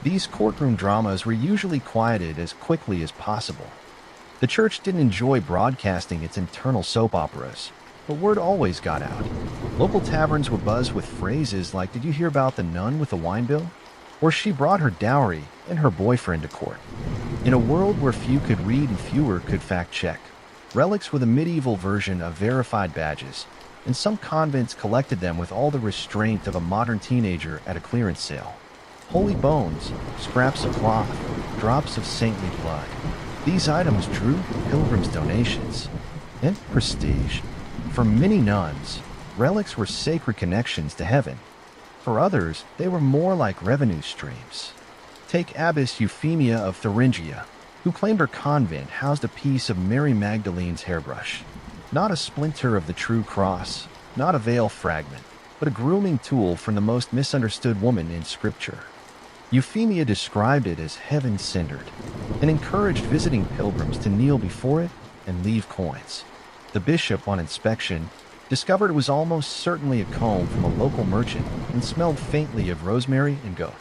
These courtroom dramas were usually quieted as quickly as possible. The church didn't enjoy broadcasting its internal soap operas, but word always got out. Local taverns would buzz with phrases like, "Did you hear about the nun with the wine bill?" Or "She brought her dowry and her boyfriend to court." In a world where few could read and fewer could fact-check, relics were the medieval version of verified badges, and some convents collected them with all the restraint of a modern teenager at a clearance sale. Holy bones, scraps of cloth, drops of saintly blood. These items drew pilgrims' donations and prestige. For many nuns, relics were sacred connections to heaven. For others, they were more like revenue streams. Take Abbess Euphemia of Thuringia, who claimed her convent housed a piece of Mary Magdalene's hairbrush. Not a splinter of the true cross, not a veil fragment, but a grooming tool from the most misunderstood woman in Scripture. Euphemia described it as heaven-centered and encouraged visiting pilgrims to kneel before it and leave coins. The bishop, on inspection, discovered it was almost certainly a comb from a local merchant and smelled faintly of rosemary and goat.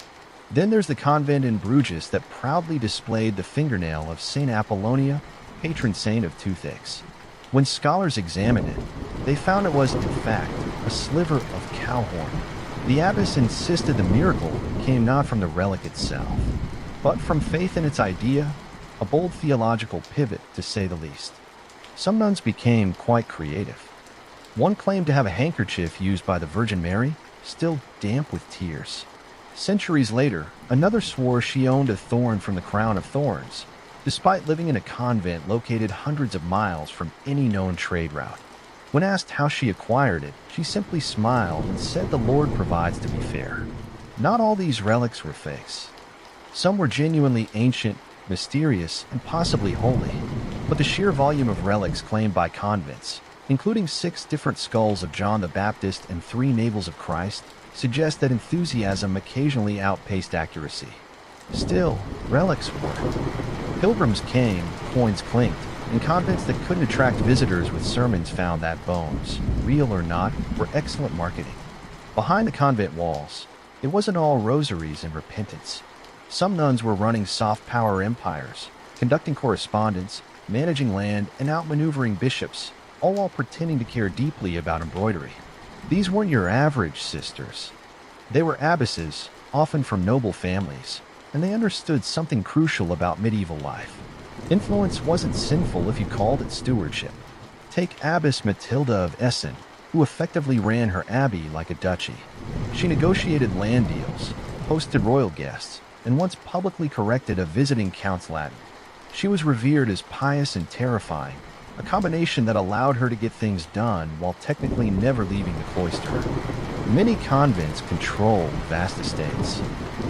Then there's the convent in Bruges that proudly displayed the fingernail of Saint Apollonia, patron saint of toothaches. When scholars examined it, they found it was, in fact, a sliver of cow horn. The abbess insisted the miracle came not from the relic itself, but from faith in its idea, a bold theological pivot, to say the least. Some nuns became quite creative. One claimed to have a handkerchief used by the Virgin Mary, still damp with tears. Centuries later, another swore she owned a thorn from the crown of thorns, despite living in a convent located hundreds of miles from any known trade route. When asked how she acquired it, she simply smiled and said the Lord provides, to be fair. Not all these relics were fakes. Some were genuinely ancient, mysterious, and possibly holy, but the sheer volume of relics claimed by convents, including 6 different skulls of John the Baptist and 3 navels of Christ, suggests that enthusiasm occasionally outpaced accuracy. Still, relics worked. Pilgrims came, coins clinked, and convents that couldn't attract visitors with sermons found that bones, real or not, were excellent marketing. Behind the convent walls, it wasn't all rosaries and repentance. Some nuns were running soft power empires, conducting correspondence, managing land, and outmaneuvering bishops, all while pretending to care deeply about embroidery. These weren't your average sisters. They were abbesses, often from noble families, and they understood something crucial about medieval life. Influence wasn't sinful if you called it stewardship. Take Abbess Matilda of Essen, who effectively ran her abbey like a duchy. She negotiated land deals, hosted royal guests, and once publicly corrected a visiting count's Latin. She was revered as pious and terrifying, a combination that allowed her to get things done while technically never leaving the cloister. Many convents controlled vast estates.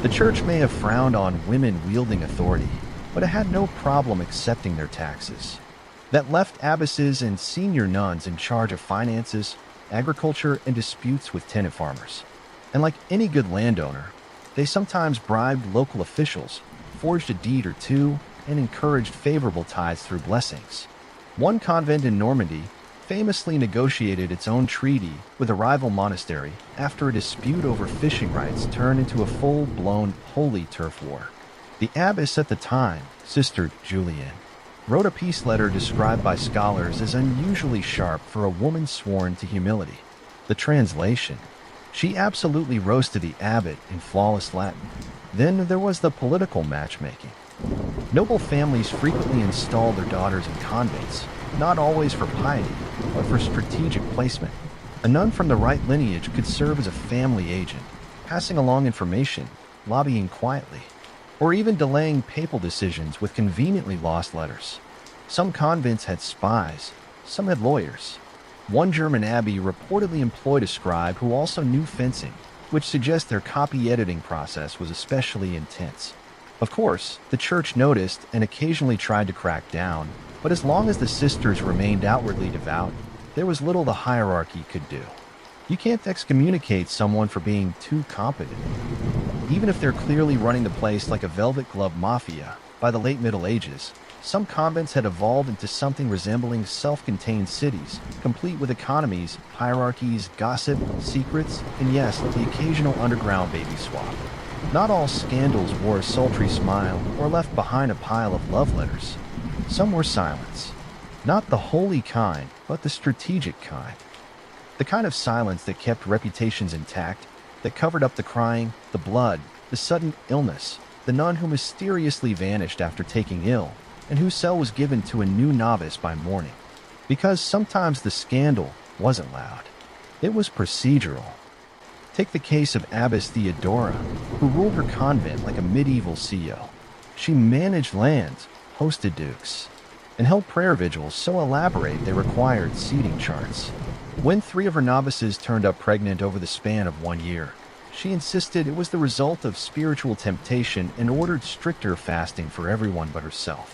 The church may have frowned on women wielding authority, but it had no problem accepting their taxes. That left abbesses and senior nuns in charge of finances, agriculture, and disputes with tenant farmers. And like any good landowner, they sometimes bribed local officials, forged a deed or two, and encouraged favorable tithes through blessings. One convent in Normandy famously negotiated its own treaty with a rival monastery after a dispute over fishing rights turned into a full-blown holy turf war. The abbess at the time, Sister Julienne, wrote a peace letter described by scholars as unusually sharp for a woman sworn to humility. The translation: she absolutely roasted the abbot in flawless Latin. Then there was the political matchmaking. Noble families frequently installed their daughters in convents, not always for piety, but for strategic placement. A nun from the right lineage could serve as a family agent, passing along information, lobbying quietly, or even delaying papal decisions with conveniently lost letters. Some convents had spies, some had lawyers. One German abbey reportedly employed a scribe who also knew fencing, which suggests their copy editing process was especially intense. Of course, the church noticed and occasionally tried to crack down, but as long as the sisters remained outwardly devout, there was little the hierarchy could do. You can't excommunicate someone for being too competent. Even if they're clearly running the place like a velvet glove mafia, by the late Middle Ages, some convents had evolved into something resembling self-contained cities, complete with economies, hierarchies, gossip, secrets, and yes, the occasional underground baby swap. Not all scandals wore a sultry smile or left behind a pile of love letters. Some were silence. Not the holy kind, but the strategic kind. The kind of silence that kept reputations intact, that covered up the crying, the blood, the sudden illness, the nun who mysteriously vanished after taking ill, and whose cell was given to a new novice by morning. Because sometimes the scandal wasn't loud. It was procedural. Take the case of Abbess Theodora, who ruled her convent like a medieval CEO. She managed lands, hosted dukes, and held prayer vigils so elaborate they required seating charts. When 3 of her novices turned up pregnant over the span of 1 year, she insisted it was the result of spiritual temptation and ordered stricter fasting for everyone but herself.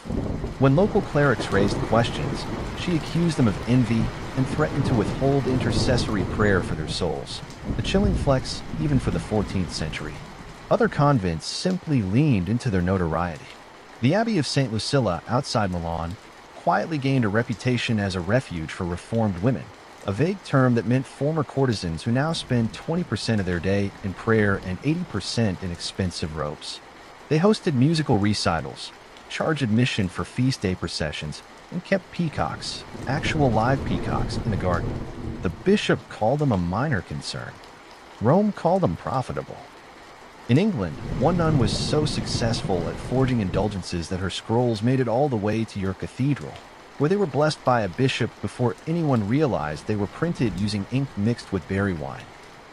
When local clerics raised questions, she accused them of envy and threatened to withhold intercessory prayer for their souls, a chilling flex even for the 14th century. Other convents simply leaned into their notoriety. The Abbey of St. Lucilla outside Milan quietly gained a reputation as a refuge for reformed women, a vague term that meant former courtesans who now spend 20% of their day in prayer and 80% in expensive robes. They hosted musical recitals, charged admission for feast day processions, and kept peacocks, actual live peacocks, in the garden. The bishop called them a minor concern. Rome called them profitable. In England, one nun was so successful at forging indulgences that her scrolls made it all the way to your cathedral, where they were blessed by a bishop before anyone realized they were printed using ink mixed with berry wine.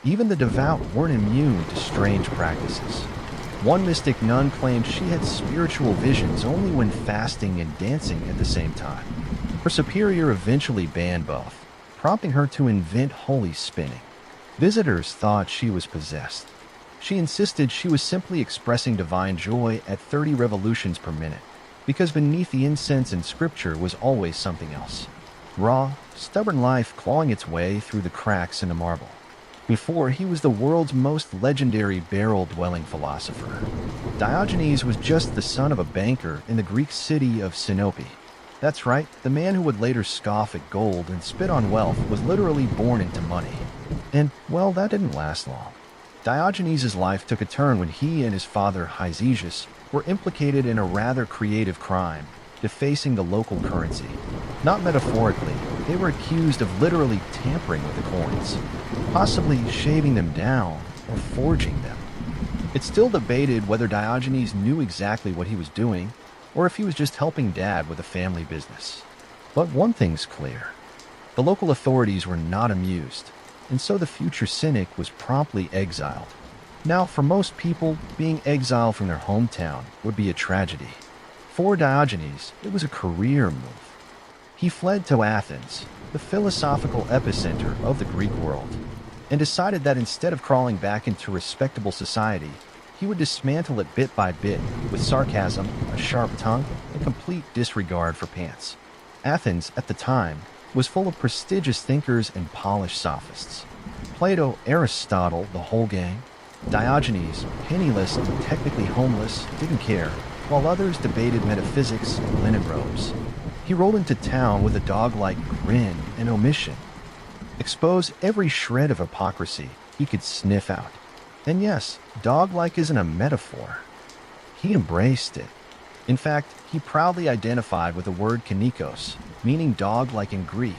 Even the devout weren't immune to strange practices. One mystic nun claimed she had spiritual visions only when fasting and dancing at the same time. Her superior eventually banned both, prompting her to invent holy spinning. Visitors thought she was possessed. She insisted she was simply expressing divine joy at 30 revolutions per minute, because beneath the incense and scripture was always something else. Raw, stubborn life clawing its way through the cracks in the marble. Before, he was the world's most legendary barrel-dwelling philosopher. Diogenes was just the son of a banker in the Greek city of Sinope. That's right, the man who would later scoff at gold and spit on wealth was literally born into money. And, well, that didn't last long. Diogenes' life took a turn when he and his father Hysias were implicated in a rather creative crime, defacing the local currency. Not metaphorically, they were accused of literally tampering with the coins, possibly shaving them down or forging them. It's still debated whether Diogenes knew exactly what he was doing, or if he was just helping Dad with a family business. But one thing's clear. The local authorities were not amused, and so the future cynic was promptly exiled. Now, for most people, being exiled from their hometown would be a tragedy. For Diogenes, it was a career move. He fled to Athens, the philosophical epicenter of the Greek world, and decided that instead of crawling back into respectable society, he would dismantle it bit by bit with sarcasm, a sharp tongue, and complete disregard for pants. Athens, at the time, was full of prestigious thinkers and polished sophists. Plato, Aristotle, the whole gang. Diogenes, penniless and technically homeless, didn't care, while others debated metaphysics and linen robes. He rolled into town with a dog-like grin and omission. Expose every shred of hypocrisy he could sniff out. And yes, dog-like isn't a metaphor. He embraced it. In fact, he proudly identified with the word kynikos, meaning dog-like in Greek,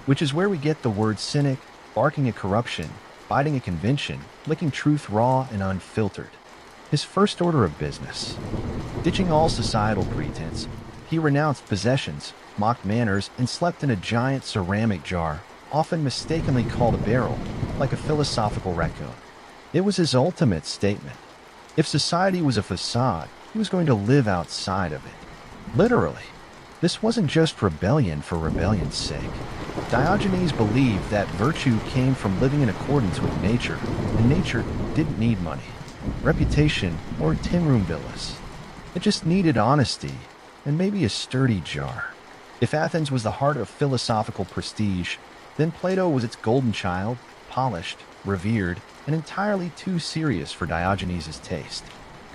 which is where we get the word cynic, barking at corruption, biting a convention, licking truth raw and unfiltered. His first order of business. Ditching all societal pretense, he renounced possessions, mocked manners, and slept in a giant ceramic jar, often mistakenly called a barrel, like a philosophical raccoon. It was his ultimate statement. If society was a facade, he was going to live outside of it. Literally. This wasn't just rebellion for rebellion's sake. Diogenes believed that virtue came from living in accordance with nature, and nature didn't need money, reputation, or tin room villas. It just needed honesty and maybe a sturdy jar. If Athens was the heart of philosophical prestige, then Plato was its golden child, polished, revered, and entirely too serious for Diogenes' taste.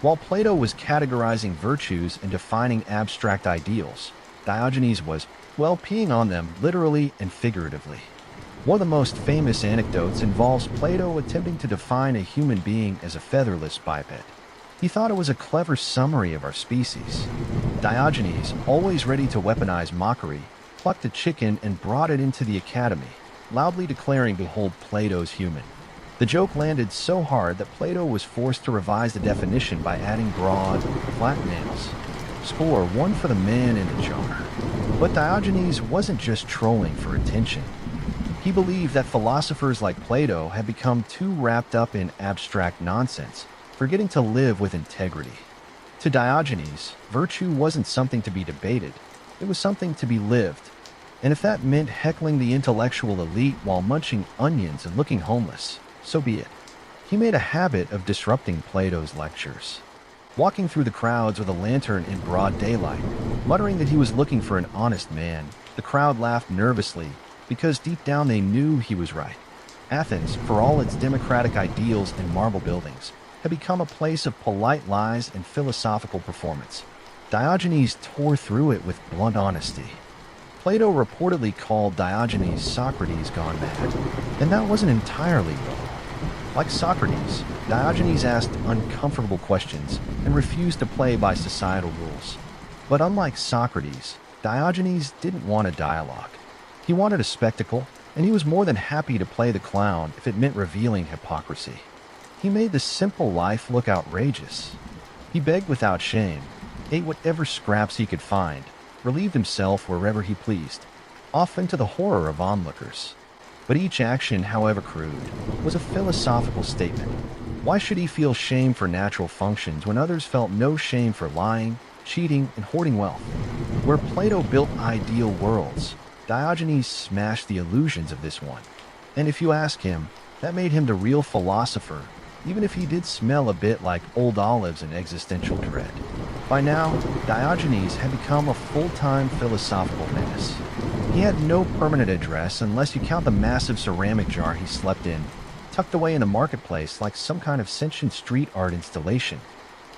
While Plato was categorizing virtues and defining abstract ideals, Diogenes was, well, peeing on them literally and figuratively. One of the most famous anecdotes involves Plato attempting to define a human being as a featherless biped. He thought it was a clever summary of our species. Diogenes, always ready to weaponize mockery, plucked a chicken and brought it into the academy, loudly declaring, "Behold Plato's human." The joke landed so hard that Plato was forced to revise the definition by adding broad, flat nails. Score 1 for the man in the jar. But Diogenes wasn't just trolling for attention. He believed that philosophers like Plato had become too wrapped up in abstract nonsense, forgetting to live with integrity. To Diogenes, virtue wasn't something to be debated, it was something to be lived. And if that meant heckling the intellectual elite while munching onions and looking homeless, so be it. He made a habit of disrupting Plato's lectures, walking through the crowds with a lantern in broad daylight, muttering that he was looking for an honest man. The crowd laughed nervously because deep down they knew he was right. Athens, for all its democratic ideals and marble buildings, had become a place of polite lies and philosophical performance. Diogenes tore through it with blunt honesty. Plato reportedly called Diogenes Socrates gone mad, and that wasn't entirely wrong. Like Socrates, Diogenes asked uncomfortable questions and refused to play by societal rules. But unlike Socrates, Diogenes didn't want a dialogue. He wanted a spectacle, and he was more than happy to play the clown if it meant revealing hypocrisy. He made the simple life look outrageous. He begged without shame, ate whatever scraps he could find, relieved himself wherever he pleased, often to the horror of onlookers. But each action, however crude, was a philosophical statement. Why should he feel shame for natural functions when others felt no shame for lying, cheating, and hoarding wealth? Where Plato built ideal worlds, Diogenes smashed the illusions of this one. And if you ask him, that made him the real philosopher, even if he did smell a bit like old olives and existential dread. By now, Diogenes had become a full-time philosophical menace. He had no permanent address unless you count the massive ceramic jar he slept in, tucked away in the marketplace like some kind of sentient street art installation.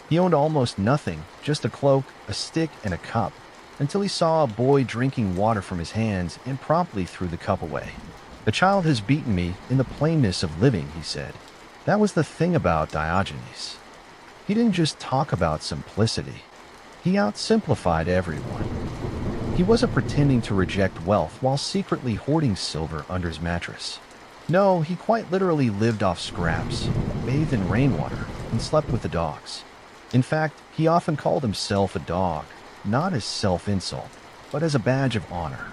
He owned almost nothing, just a cloak, a stick, and a cup, until he saw a boy drinking water from his hands and promptly threw the cup away. "The child has beaten me in the plainness of living," he said. That was the thing about Diogenes. He didn't just talk about simplicity. He outsimplified everyone. He wasn't pretending to reject wealth while secretly hoarding silver under his mattress. No, he quite literally lived off scraps, bathed in rainwater, and slept with the dogs. In fact, he often called himself a dog, not as self-insult, but as a badge of honor.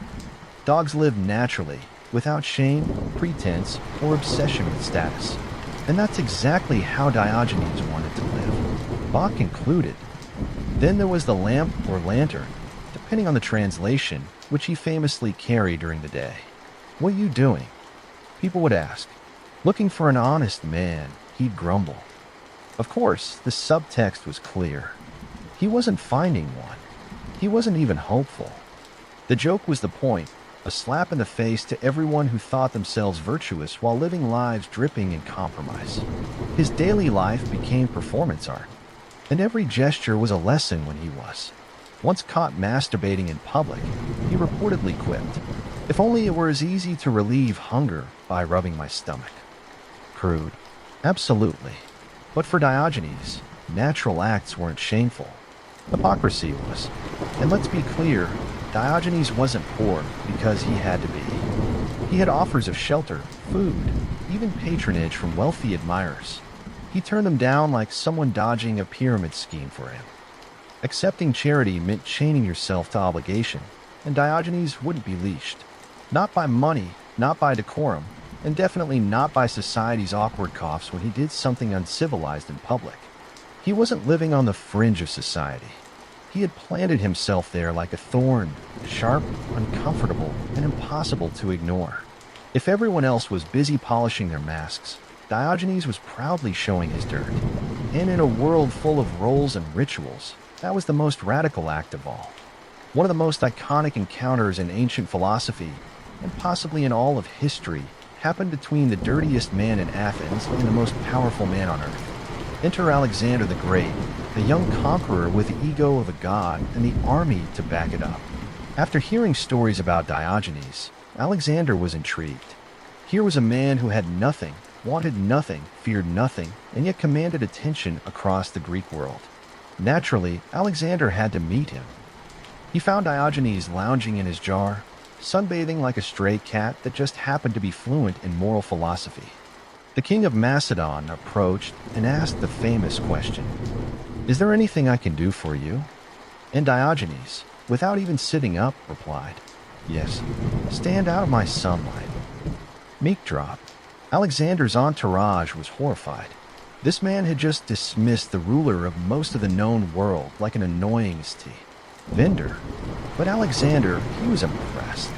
Dogs live naturally, without shame, pretense, or obsession with status. And that's exactly how Diogenes wanted to live, Bach included. Then there was the lamp or lantern, depending on the translation, which he famously carried during the day. "What are you doing?" people would ask. "Looking for an honest man," he'd grumble. Of course, the subtext was clear. He wasn't finding one. He wasn't even hopeful. The joke was the point, a slap in the face to everyone who thought themselves virtuous while living lives dripping in compromise. His daily life became performance art, and every gesture was a lesson when he was. Once caught masturbating in public, he reportedly quipped, "If only it were as easy to relieve hunger by rubbing my stomach." Crude. Absolutely. But for Diogenes, natural acts weren't shameful. Hypocrisy was. And let's be clear, Diogenes wasn't poor because he had to be. He had offers of shelter, food, even patronage from wealthy admirers. He turned them down like someone dodging a pyramid scheme for him. Accepting charity meant chaining yourself to obligation, and Diogenes wouldn't be leashed. Not by money, not by decorum, and definitely not by society's awkward coughs when he did something uncivilized in public. He wasn't living on the fringe of society. He had planted himself there like a thorn, sharp, uncomfortable, and impossible to ignore. If everyone else was busy polishing their masks, Diogenes was proudly showing his dirt. And in a world full of roles and rituals, that was the most radical act of all. One of the most iconic encounters in ancient philosophy, and possibly in all of history, happened between the dirtiest man in Athens and the most powerful man on earth. Enter Alexander the Great, a young conqueror with the ego of a god and the army to back it up. After hearing stories about Diogenes, Alexander was intrigued. Here was a man who had nothing, wanted nothing, feared nothing, and yet commanded attention across the Greek world. Naturally, Alexander had to meet him. He found Diogenes lounging in his jar, sunbathing like a stray cat that just happened to be fluent in moral philosophy. The king of Macedon approached and asked the famous question, "Is there anything I can do for you?" And Diogenes, without even sitting up, replied, "Yes, stand out of my sunlight." Mic drop. Alexander's entourage was horrified. This man had just dismissed the ruler of most of the known world like an annoying vendor. But Alexander, he was impressed.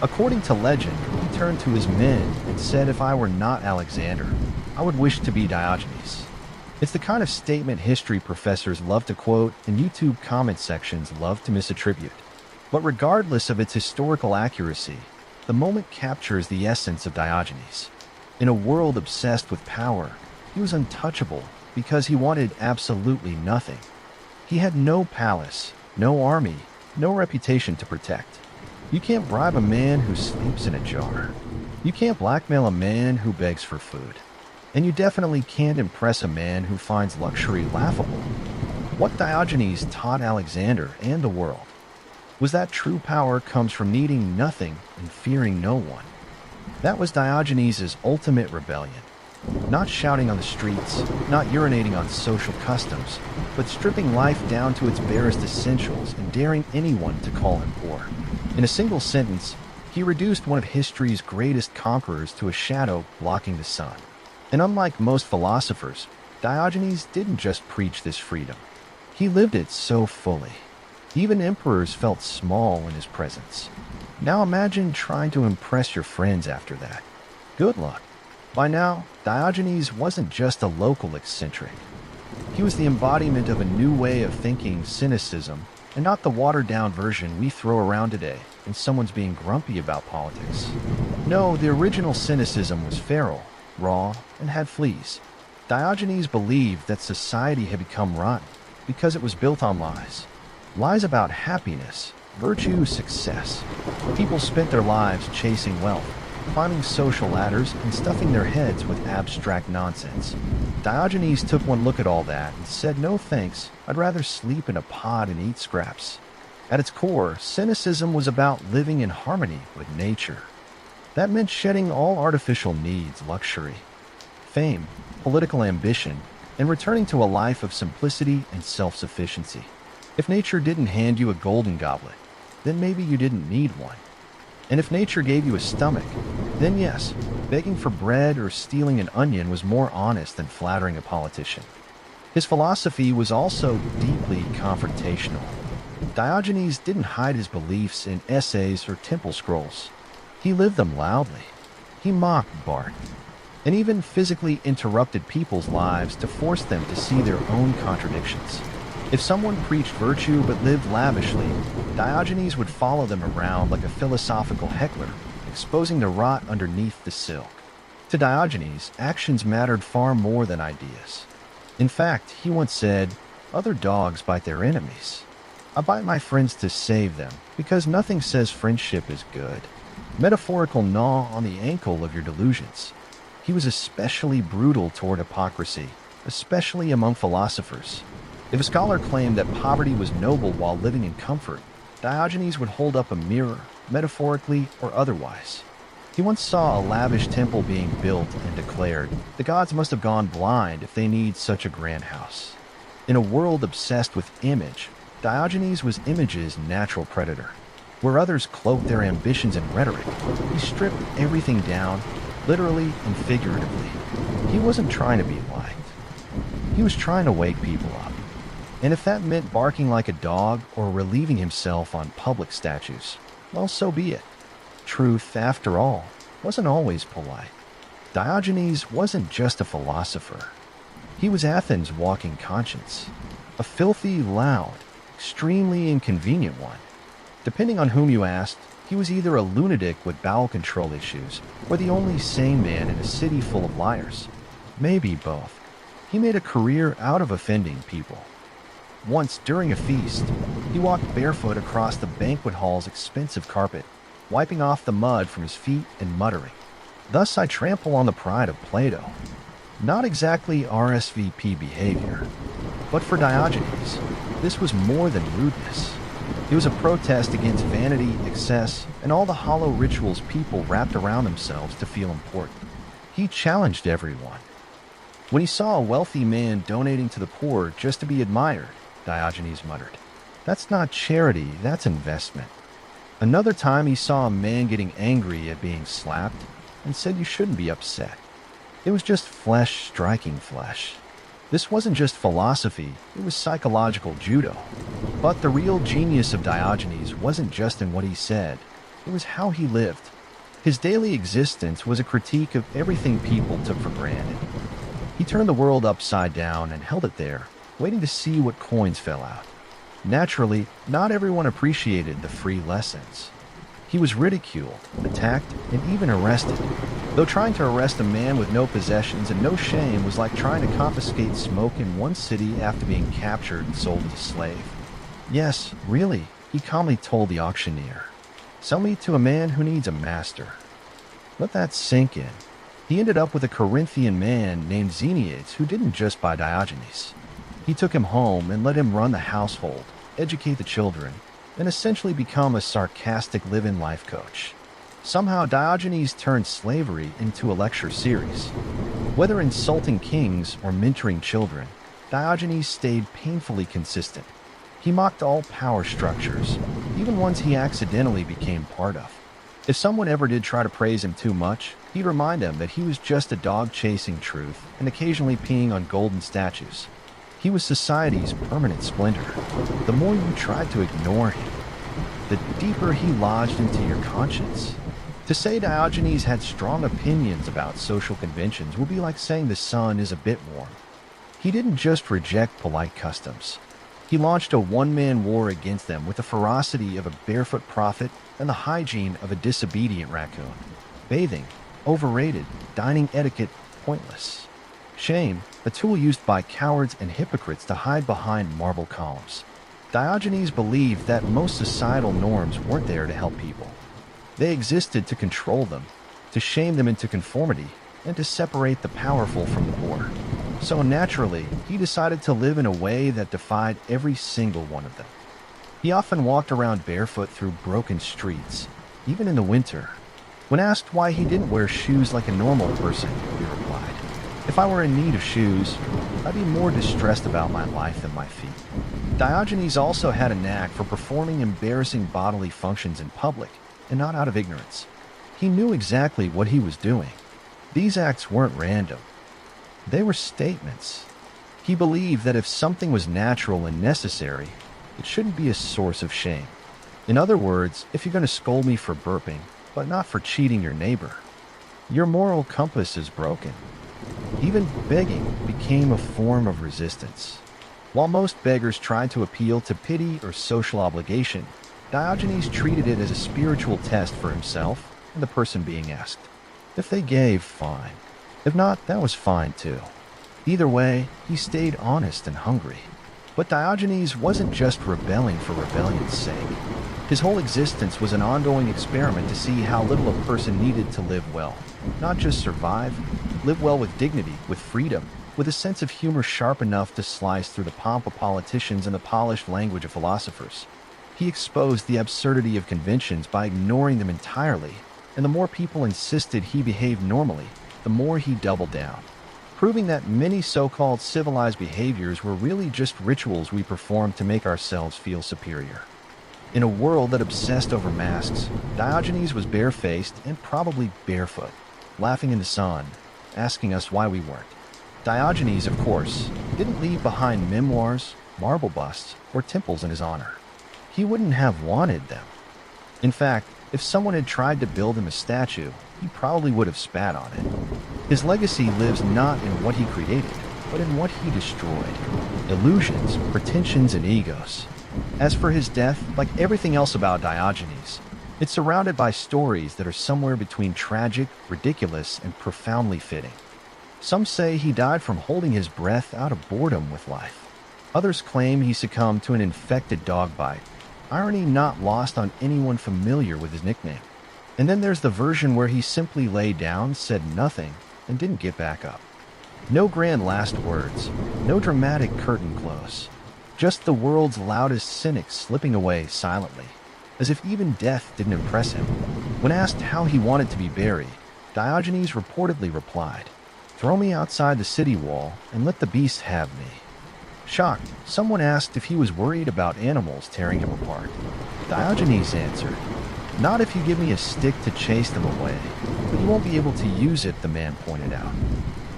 According to legend, he turned to his men and said, "If I were not Alexander, I would wish to be Diogenes." It's the kind of statement history professors love to quote and YouTube comment sections love to misattribute. But regardless of its historical accuracy, the moment captures the essence of Diogenes. In a world obsessed with power, he was untouchable because he wanted absolutely nothing. He had no palace, no army, no reputation to protect. You can't bribe a man who sleeps in a jar. You can't blackmail a man who begs for food. And you definitely can't impress a man who finds luxury laughable. What Diogenes taught Alexander and the world was that true power comes from needing nothing and fearing no one. That was Diogenes' ultimate rebellion. Not shouting on the streets, not urinating on social customs, but stripping life down to its barest essentials and daring anyone to call him poor. In a single sentence, he reduced one of history's greatest conquerors to a shadow blocking the sun. And unlike most philosophers, Diogenes didn't just preach this freedom. He lived it so fully. Even emperors felt small in his presence. Now imagine trying to impress your friends after that. Good luck. By now, Diogenes wasn't just a local eccentric. He was the embodiment of a new way of thinking, cynicism, and not the watered-down version we throw around today when someone's being grumpy about politics. No, the original cynicism was feral, raw, and had fleas. Diogenes believed that society had become rotten because it was built on lies. Lies about happiness, virtue, success. People spent their lives chasing wealth, climbing social ladders, and stuffing their heads with abstract nonsense. Diogenes took one look at all that and said, "No thanks, I'd rather sleep in a pod and eat scraps." At its core, cynicism was about living in harmony with nature. That meant shedding all artificial needs, luxury, fame, political ambition, and returning to a life of simplicity and self-sufficiency. If nature didn't hand you a golden goblet, then maybe you didn't need one. And if nature gave you a stomach, then yes, begging for bread or stealing an onion was more honest than flattering a politician. His philosophy was also deeply confrontational. Diogenes didn't hide his beliefs in essays or temple scrolls. He lived them loudly. He mocked, barked, and even physically interrupted people's lives to force them to see their own contradictions. If someone preached virtue but lived lavishly, Diogenes would follow them around like a philosophical heckler, exposing the rot underneath the silk. To Diogenes, actions mattered far more than ideas. In fact, he once said, "Other dogs bite their enemies. I bite my friends to save them, because nothing says friendship is good." Metaphorical gnaw on the ankle of your delusions. He was especially brutal toward hypocrisy, especially among philosophers. If a scholar claimed that poverty was noble while living in comfort, Diogenes would hold up a mirror, metaphorically or otherwise. He once saw a lavish temple being built and declared, "The gods must have gone blind if they need such a grand house." In a world obsessed with image, Diogenes was image's natural predator. Where others cloaked their ambitions in rhetoric, he stripped everything down, literally and figuratively. He wasn't trying to be liked. He was trying to wake people up. And if that meant barking like a dog or relieving himself on public statues, well, so be it. Truth, after all, wasn't always polite. Diogenes wasn't just a philosopher. He was Athens' walking conscience. A filthy, loud, extremely inconvenient one. Depending on whom you asked, he was either a lunatic with bowel control issues or the only sane man in a city full of liars. Maybe both. He made a career out of offending people. Once, during a feast, he walked barefoot across the banquet hall's expensive carpet, wiping off the mud from his feet and muttering, "Thus I trample on the pride of Plato." Not exactly RSVP behavior, but for Diogenes, this was more than rudeness. It was a protest against vanity, excess, and all the hollow rituals people wrapped around themselves to feel important. He challenged everyone. When he saw a wealthy man donating to the poor just to be admired, Diogenes muttered, "That's not charity, that's investment." Another time he saw a man getting angry at being slapped and said you shouldn't be upset. It was just flesh striking flesh. This wasn't just philosophy, it was psychological judo. But the real genius of Diogenes wasn't just in what he said, it was how he lived. His daily existence was a critique of everything people took for granted. He turned the world upside down and held it there, waiting to see what coins fell out. Naturally, not everyone appreciated the free lessons. He was ridiculed, attacked, and even arrested. Though trying to arrest a man with no possessions and no shame was like trying to confiscate smoke in one city after being captured and sold as a slave. "Yes, really," he calmly told the auctioneer. "Sell me to a man who needs a master." Let that sink in. He ended up with a Corinthian man named Xeniades who didn't just buy Diogenes. He took him home and let him run the household, educate the children, and essentially become a sarcastic live-in life coach. Somehow Diogenes turned slavery into a lecture series. Whether insulting kings or mentoring children, Diogenes stayed painfully consistent. He mocked all power structures, even ones he accidentally became part of. If someone ever did try to praise him too much, he'd remind them that he was just a dog chasing truth and occasionally peeing on golden statues. He was society's permanent splinter. The more you tried to ignore him, the deeper he lodged into your conscience. To say Diogenes had strong opinions about social conventions would be like saying the sun is a bit warm. He didn't just reject polite customs. He launched a one-man war against them with the ferocity of a barefoot prophet and the hygiene of a disobedient raccoon. Bathing, overrated; dining etiquette, pointless. Shame, a tool used by cowards and hypocrites to hide behind marble columns. Diogenes believed that most societal norms weren't there to help people. They existed to control them, to shame them into conformity, and to separate the powerful from the poor. So naturally, he decided to live in a way that defied every single one of them. He often walked around barefoot through broken streets, even in the winter. When asked why he didn't wear shoes like a normal person, he replied, "If I were in need of shoes, I'd be more distressed about my life than my feet." Diogenes also had a knack for performing embarrassing bodily functions in public, and not out of ignorance. He knew exactly what he was doing. These acts weren't random. They were statements. He believed that if something was natural and necessary, it shouldn't be a source of shame. In other words, if you're going to scold me for burping, but not for cheating your neighbor, your moral compass is broken. Even begging became a form of resistance. While most beggars tried to appeal to pity or social obligation, Diogenes treated it as a spiritual test for himself and the person being asked. If they gave, fine. If not, that was fine too. Either way, he stayed honest and hungry. But Diogenes wasn't just rebelling for rebellion's sake. His whole existence was an ongoing experiment to see how little a person needed to live well. Not just survive, live well with dignity, with freedom, with a sense of humor sharp enough to slice through the pomp of politicians and the polished language of philosophers. He exposed the absurdity of conventions by ignoring them entirely, and the more people insisted he behave normally, the more he doubled down, proving that many so-called civilized behaviors were really just rituals we performed to make ourselves feel superior. In a world that obsessed over masks, Diogenes was barefaced and probably barefoot, laughing in the sun, asking us why we weren't. Diogenes, of course, didn't leave behind memoirs, marble busts, or temples in his honor. He wouldn't have wanted them. In fact, if someone had tried to build him a statue, he probably would have spat on it. His legacy lives not in what he created, but in what he destroyed. Illusions, pretensions, and egos. As for his death, like everything else about Diogenes, it's surrounded by stories that are somewhere between tragic, ridiculous, and profoundly fitting. Some say he died from holding his breath out of boredom with life. Others claim he succumbed to an infected dog bite, irony not lost on anyone familiar with his nickname. And then there's the version where he simply lay down, said nothing, and didn't get back up. No grand last words, no dramatic curtain close. Just the world's loudest cynic slipping away silently, as if even death didn't impress him. When asked how he wanted to be buried, Diogenes reportedly replied, "Throw me outside the city wall and let the beasts have me." Shocked, someone asked if he was worried about animals tearing him apart. Diogenes answered, "Not if you give me a stick to chase them away, but you won't be able to use it," the man pointed out.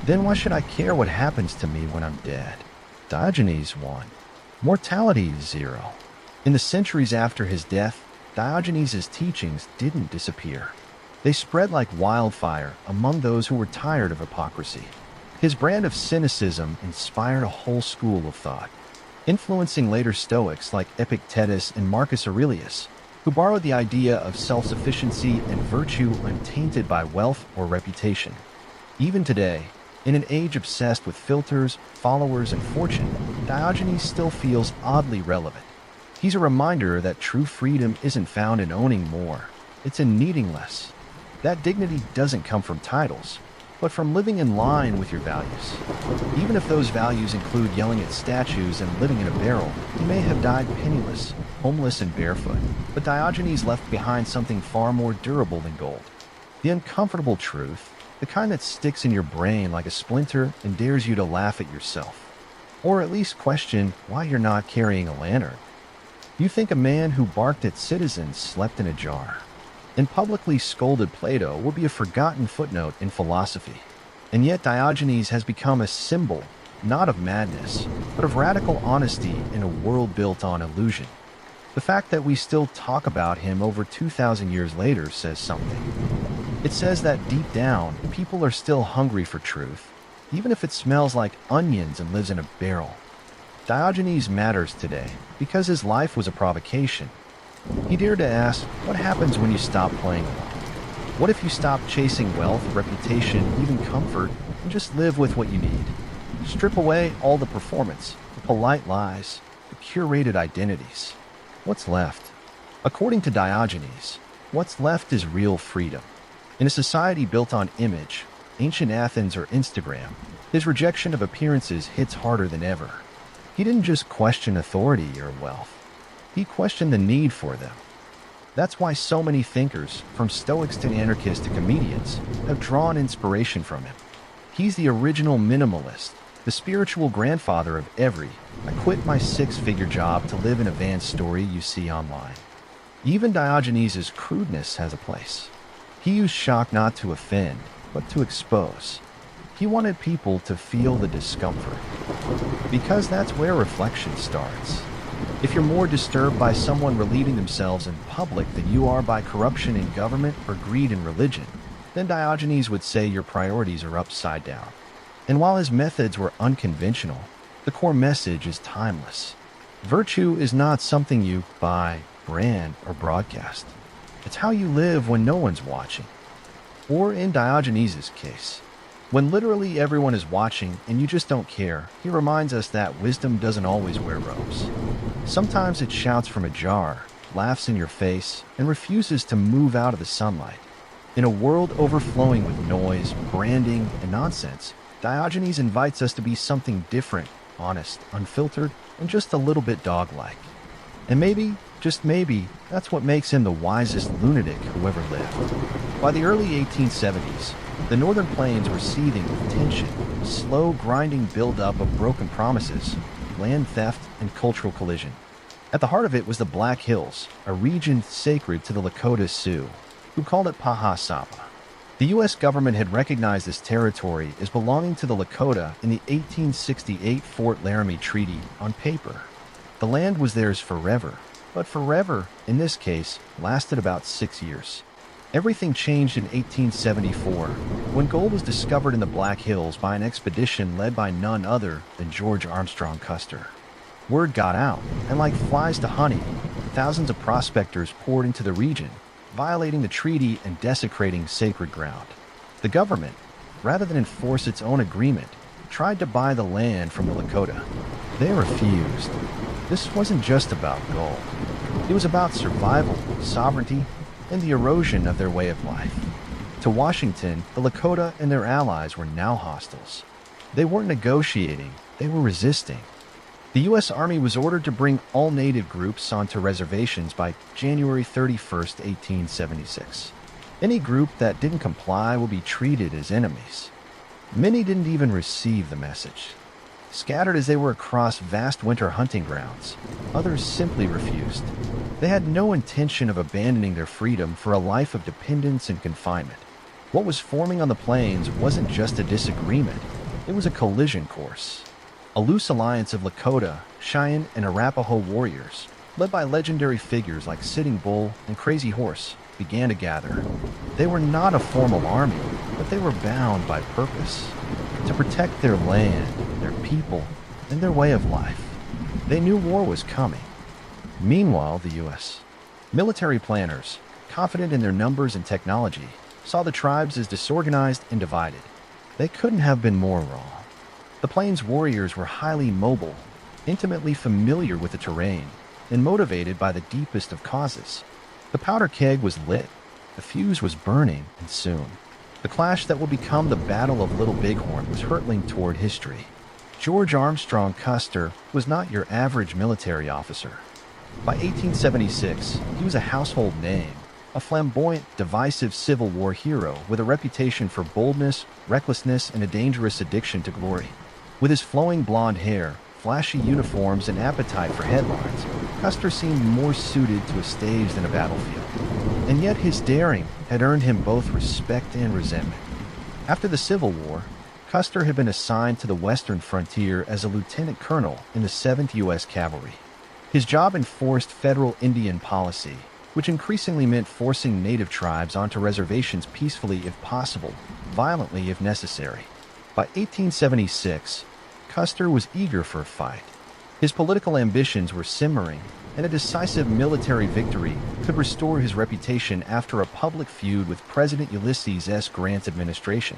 "Then why should I care what happens to me when I'm dead?" Diogenes won. Mortality is zero. In the centuries after his death, Diogenes' teachings didn't disappear. They spread like wildfire among those who were tired of hypocrisy. His brand of cynicism inspired a whole school of thought, influencing later Stoics like Epictetus and Marcus Aurelius, who borrowed the idea of self-sufficiency and virtue untainted by wealth or reputation. Even today, in an age obsessed with filters, followers, and fortune, Diogenes still feels oddly relevant. He's a reminder that true freedom isn't found in owning more, it's in needing less. That dignity doesn't come from titles, but from living in line with your values. Even if those values include yelling at statues and living in a barrel, he may have died penniless, homeless, and barefoot, but Diogenes left behind something far more durable than gold. The uncomfortable truth, the kind that sticks in your brain like a splinter and dares you to laugh at yourself. Or at least question why you're not carrying a lantern. You think a man who barked at citizens slept in a jar, and publicly scolded Plato would be a forgotten footnote in philosophy. And yet Diogenes has become a symbol, not of madness, but of radical honesty in a world built on illusion. The fact that we still talk about him over 2,000 years later says something. It says that deep down, people are still hungry for truth, even if it smells like onions and lives in a barrel. Diogenes matters today because his life was a provocation. He dared to ask, what happens when you stop playing along? What if you stop chasing wealth, reputation, even comfort, and just live with what you need? Strip away all the performance, the polite lies, the curated identities. What's left? According to Diogenes, what's left is real freedom. In a society built on image, ancient Athens or Instagram, his rejection of appearances hits harder than ever. He didn't just question authority or wealth. He questioned the need for them. That's why so many thinkers, from Stoics to anarchists to comedians, have drawn inspiration from him. He's the original minimalist, the spiritual grandfather of every "I quit my six-figure job to live in a van" story you see online. Even Diogenes' crudeness has a place. He used shock not to offend, but to expose. He wanted people to feel the discomfort, because that's where reflection starts. If you're more disturbed by someone relieving themselves in public than you are by corruption in government or greed in religion, then Diogenes would say your priorities are upside down. And while his methods were unconventional, the core message is timeless. Virtue is not something you buy, brand, or broadcast. It's how you live when no one's watching. Or in Diogenes' case, when literally everyone is watching and you just don't care, he reminds us that wisdom doesn't always wear robes. Sometimes it shouts from a jar, laughs in your face, and refuses to move out of the sunlight. In a world overflowing with noise, branding, and nonsense, Diogenes invites us to be something different, honest, unfiltered, and just a little bit dog-like. And maybe, just maybe, that's what makes him the wisest lunatic who ever lived. By the early 1870s, the northern plains were seething with tension, slow, grinding buildup of broken promises, land theft, and cultural collision. At the heart of it was the Black Hills, a region sacred to the Lakota Sioux, who called it Pahasapa. The U.S. government had recognized this territory as belonging to the Lakota in the 1868 Fort Laramie Treaty on paper, The land was theirs forever, but forever, in this case, lasted about 6 years. Everything changed in 1874, when gold was discovered in the Black Hills by an expedition led by none other than George Armstrong Custer. Word got out, and like flies to honey, thousands of prospectors poured into the region, violating the treaty and desecrating sacred ground. The government, rather than enforce its own agreement, tried to buy the land from the Lakota. They refused. This wasn't just about gold. It was about survival, sovereignty, and the erosion of their way of life. To Washington, the Lakota and their allies were now hostiles. They weren't negotiating, they were resisting. The U.S. Army was ordered to bring all native groups onto reservations by January 31, 1876. Any group that didn't comply would be treated as enemies. Many didn't even receive the message. Scattered as they were across vast winter hunting grounds, others simply refused. They had no intention of abandoning their freedom for a life of dependence and confinement. What was forming on the plains wasn't just a disagreement, it was a collision course. A loose alliance of Lakota, Cheyenne, and Arapaho warriors, led by legendary figures like Sitting Bull and Crazy Horse, began to gather. They were not a formal army, but they were bound by purpose to protect their land, their people, and their way of life. They knew war was coming. Meanwhile, the U.S. military planners, confident in their numbers and technology, saw the tribes as disorganized and divided. They couldn't have been more wrong. The Plains warriors were highly mobile, intimately familiar with the terrain, and motivated by the deepest of causes. The powder keg was lit, the fuse was burning, and soon, the clash that would become the Battle of Little Bighorn was hurtling toward history. George Armstrong Custer was not your average military officer. By 1876, he was a household name, a flamboyant, divisive Civil War hero with a reputation for boldness, recklessness, and a dangerous addiction to glory. With his flowing blonde hair, flashy uniforms, and appetite for headlines, Custer seemed more suited to a stage than a battlefield. And yet his daring had earned him both respect and resentment. After the Civil War, Custer had been assigned to the western frontier as a lieutenant colonel in the 7th U.S. Cavalry. His job enforced federal Indian policy, which increasingly meant forcing native tribes onto reservations peacefully if possible, violently if necessary. By 1876, Custer was eager for a fight. His political ambitions were simmering, and a decisive military victory could restore his reputation after a public feud with President Ulysses S. Grant's administration.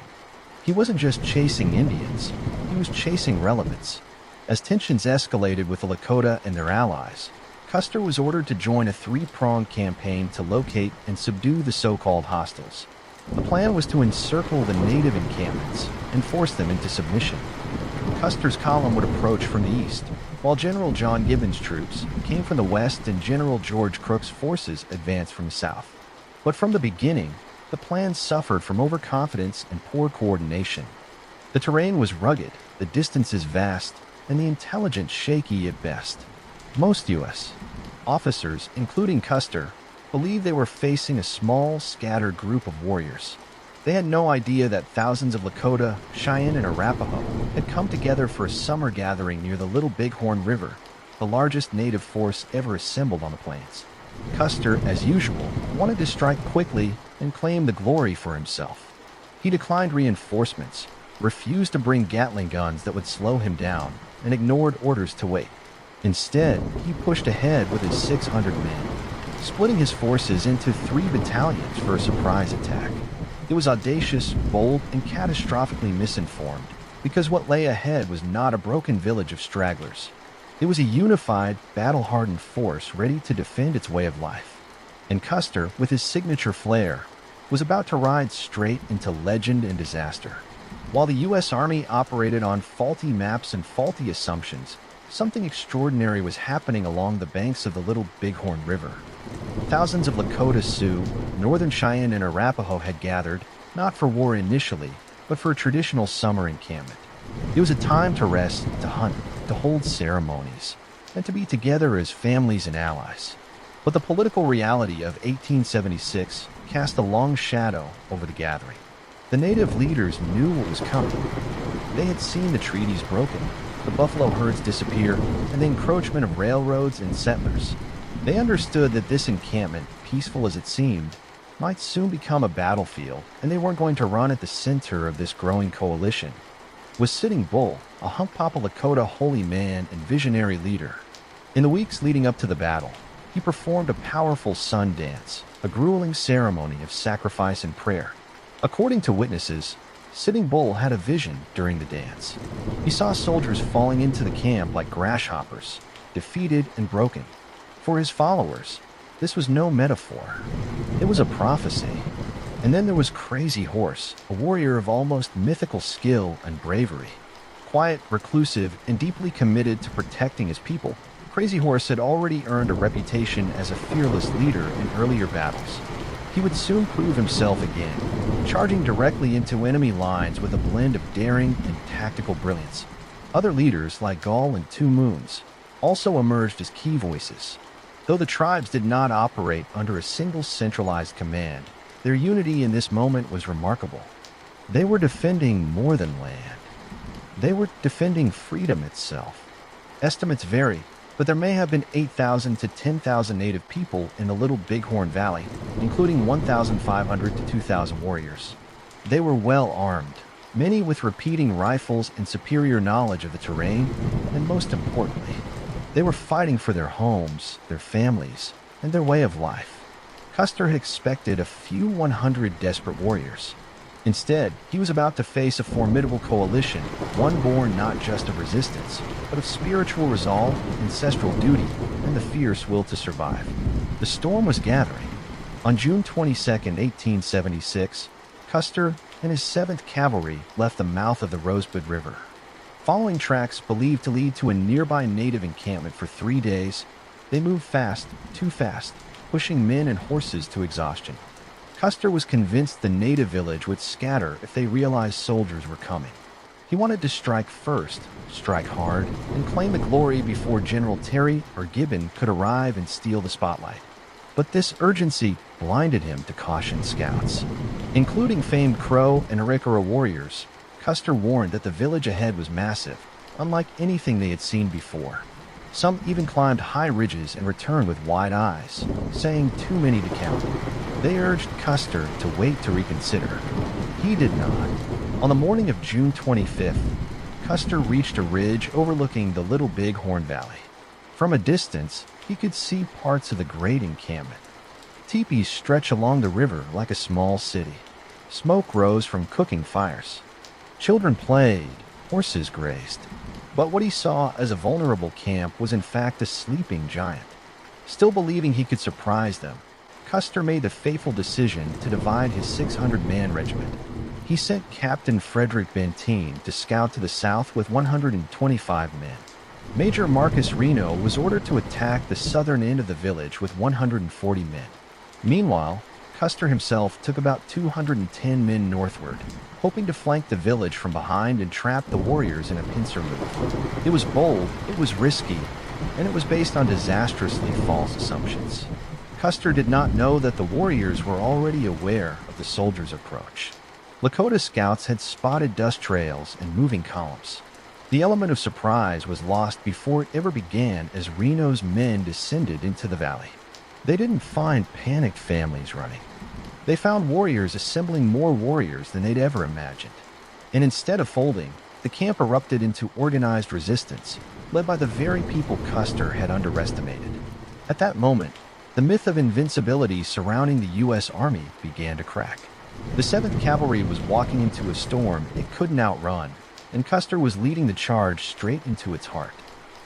He wasn't just chasing Indians, he was chasing relevance. As tensions escalated with the Lakota and their allies, Custer was ordered to join a three-pronged campaign to locate and subdue the so-called hostiles. The plan was to encircle the native encampments and force them into submission. Custer's column would approach from the east, while General John Gibbon's troops came from the west and General George Crook's forces advanced from the south. But from the beginning, the plan suffered from overconfidence and poor coordination. The terrain was rugged, the distances vast, and the intelligence shaky at best. Most U.S. officers, including Custer, believed they were facing a small, scattered group of warriors. They had no idea that thousands of Lakota, Cheyenne, and Arapaho had come together for a summer gathering near the Little Bighorn River, the largest native force ever assembled on the plains. Custer, as usual, wanted to strike quickly and claim the glory for himself. He declined reinforcements, refused to bring Gatling guns that would slow him down, and ignored orders to wait. Instead, he pushed ahead with his 600 men, splitting his forces into 3 battalions for a surprise attack. It was audacious, bold, and catastrophically misinformed, because what lay ahead was not a broken village of stragglers. It was a unified, battle-hardened force ready to defend its way of life. And Custer, with his signature flair, was about to ride straight into legend and disaster. While the U.S. Army operated on faulty maps and faulty assumptions, something extraordinary was happening along the banks of the Little Bighorn River. Thousands of Lakota Sioux, Northern Cheyenne, and Arapaho had gathered, not for war initially, but for a traditional summer encampment. It was a time to rest, to hunt, to hold ceremonies, and to be together as families and allies. But the political reality of 1876 cast a long shadow over the gathering. The native leaders knew what was coming. They had seen the treaties broken, the buffalo herds disappear, and the encroachment of railroads and settlers. They understood that this encampment, peaceful as it seemed, might soon become a battlefield, and they weren't going to run at the center of this growing coalition. Was Sitting Bull, a Hunkpapa Lakota holy man and visionary leader. In the weeks leading up to the battle, he performed a powerful sun dance, a grueling ceremony of sacrifice and prayer. According to witnesses, Sitting Bull had a vision during the dance. He saw soldiers falling into the camp like grasshoppers, defeated and broken. For his followers, this was no metaphor. It was a prophecy. And then there was Crazy Horse, a warrior of almost mythical skill and bravery. Quiet, reclusive, and deeply committed to protecting his people, Crazy Horse had already earned a reputation as a fearless leader in earlier battles. He would soon prove himself again, charging directly into enemy lines with a blend of daring and tactical brilliance. Other leaders, like Gaul and Two Moons, also emerged as key voices. Though the tribes did not operate under a single centralized command, their unity in this moment was remarkable. They were defending more than land. They were defending freedom itself. Estimates vary, but there may have been 8,000 to 10,000 native people in the Little Bighorn Valley, including 1,500 to 2,000 warriors. They were well armed, many with repeating rifles and superior knowledge of the terrain, and most importantly, they were fighting for their homes, their families, and their way of life. Custer had expected a few 100 desperate warriors. Instead, he was about to face a formidable coalition, one born not just of resistance, but of spiritual resolve, ancestral duty, and the fierce will to survive. The storm was gathering. On June 22, 1876, Custer and his 7th Cavalry left the mouth of the Rosebud River. Following tracks believed to lead to a nearby native encampment for 3 days, they moved fast, too fast, pushing men and horses to exhaustion. Custer was convinced the native village would scatter if they realized soldiers were coming. He wanted to strike first, strike hard, and claim the glory before General Terry or Gibbon could arrive and steal the spotlight. But this urgency blinded him to caution scouts. Including famed Crow and Arikara warriors, Custer warned that the village ahead was massive, unlike anything they had seen before. Some even climbed high ridges and returned with wide eyes, saying too many to count. They urged Custer to wait to reconsider. He did not. On the morning of June 25th, Custer reached a ridge overlooking the Little Bighorn Valley. From a distance, he could see parts of the great encampment. Teepees stretch along the river like a small city. Smoke rose from cooking fires. Children played, horses grazed. But what he saw as a vulnerable camp was in fact a sleeping giant. Still believing he could surprise them, Custer made the fateful decision to divide his 600-man regiment. He sent Captain Frederick Benteen to scout to the south with 125 men. Major Marcus Reno was ordered to attack the southern end of the village with 140 men. Meanwhile, Custer himself took about 210 men northward, hoping to flank the village from behind and trap the warriors in a pincer move. It was bold, it was risky, and it was based on disastrously false assumptions. Custer did not know that the warriors were already aware of the soldiers' approach. Lakota scouts had spotted dust trails and moving columns. The element of surprise was lost before it ever began as Reno's men descended into the valley. They didn't find panicked families running. They found warriors assembling more warriors than they'd ever imagined. And instead of folding, the camp erupted into organized resistance, led by the very people Custer had underestimated. At that moment, the myth of invincibility surrounding the U.S. Army began to crack. The 7th Cavalry was walking into a storm it couldn't outrun, and Custer was leading the charge straight into its heart.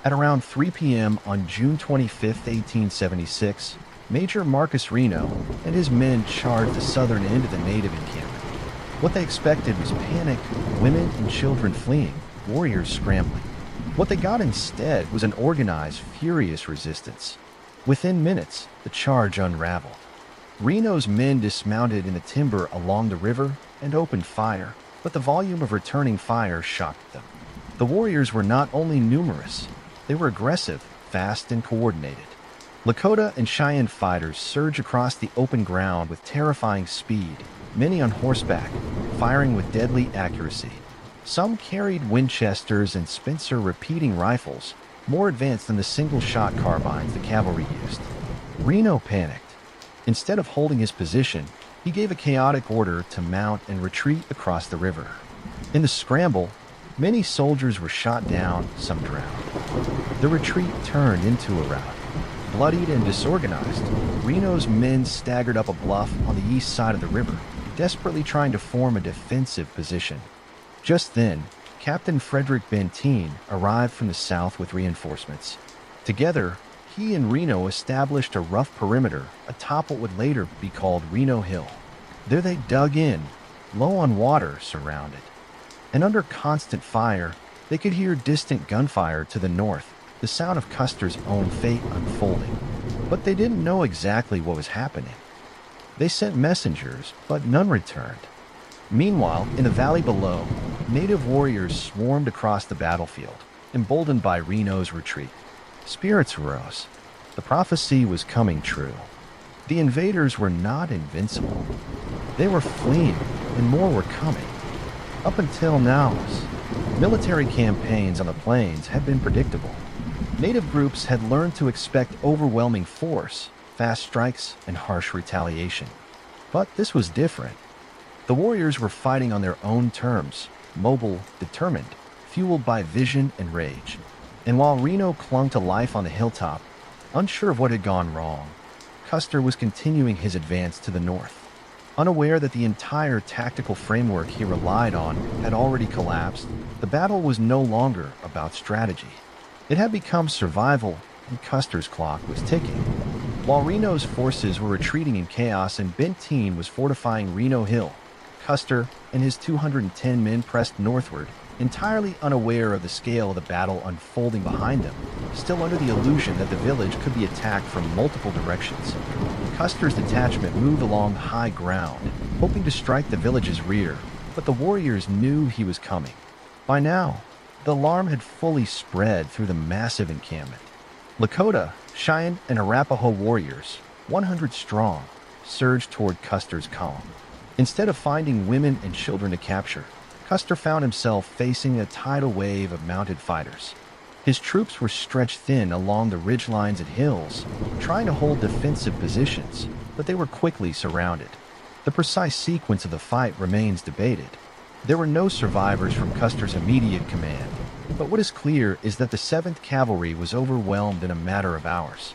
At around 3 p.m. on June 25, 1876, Major Marcus Reno and his men charged the southern end of the native encampment. What they expected was panic, women and children fleeing, warriors scrambling. What they got instead was an organized, furious resistance. Within minutes, the charge unraveled. Reno's men dismounted in the timber along the river and opened fire, but the volume of returning fire shocked them. The warriors were not only numerous, they were aggressive, fast, and coordinated. Lakota and Cheyenne fighters surged across the open ground with terrifying speed, many on horseback, firing with deadly accuracy. Some carried Winchesters and Spencer repeating rifles, more advanced than the single-shot carbines the cavalry used. Reno panicked. Instead of holding his position, he gave a chaotic order to mount and retreat across the river. In the scramble, many soldiers were shot down, some drowned. The retreat turned into a rout. Bloodied and disorganized, Reno's men staggered up a bluff on the east side of the river, desperately trying to form a defensive position. Just then, Captain Frederick Benteen arrived from the south with reinforcements. Together, he and Reno established a rough perimeter atop what would later be called Reno Hill. There they dug in, low on water, surrounded. And under constant fire, they could hear distant gunfire to the north, the sound of Custer's own fate unfolding. But they didn't know exactly what was happening. They sent messengers, but none returned. Meanwhile, in the valley below, native warriors swarmed across the battlefield, emboldened by Reno's retreat. Spirits rose. The prophecy was coming true. The invaders were not invincible. They were fleeing, and more were coming. Up until now, military campaigns on the plains had been predictable. Native groups had learned to expect overwhelming force, fast strikes, and harsh retaliation. But this was different. The warriors were fighting on their own terms, mobile, determined, fueled by vision and rage. And while Reno clung to life on the hilltop, unsure of what had gone wrong, Custer was continuing his advance to the north. Unaware that the entire tactical framework he relied on had already collapsed, the battle was no longer about strategy. It had become survival, and Custer's clock was ticking. While Reno's forces were retreating in chaos and Benteen was fortifying Reno Hill, Custer and his 210 men pressed northward, entirely unaware of the scale of the battle unfolding behind them, still under the illusion that the village could be attacked from multiple directions. Custer's detachment moved along high ground, hoping to strike the village's rear, but the warriors knew he was coming. By now, the alarm had fully spread through the massive encampment. Lakota, Cheyenne, and Arapaho warriors, 100 strong, surged toward Custer's column. Instead of finding women and children to capture, Custer found himself facing a tidal wave of mounted fighters. His troops were stretched thin along the ridgelines and hills, trying to hold defensive positions, but they were quickly surrounded. The precise sequence of the fight remains debated. There were no survivors from Custer's immediate command, but what is clear is that the 7th Cavalry was overwhelmed in a matter of hours.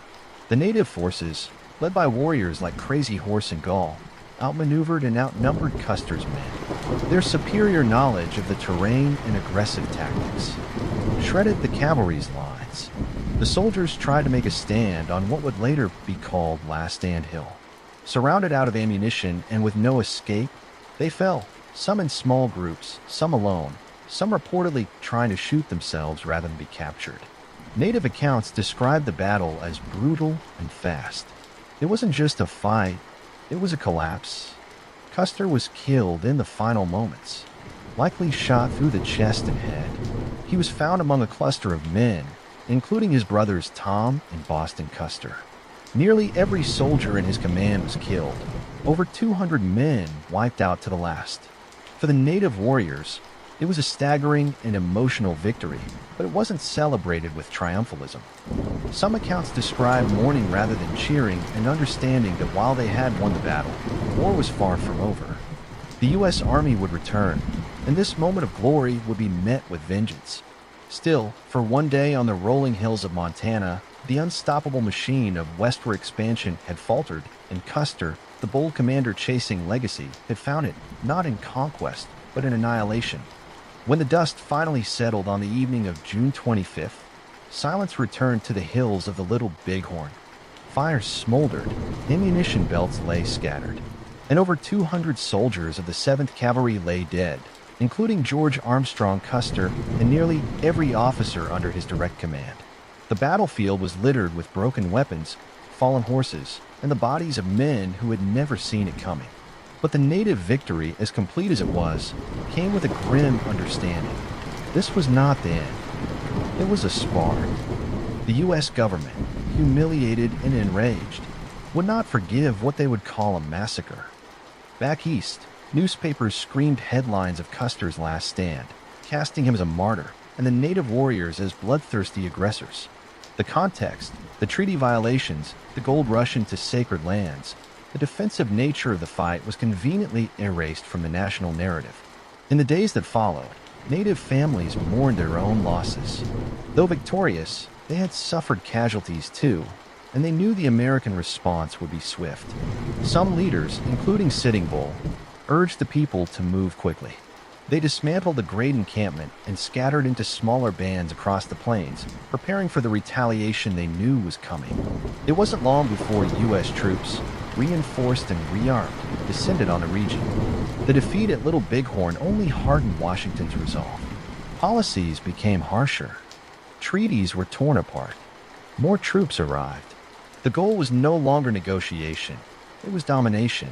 The native forces, led by warriors like Crazy Horse and Gall, outmaneuvered and outnumbered Custer's men. Their superior knowledge of the terrain and aggressive tactics shredded the cavalry's lines. The soldiers tried to make a stand on what would later be called Last Stand Hill. Surrounded out of ammunition and with no escape, they fell, some in small groups, some alone, some reportedly trying to shoot themselves rather than be captured. Native accounts described the battle as brutal and fast. It wasn't just a fight, it was a collapse. Custer was killed in the final moments, likely shot through the chest and head. He was found among a cluster of men, including his brothers Tom and Boston Custer. Nearly every soldier in his command was killed. Over 200 men wiped out to the last. For the native warriors, it was a staggering and emotional victory, but it wasn't celebrated with triumphalism. Some accounts describe mourning rather than cheering and understanding that while they had won the battle, war was far from over. The U.S. Army would return, and this moment of glory would be met with vengeance. Still, for one day on the rolling hills of Montana, the unstoppable machine of westward expansion had faltered, and Custer, the bold commander chasing legacy, had found it not in conquest, but in annihilation. When the dust finally settled on the evening of June 25th, silence returned to the hills of the Little Bighorn. Fires smoldered, ammunition belts lay scattered, and over 200 soldiers of the 7th Cavalry lay dead, including George Armstrong Custer and nearly every officer under his direct command. The battlefield was littered with broken weapons, fallen horses, and the bodies of men who had never seen it coming. But the native victory, as complete as it was, came with a grim understanding. This was not the end. It was a spar. The U.S. government, humiliated and enraged, would not forgive what they would call a massacre. Back east, newspapers screamed headlines of Custer's last stand, casting him as a martyr and the native warriors as bloodthirsty aggressors. The context, the treaty violations, the gold rush into sacred lands, the defensive nature of the fight was conveniently erased from the national narrative. In the days that followed, native families mourned their own losses. Though victorious, they had suffered casualties too, and they knew the American response would be swift. Some leaders, including Sitting Bull, urged the people to move quickly. They dismantled the great encampment and scattered into smaller bands across the plains, preparing for the retaliation they knew was coming. It wasn't long before U.S. troops, reinforced and rearmed, descended on the region. The defeat at Little Bighorn only hardened Washington's resolve. Policies became harsher. Treaties were torn apart. More troops arrived. The goal was no longer negotiation. It was domination.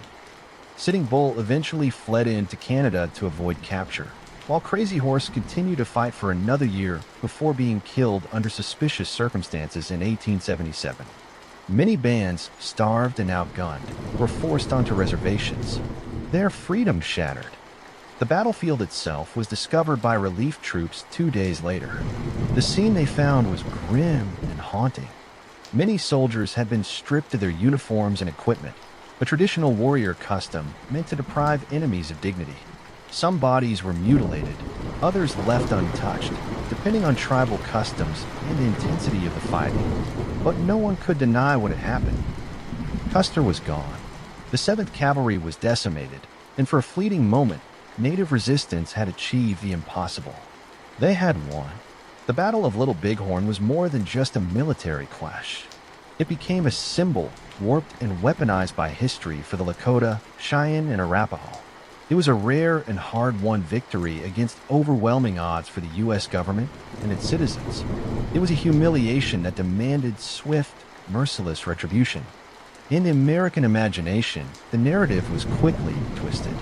Sitting Bull eventually fled into Canada to avoid capture, while Crazy Horse continued to fight for another year before being killed under suspicious circumstances in 1877. Many bands, starved and outgunned, were forced onto reservations. Their freedom shattered. The battlefield itself was discovered by relief troops 2 days later. The scene they found was grim and haunting. Many soldiers had been stripped of their uniforms and equipment, a traditional warrior custom meant to deprive enemies of dignity. Some bodies were mutilated, others left untouched, depending on tribal customs and the intensity of the fighting. But no one could deny what had happened. Custer was gone. The 7th Cavalry was decimated, and for a fleeting moment, native resistance had achieved the impossible. They had won. The Battle of Little Bighorn was more than just a military clash. It became a symbol, warped and weaponized by history for the Lakota, Cheyenne, and Arapaho. It was a rare and hard-won victory against overwhelming odds for the U.S. government and its citizens. It was a humiliation that demanded swift, merciless retribution. In the American imagination, the narrative was quickly twisted.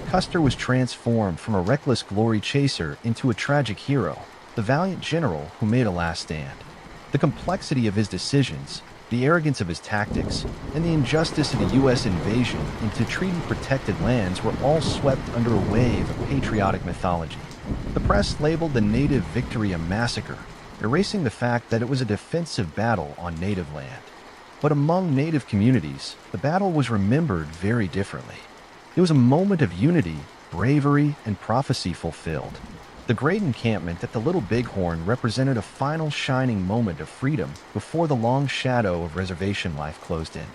Custer was transformed from a reckless glory chaser into a tragic hero, the valiant general who made a last stand. The complexity of his decisions, the arrogance of his tactics, and the injustice of the U.S. invasion into treaty-protected lands were all swept under a wave of patriotic mythology. The press labeled the native victory a massacre, erasing the fact that it was a defensive battle on native land. But among native communities, the battle was remembered very differently. It was a moment of unity, bravery, and prophecy fulfilled. The great encampment at the Little Bighorn represented a final shining moment of freedom before the long shadow of reservation life closed in.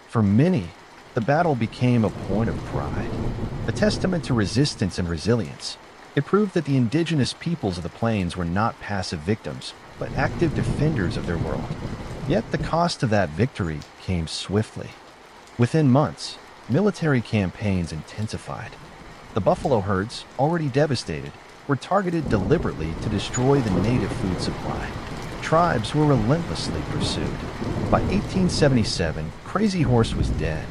For many, the battle became a point of pride, a testament to resistance and resilience. It proved that the indigenous peoples of the plains were not passive victims, but active defenders of their world. Yet the cost of that victory came swiftly. Within months, military campaigns intensified. The buffalo herds, already devastated, were targeted deliberately to destroy the native food supply. Tribes were relentlessly pursued. By 1877, Crazy Horse was dead.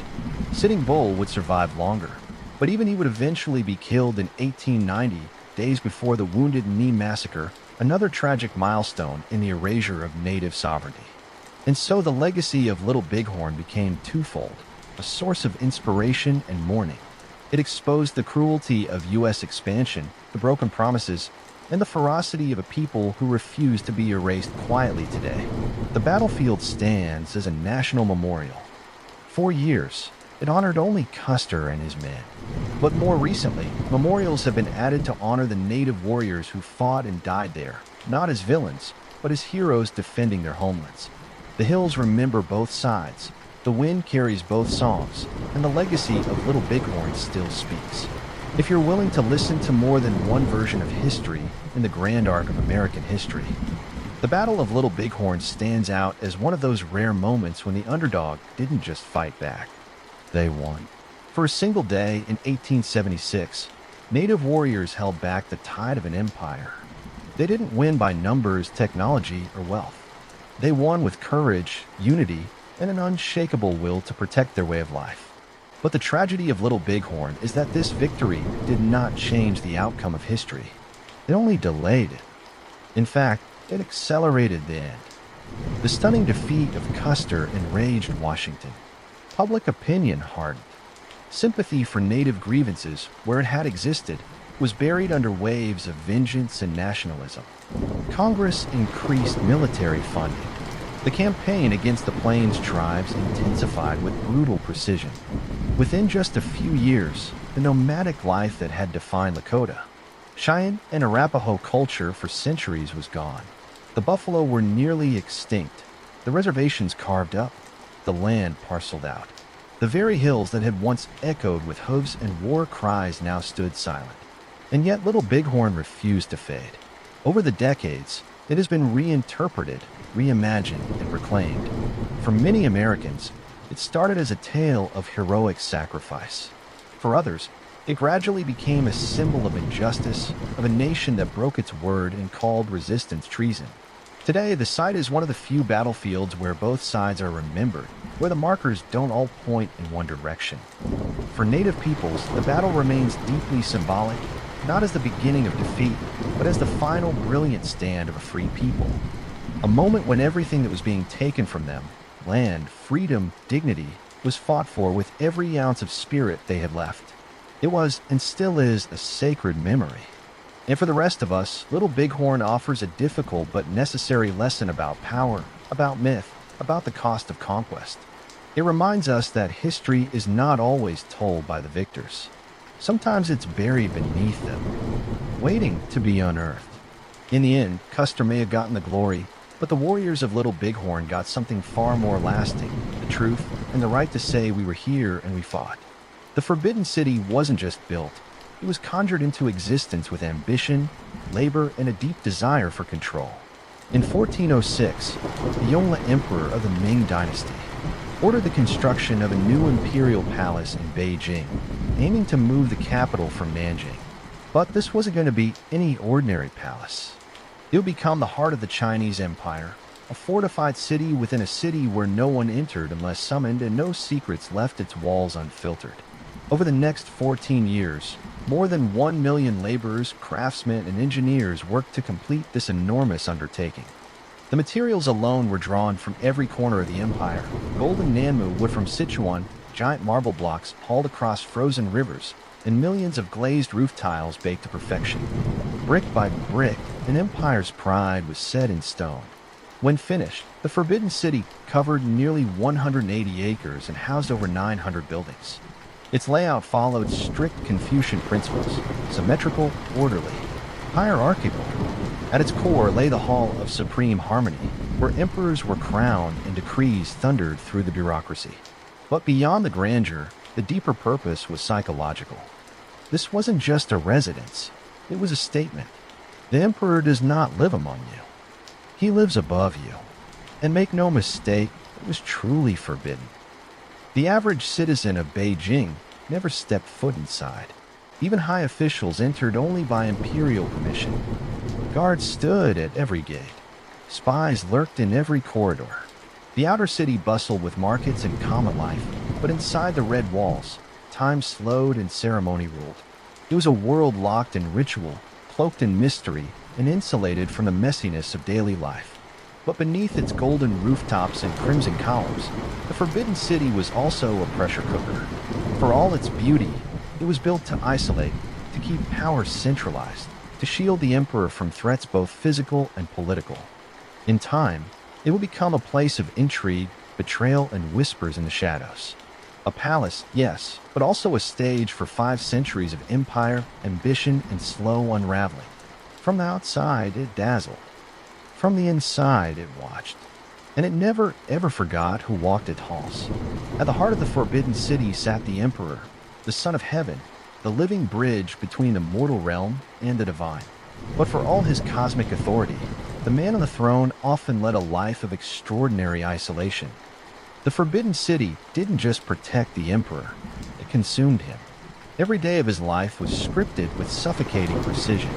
Sitting Bull would survive longer, but even he would eventually be killed in 1890, days before the Wounded Knee Massacre, another tragic milestone in the erasure of native sovereignty. And so the legacy of Little Bighorn became twofold, a source of inspiration and mourning. It exposed the cruelty of U.S. expansion, the broken promises, and the ferocity of a people who refuse to be erased quietly today. The battlefield stands as a national memorial. For years, it honored only Custer and his men. But more recently, memorials have been added to honor the native warriors who fought and died there, not as villains, but as heroes defending their homelands. The hills remember both sides. The wind carries both songs, and the legacy of Little Bighorn still speaks. If you're willing to listen to more than one version of history in the grand arc of American history, the Battle of Little Bighorn stands out as one of those rare moments when the underdog didn't just fight back. They won. For a single day in 1876, native warriors held back the tide of an empire. They didn't win by numbers, technology, or wealth. They won with courage, unity, and an unshakable will to protect their way of life. But the tragedy of Little Bighorn is that this victory did not change the outcome of history. It only delayed it. In fact, it accelerated the end. The stunning defeat of Custer enraged Washington. Public opinion hardened. Sympathy for native grievances, where it had existed, was buried under waves of vengeance and nationalism. Congress increased military funding. The campaign against the Plains tribes intensified with brutal precision. Within just a few years, the nomadic life that had defined Lakota, Cheyenne, and Arapaho culture for centuries was gone. The buffalo were nearly extinct, the reservations carved up, the land parceled out. The very hills that had once echoed with hooves and war cries now stood silent. And yet Little Bighorn refused to fade. Over the decades, it has been reinterpreted, reimagined, and reclaimed. For many Americans, it started as a tale of heroic sacrifice. For others, it gradually became a symbol of injustice, of a nation that broke its word and called resistance treason. Today, the site is one of the few battlefields where both sides are remembered, where the markers don't all point in one direction. For Native peoples, the battle remains deeply symbolic, not as the beginning of defeat, but as the final brilliant stand of a free people. A moment when everything that was being taken from them, land, freedom, dignity, was fought for with every ounce of spirit they had left. It was, and still is, a sacred memory. And for the rest of us, Little Bighorn offers a difficult but necessary lesson about power, about myth, about the cost of conquest. It reminds us that history is not always told by the victors. Sometimes it's buried beneath them, waiting to be unearthed. In the end, Custer may have gotten the glory, but the warriors of Little Bighorn got something far more lasting, the truth and the right to say we were here and we fought. The Forbidden City wasn't just built. It was conjured into existence with ambition, labor, and a deep desire for control. In 1406, the Yongle Emperor of the Ming Dynasty ordered the construction of a new imperial palace in Beijing, aiming to move the capital from Nanjing. But this wasn't going to be any ordinary palace. It would become the heart of the Chinese Empire, a fortified city within a city where no one entered unless summoned and no secrets left its walls unfiltered. Over the next 14 years, more than 1 million laborers, craftsmen, and engineers worked to complete this enormous undertaking. The materials alone were drawn from every corner of the empire. Gold and Nanmu wood from Sichuan, giant marble blocks hauled across frozen rivers, and millions of glazed roof tiles baked to perfection. Brick by brick, an empire's pride was set in stone. When finished, the Forbidden City covered nearly 180 acres and housed over 900 buildings. Its layout followed strict Confucian principles, symmetrical, orderly, hierarchical. At its core lay the Hall of Supreme Harmony, where emperors were crowned and decrees thundered through the bureaucracy. But beyond the grandeur, the deeper purpose was psychological. This wasn't just a residence, it was a statement. The emperor does not live among you. He lives above you. And make no mistake, it was truly forbidden. The average citizen of Beijing never stepped foot inside. Even high officials entered only by imperial permission. Guards stood at every gate. Spies lurked in every corridor. The outer city bustled with markets and common life, but inside the red walls, time slowed and ceremony ruled. It was a world locked in ritual, cloaked in mystery, and insulated from the messiness of daily life. But beneath its golden rooftops and crimson columns, the Forbidden City was also a pressure cooker. For all its beauty, it was built to isolate, to keep power centralized, to shield the emperor from threats both physical and political. In time, it would become a place of intrigue, betrayal, and whispers in the shadows. A palace, yes, but also a stage for 5 centuries of empire, ambition, and slow unraveling. From the outside, it dazzled. From the inside, it watched. And it never, ever forgot who walked its halls. At the heart of the Forbidden City sat the Emperor, the Son of Heaven, the living bridge between the mortal realm and the divine. But for all his cosmic authority, the man on the throne often led a life of extraordinary isolation. The Forbidden City didn't just protect the Emperor, it consumed him. Every day of his life was scripted with suffocating precision.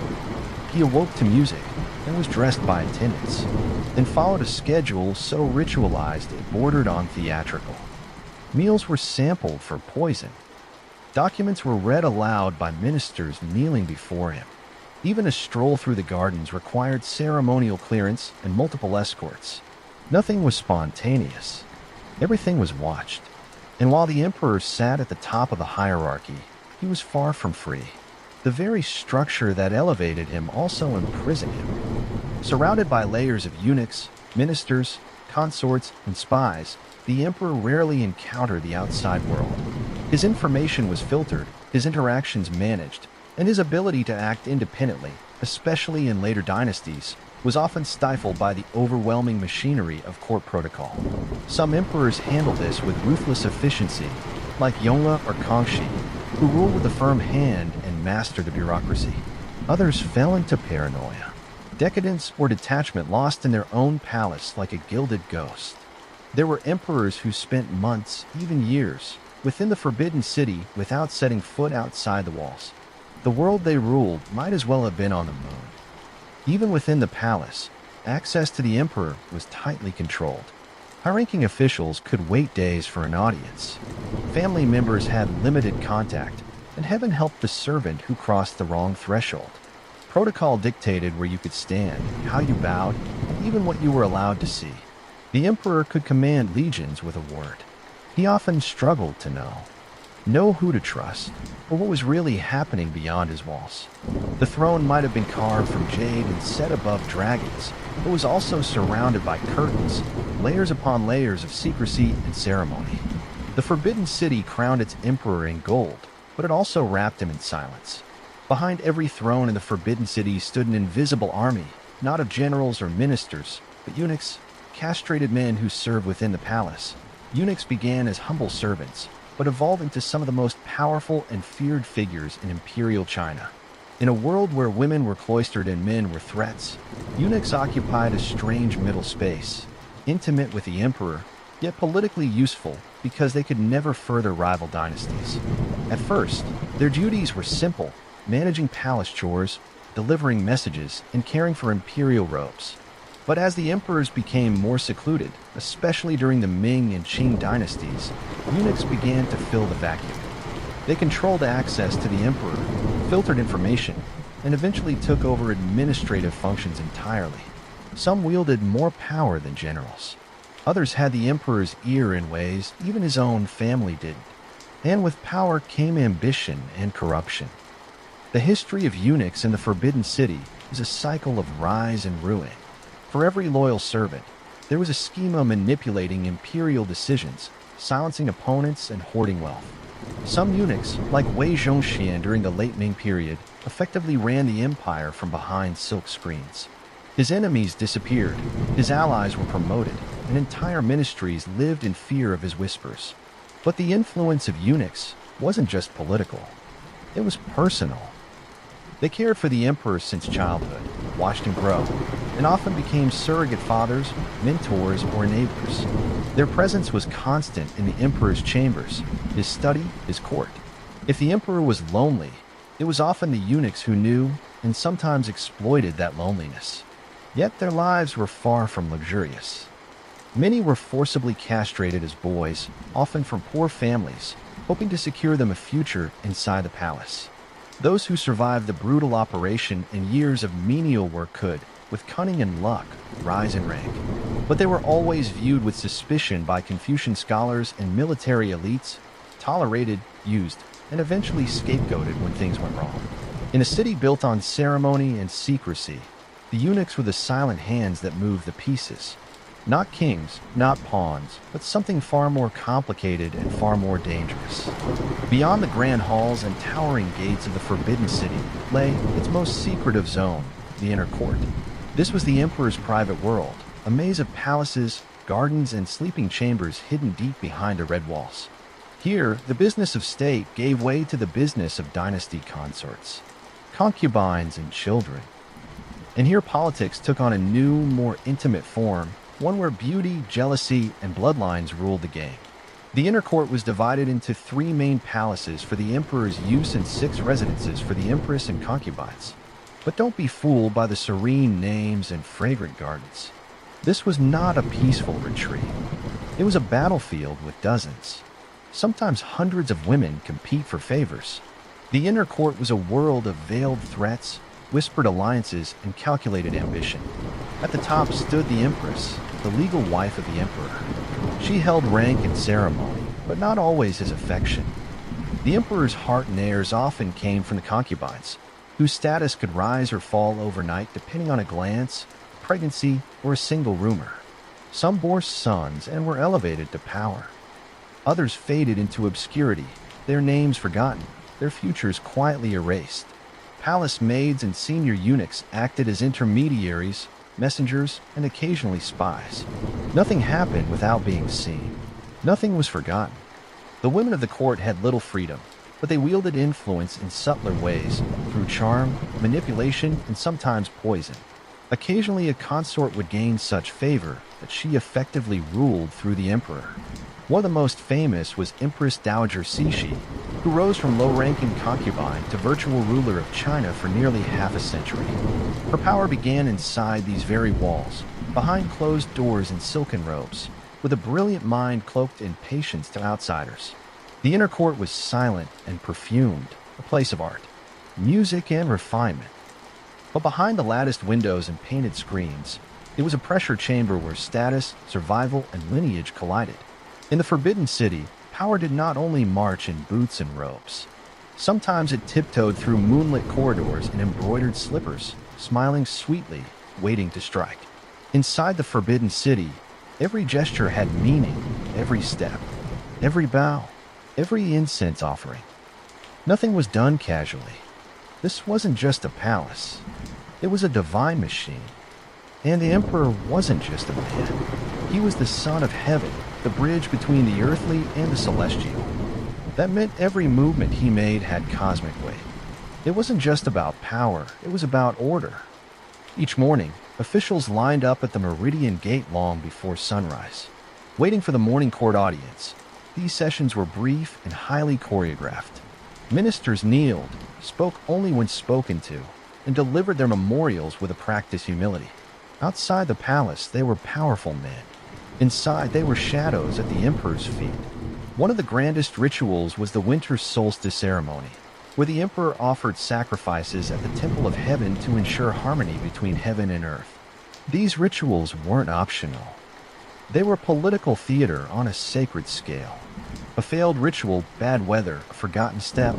He awoke to music and was dressed by attendants, and followed a schedule so ritualized it bordered on theatrical. Meals were sampled for poison. Documents were read aloud by ministers kneeling before him. Even a stroll through the gardens required ceremonial clearance and multiple escorts. Nothing was spontaneous. Everything was watched. And while the emperor sat at the top of the hierarchy, he was far from free. The very structure that elevated him also imprisoned him. Surrounded by layers of eunuchs, ministers, consorts, and spies, the emperor rarely encountered the outside world. His information was filtered, his interactions managed, and his ability to act independently, especially in later dynasties, was often stifled by the overwhelming machinery of court protocol. Some emperors handled this with ruthless efficiency, like Yongle or Kangxi, who ruled with a firm hand and mastered the bureaucracy. Others fell into paranoia, decadence, or detachment, lost in their own palace like a gilded ghost. There were emperors who spent months, even years, within the Forbidden City without setting foot outside the walls. The world they ruled might as well have been on the moon. Even within the palace, access to the emperor was tightly controlled. High-ranking officials could wait days for an audience. Family members had limited contact, and heaven helped the servant who crossed the wrong threshold. Protocol dictated where you could stand, how you bowed, and even what you were allowed to see. The emperor could command legions with a word. He often struggled to know who to trust, or what was really happening beyond his walls. The throne might have been carved from jade and set above dragons, but was also surrounded by curtains, layers upon layers of secrecy and ceremony. The Forbidden City crowned its emperor in gold, but it also wrapped him in silence. Behind every throne in the Forbidden City stood an invisible army, not of generals or ministers, but eunuchs, castrated men who served within the palace. Eunuchs began as humble servants, but evolved into some of the most powerful and feared figures in imperial China. In a world where women were cloistered and men were threats, eunuchs occupied a strange middle space, intimate with the emperor, yet politically useful because they could never further rival dynasties. At first, their duties were simple: managing palace chores, delivering messages, and caring for imperial robes. But as the emperors became more secluded, especially during the Ming and Qing dynasties, eunuchs began to fill the vacuum. They controlled access to the emperor, filtered information, and eventually took over administrative functions entirely. Some wielded more power than generals. Others had the emperor's ear in ways even his own family didn't. And with power came ambition and corruption. The history of eunuchs in the Forbidden City is a cycle of rise and ruin. For every loyal servant, there was a schema manipulating imperial decisions, silencing opponents, and hoarding wealth. Some eunuchs, like Wei Zhongxian during the late Ming period, effectively ran the empire from behind silk screens. His enemies disappeared, his allies were promoted, and entire ministries lived in fear of his whispers. But the influence of eunuchs wasn't just political, it was personal. They cared for the emperor since childhood, watched him grow, and often became surrogate fathers, mentors, or enablers. Their presence was constant in the emperor's chambers, his study, his court. If the emperor was lonely, it was often the eunuchs who knew and sometimes exploited that loneliness. Yet their lives were far from luxurious. Many were forcibly castrated as boys, often from poor families, hoping to secure them a future inside the palace. Those who survived the brutal operation and years of menial work could, with cunning and luck, rise in rank. But they were always viewed with suspicion by Confucian scholars and military elites, tolerated, used, and eventually scapegoated when things went wrong. In a city built on ceremony and secrecy, the eunuchs were the silent hands that moved the pieces. Not kings, not pawns, but something far more complicated and far more dangerous. Beyond the grand halls and towering gates of the Forbidden City lay its most secretive zone, the inner court. This was the emperor's private world, a maze of palaces, gardens, and sleeping chambers hidden deep behind the red walls. Here, the business of state gave way to the business of dynasty consorts, concubines, and children. And here politics took on a new, more intimate form, one where beauty, jealousy, and bloodlines ruled the game. The inner court was divided into 3 main palaces for the emperor's use and 6 residences for the empress and concubines. But don't be fooled by the serene names and fragrant gardens. This was not a peaceful retreat. It was a battlefield with dozens, sometimes hundreds of women compete for favors. The inner court was a world of veiled threats, whispered alliances, and calculated ambition. At the top stood the empress, the legal wife of the emperor. She held rank and ceremony, but not always his affection. The emperor's heart and heirs often came from the concubines, whose status could rise or fall overnight depending on a glance, pregnancy, or a single rumor. Some bore sons and were elevated to power. Others faded into obscurity, their names forgotten, their futures quietly erased. Palace maids and senior eunuchs acted as intermediaries, messengers, and occasionally spies. Nothing happened without being seen. Nothing was forgotten. The women of the court had little freedom, but they wielded influence in subtler ways, through charm, manipulation, and sometimes poison. Occasionally, a consort would gain such favor that she effectively ruled through the emperor. One of the most famous was Empress Dowager Cixi, who rose from low-ranking concubine to virtual ruler of China for nearly half a century. Her power began inside these very walls, behind closed doors and silken robes, with a brilliant mind cloaked in patience to outsiders. The inner court was silent and perfumed, a place of art, music, and refinement. But behind the latticed windows and painted screens, it was a pressure chamber where status, survival, and lineage collided. In the Forbidden City, power did not only march in boots and robes. Sometimes it tiptoed through moonlit corridors in embroidered slippers, smiling sweetly, waiting to strike. Inside the Forbidden City, every gesture had meaning, every step, every bow, every incense offering. Nothing was done casually. This wasn't just a palace. It was a divine machine. And the emperor wasn't just a man. He was the son of heaven, the bridge between the earthly and the celestial. That meant every movement he made had cosmic weight. It wasn't just about power, it was about order. Each morning, officials lined up at the Meridian Gate long before sunrise, waiting for the morning court audience. These sessions were brief and highly choreographed. Ministers kneeled, spoke only when spoken to, and delivered their memorials with a practiced humility. Outside the palace, they were powerful men. Inside, they were shadows at the emperor's feet. One of the grandest rituals was the winter solstice ceremony, where the emperor offered sacrifices at the Temple of Heaven to ensure harmony between heaven and earth. These rituals weren't optional. They were political theater on a sacred scale. A failed ritual, bad weather, a forgotten step,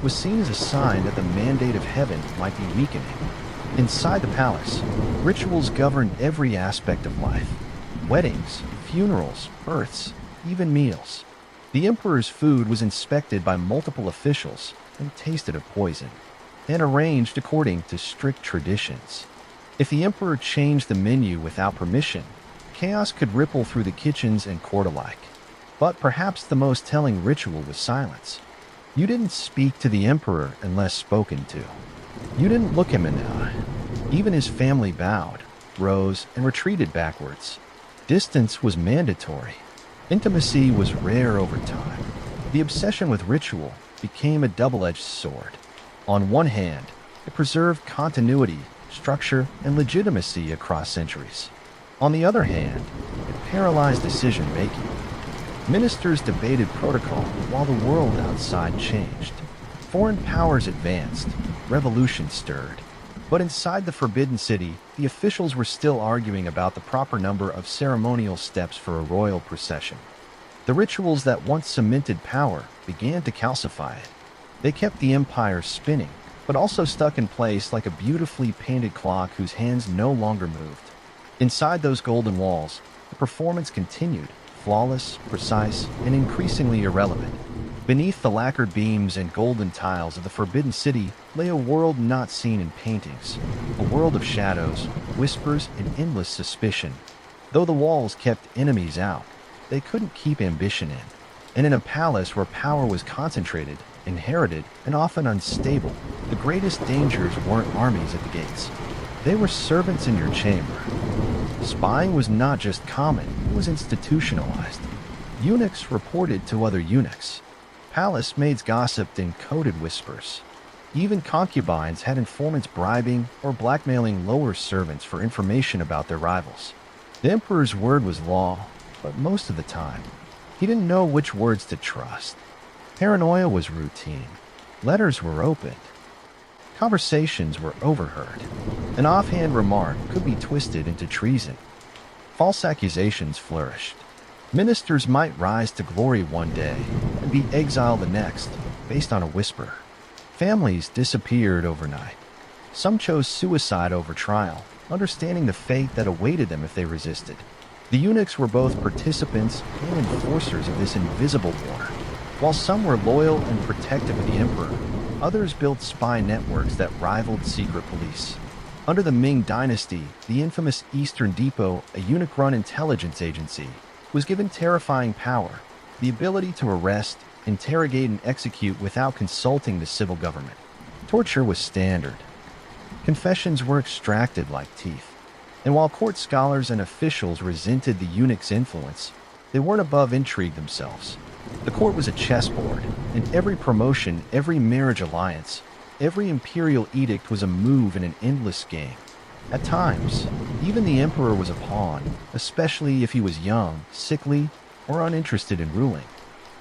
was seen as a sign that the mandate of heaven might be weakening. Inside the palace, rituals governed every aspect of life. Weddings, funerals, births, even meals. The emperor's food was inspected by multiple officials and tasted of poison, and arranged according to strict traditions. If the emperor changed the menu without permission, chaos could ripple through the kitchens and court alike. But perhaps the most telling ritual was silence. You didn't speak to the emperor unless spoken to. You didn't look him in the eye. Even his family bowed, rose, and retreated backwards. Distance was mandatory. Intimacy was rare over time. The obsession with ritual became a double-edged sword. On one hand, it preserved continuity, structure, and legitimacy across centuries. On the other hand, it paralyzed decision-making. Ministers debated protocol while the world outside changed. Foreign powers advanced, revolution stirred. But inside the Forbidden City, the officials were still arguing about the proper number of ceremonial steps for a royal procession. The rituals that once cemented power began to calcify it. They kept the empire spinning, but also stuck in place like a beautifully painted clock whose hands no longer moved. Inside those golden walls, the performance continued, flawless, precise, and increasingly irrelevant. Beneath the lacquered beams and golden tiles of the Forbidden City lay a world not seen in paintings, a world of shadows, whispers, and endless suspicion. Though the walls kept enemies out, they couldn't keep ambition in. And in a palace where power was concentrated, inherited, and often unstable, the greatest dangers weren't armies at the gates. They were servants in your chamber. Spying was not just common, it was institutionalized. Eunuchs reported to other eunuchs. Palace maids gossiped in coded whispers. Even concubines had informants bribing or blackmailing lower servants for information about their rivals. The emperor's word was law, but most of the time, he didn't know which words to trust. Paranoia was routine. Letters were opened. Conversations were overheard. An offhand remark could be twisted into treason. False accusations flourished. Ministers might rise to glory one day and be exiled the next, based on a whisper. Families disappeared overnight. Some chose suicide over trial, understanding the fate that awaited them if they resisted. The eunuchs were both participants and enforcers of this invisible war. While some were loyal and protective of the emperor, others built spy networks that rivaled secret police. Under the Ming Dynasty, the infamous Eastern Depot, a eunuch-run intelligence agency, was given terrifying power, the ability to arrest, interrogate, and execute without consulting the civil government. Torture was standard. Confessions were extracted like teeth. And while court scholars and officials resented the eunuch's influence, they weren't above intrigue themselves. The court was a chessboard, and every promotion, every marriage alliance, every imperial edict was a move in an endless game. At times, even the emperor was a pawn, especially if he was young, sickly, or uninterested in ruling.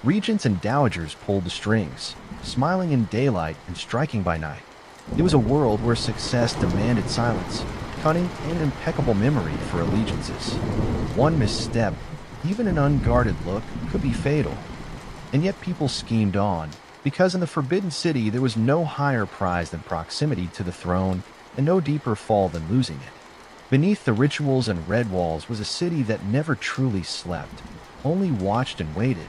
Regents and dowagers pulled the strings, smiling in daylight and striking by night. It was a world where success demanded silence, cunning, and impeccable memory for allegiances. One misstep, even an unguarded look, could be fatal. And yet people schemed on, because in the Forbidden City there was no higher prize than proximity to the throne and no deeper fall than losing it. Beneath the rituals and red walls was a city that never truly slept, only watched and waited.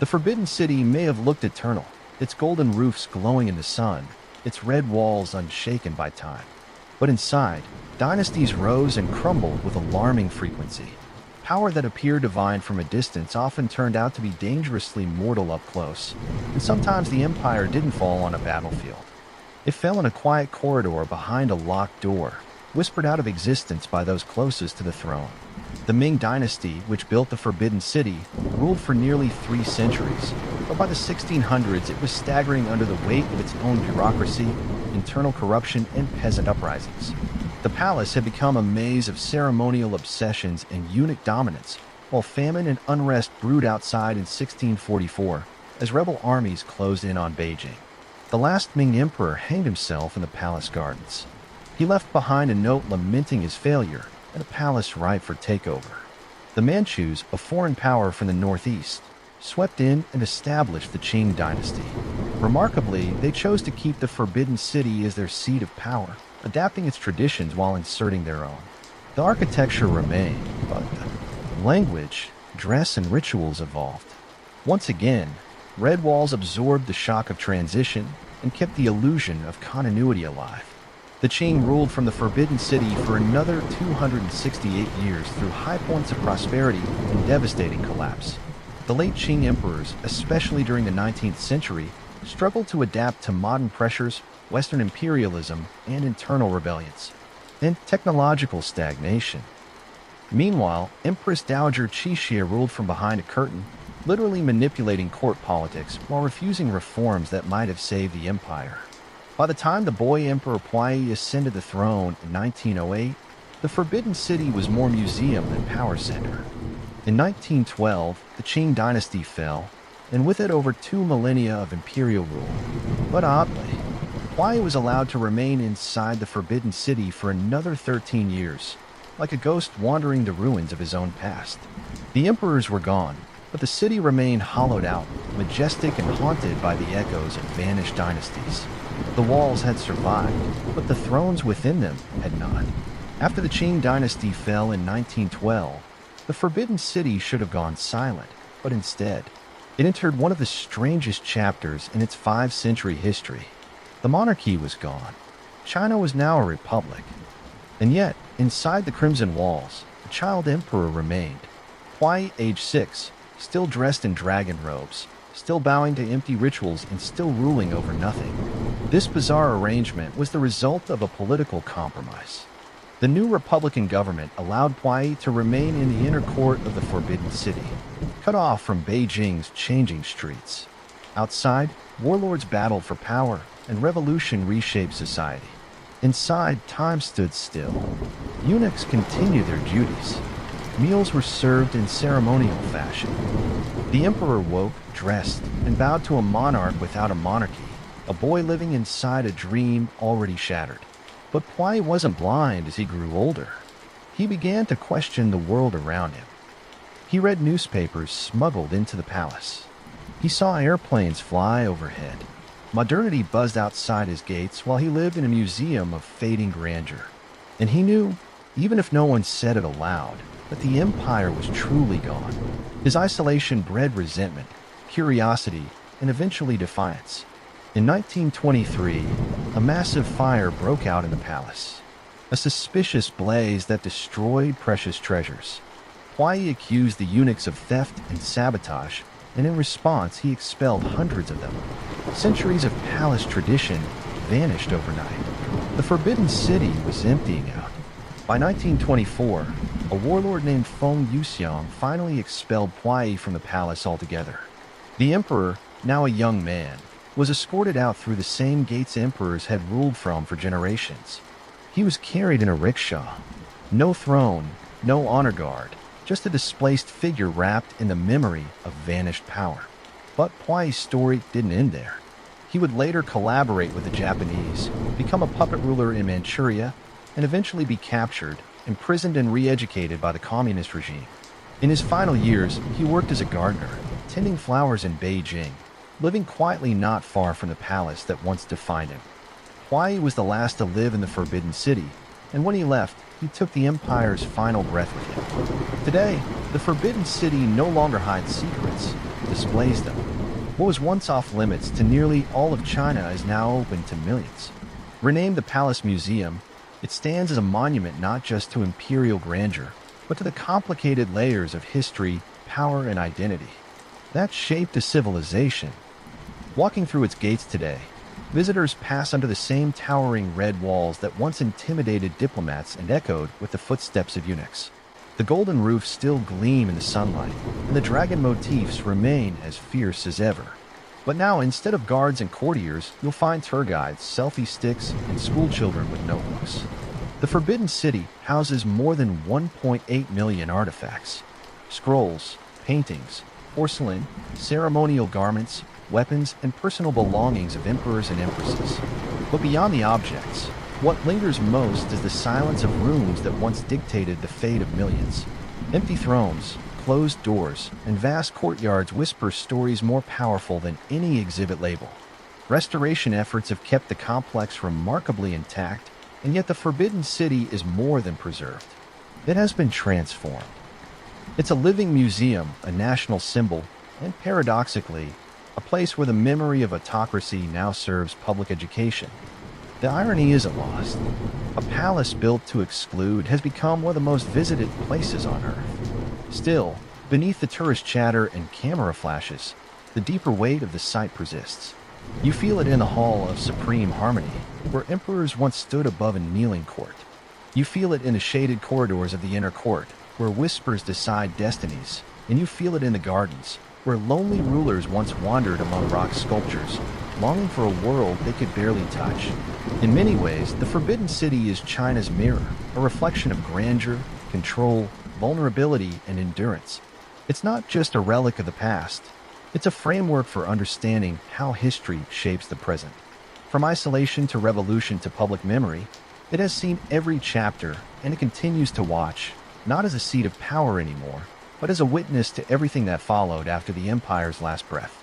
The Forbidden City may have looked eternal, its golden roofs glowing in the sun, its red walls unshaken by time. But inside, dynasties rose and crumbled with alarming frequency. Power that appeared divine from a distance often turned out to be dangerously mortal up close, and sometimes the empire didn't fall on a battlefield. It fell in a quiet corridor behind a locked door, whispered out of existence by those closest to the throne. The Ming Dynasty, which built the Forbidden City, ruled for nearly 3 centuries, but by the 1600s it was staggering under the weight of its own bureaucracy, internal corruption, and peasant uprisings. The palace had become a maze of ceremonial obsessions and eunuch dominance, while famine and unrest brewed outside in 1644 as rebel armies closed in on Beijing. The last Ming emperor hanged himself in the palace gardens. He left behind a note lamenting his failure and a palace ripe for takeover. The Manchus, a foreign power from the northeast, swept in and established the Qing dynasty. Remarkably, they chose to keep the Forbidden City as their seat of power, adapting its traditions while inserting their own. The architecture remained, but the language, dress, and rituals evolved. Once again, red walls absorbed the shock of transition and kept the illusion of continuity alive. The Qing ruled from the Forbidden City for another 268 years through high points of prosperity and devastating collapse. The late Qing emperors, especially during the 19th century, struggled to adapt to modern pressures, Western imperialism, and internal rebellions, and technological stagnation. Meanwhile, Empress Dowager Qixie ruled from behind a curtain, literally manipulating court politics while refusing reforms that might have saved the empire. By the time the boy Emperor Puyi ascended the throne in 1908, the Forbidden City was more museum than power center. In 1912, the Qing dynasty fell, and with it over 2 millennia of imperial rule. But oddly, Puyi was allowed to remain inside the Forbidden City for another 13 years, like a ghost wandering the ruins of his own past. The emperors were gone, but the city remained hollowed out, majestic and haunted by the echoes of vanished dynasties. The walls had survived, but the thrones within them had not. After the Qing dynasty fell in 1912, the Forbidden City should have gone silent, but instead, it entered one of the strangest chapters in its 5-century history. The monarchy was gone. China was now a republic. And yet, inside the Crimson Walls, a child emperor remained. Puyi, age 6, still dressed in dragon robes, still bowing to empty rituals and still ruling over nothing. This bizarre arrangement was the result of a political compromise. The new Republican government allowed Puyi to remain in the inner court of the Forbidden City, cut off from Beijing's changing streets. Outside, warlords battled for power, and revolution reshaped society. Inside, time stood still. Eunuchs continued their duties. Meals were served in ceremonial fashion. The emperor woke, dressed, and bowed to a monarch without a monarchy, a boy living inside a dream already shattered. But Puyi wasn't blind as he grew older. He began to question the world around him. He read newspapers smuggled into the palace. He saw airplanes fly overhead, Modernity buzzed outside his gates while he lived in a museum of fading grandeur. And he knew, even if no one said it aloud, that the empire was truly gone. His isolation bred resentment, curiosity, and eventually defiance. In 1923, a massive fire broke out in the palace, a suspicious blaze that destroyed precious treasures. Huai accused the eunuchs of theft and sabotage, and in response he expelled hundreds of them. Centuries of palace tradition vanished overnight. The Forbidden City was emptying out. By 1924, a warlord named Feng Yuxiang finally expelled Huai from the palace altogether. The emperor, now a young man, was escorted out through the same gates emperors had ruled from for generations. He was carried in a rickshaw. No throne, no honor guard, just a displaced figure wrapped in the memory of vanished power. But Huai's story didn't end there. He would later collaborate with the Japanese, become a puppet ruler in Manchuria, and eventually be captured, imprisoned, and re-educated by the communist regime. In his final years, he worked as a gardener, tending flowers in Beijing, living quietly not far from the palace that once defined him. Huai was the last to live in the Forbidden City, and when he left, he took the empire's final breath with him. Today, the Forbidden City no longer hides secrets, displays them. What was once off limits to nearly all of China is now open to millions. Renamed the Palace Museum, it stands as a monument not just to imperial grandeur, but to the complicated layers of history, power, and identity that shaped a civilization. Walking through its gates today, visitors pass under the same towering red walls that once intimidated diplomats and echoed with the footsteps of eunuchs. The golden roofs still gleam in the sunlight, and the dragon motifs remain as fierce as ever. But now, instead of guards and courtiers, you'll find tour guides, selfie sticks, and schoolchildren with notebooks. The Forbidden City houses more than 1.8 million artifacts. Scrolls, paintings, porcelain, ceremonial garments, weapons, and personal belongings of emperors and empresses. But beyond the objects, what lingers most is the silence of rooms that once dictated the fate of millions. Empty thrones, closed doors, and vast courtyards whisper stories more powerful than any exhibit label. Restoration efforts have kept the complex remarkably intact, and yet the Forbidden City is more than preserved. It has been transformed. It's a living museum, a national symbol, and paradoxically, a place where the memory of autocracy now serves public education. The irony isn't lost. A palace built to exclude has become one of the most visited places on Earth. Still, beneath the tourist chatter and camera flashes, the deeper weight of the site persists. You feel it in the Hall of Supreme Harmony, where emperors once stood above a kneeling court. You feel it in the shaded corridors of the inner court, where whispers decide destinies. And you feel it in the gardens, where lonely rulers once wandered among rock sculptures, longing for a world they could barely touch. In many ways, the Forbidden City is China's mirror, a reflection of grandeur, control, vulnerability, and endurance. It's not just a relic of the past. It's a framework for understanding how history shapes the present. From isolation to revolution to public memory, it has seen every chapter, and it continues to watch, not as a seat of power anymore, but as a witness to everything that followed after the empire's last breath.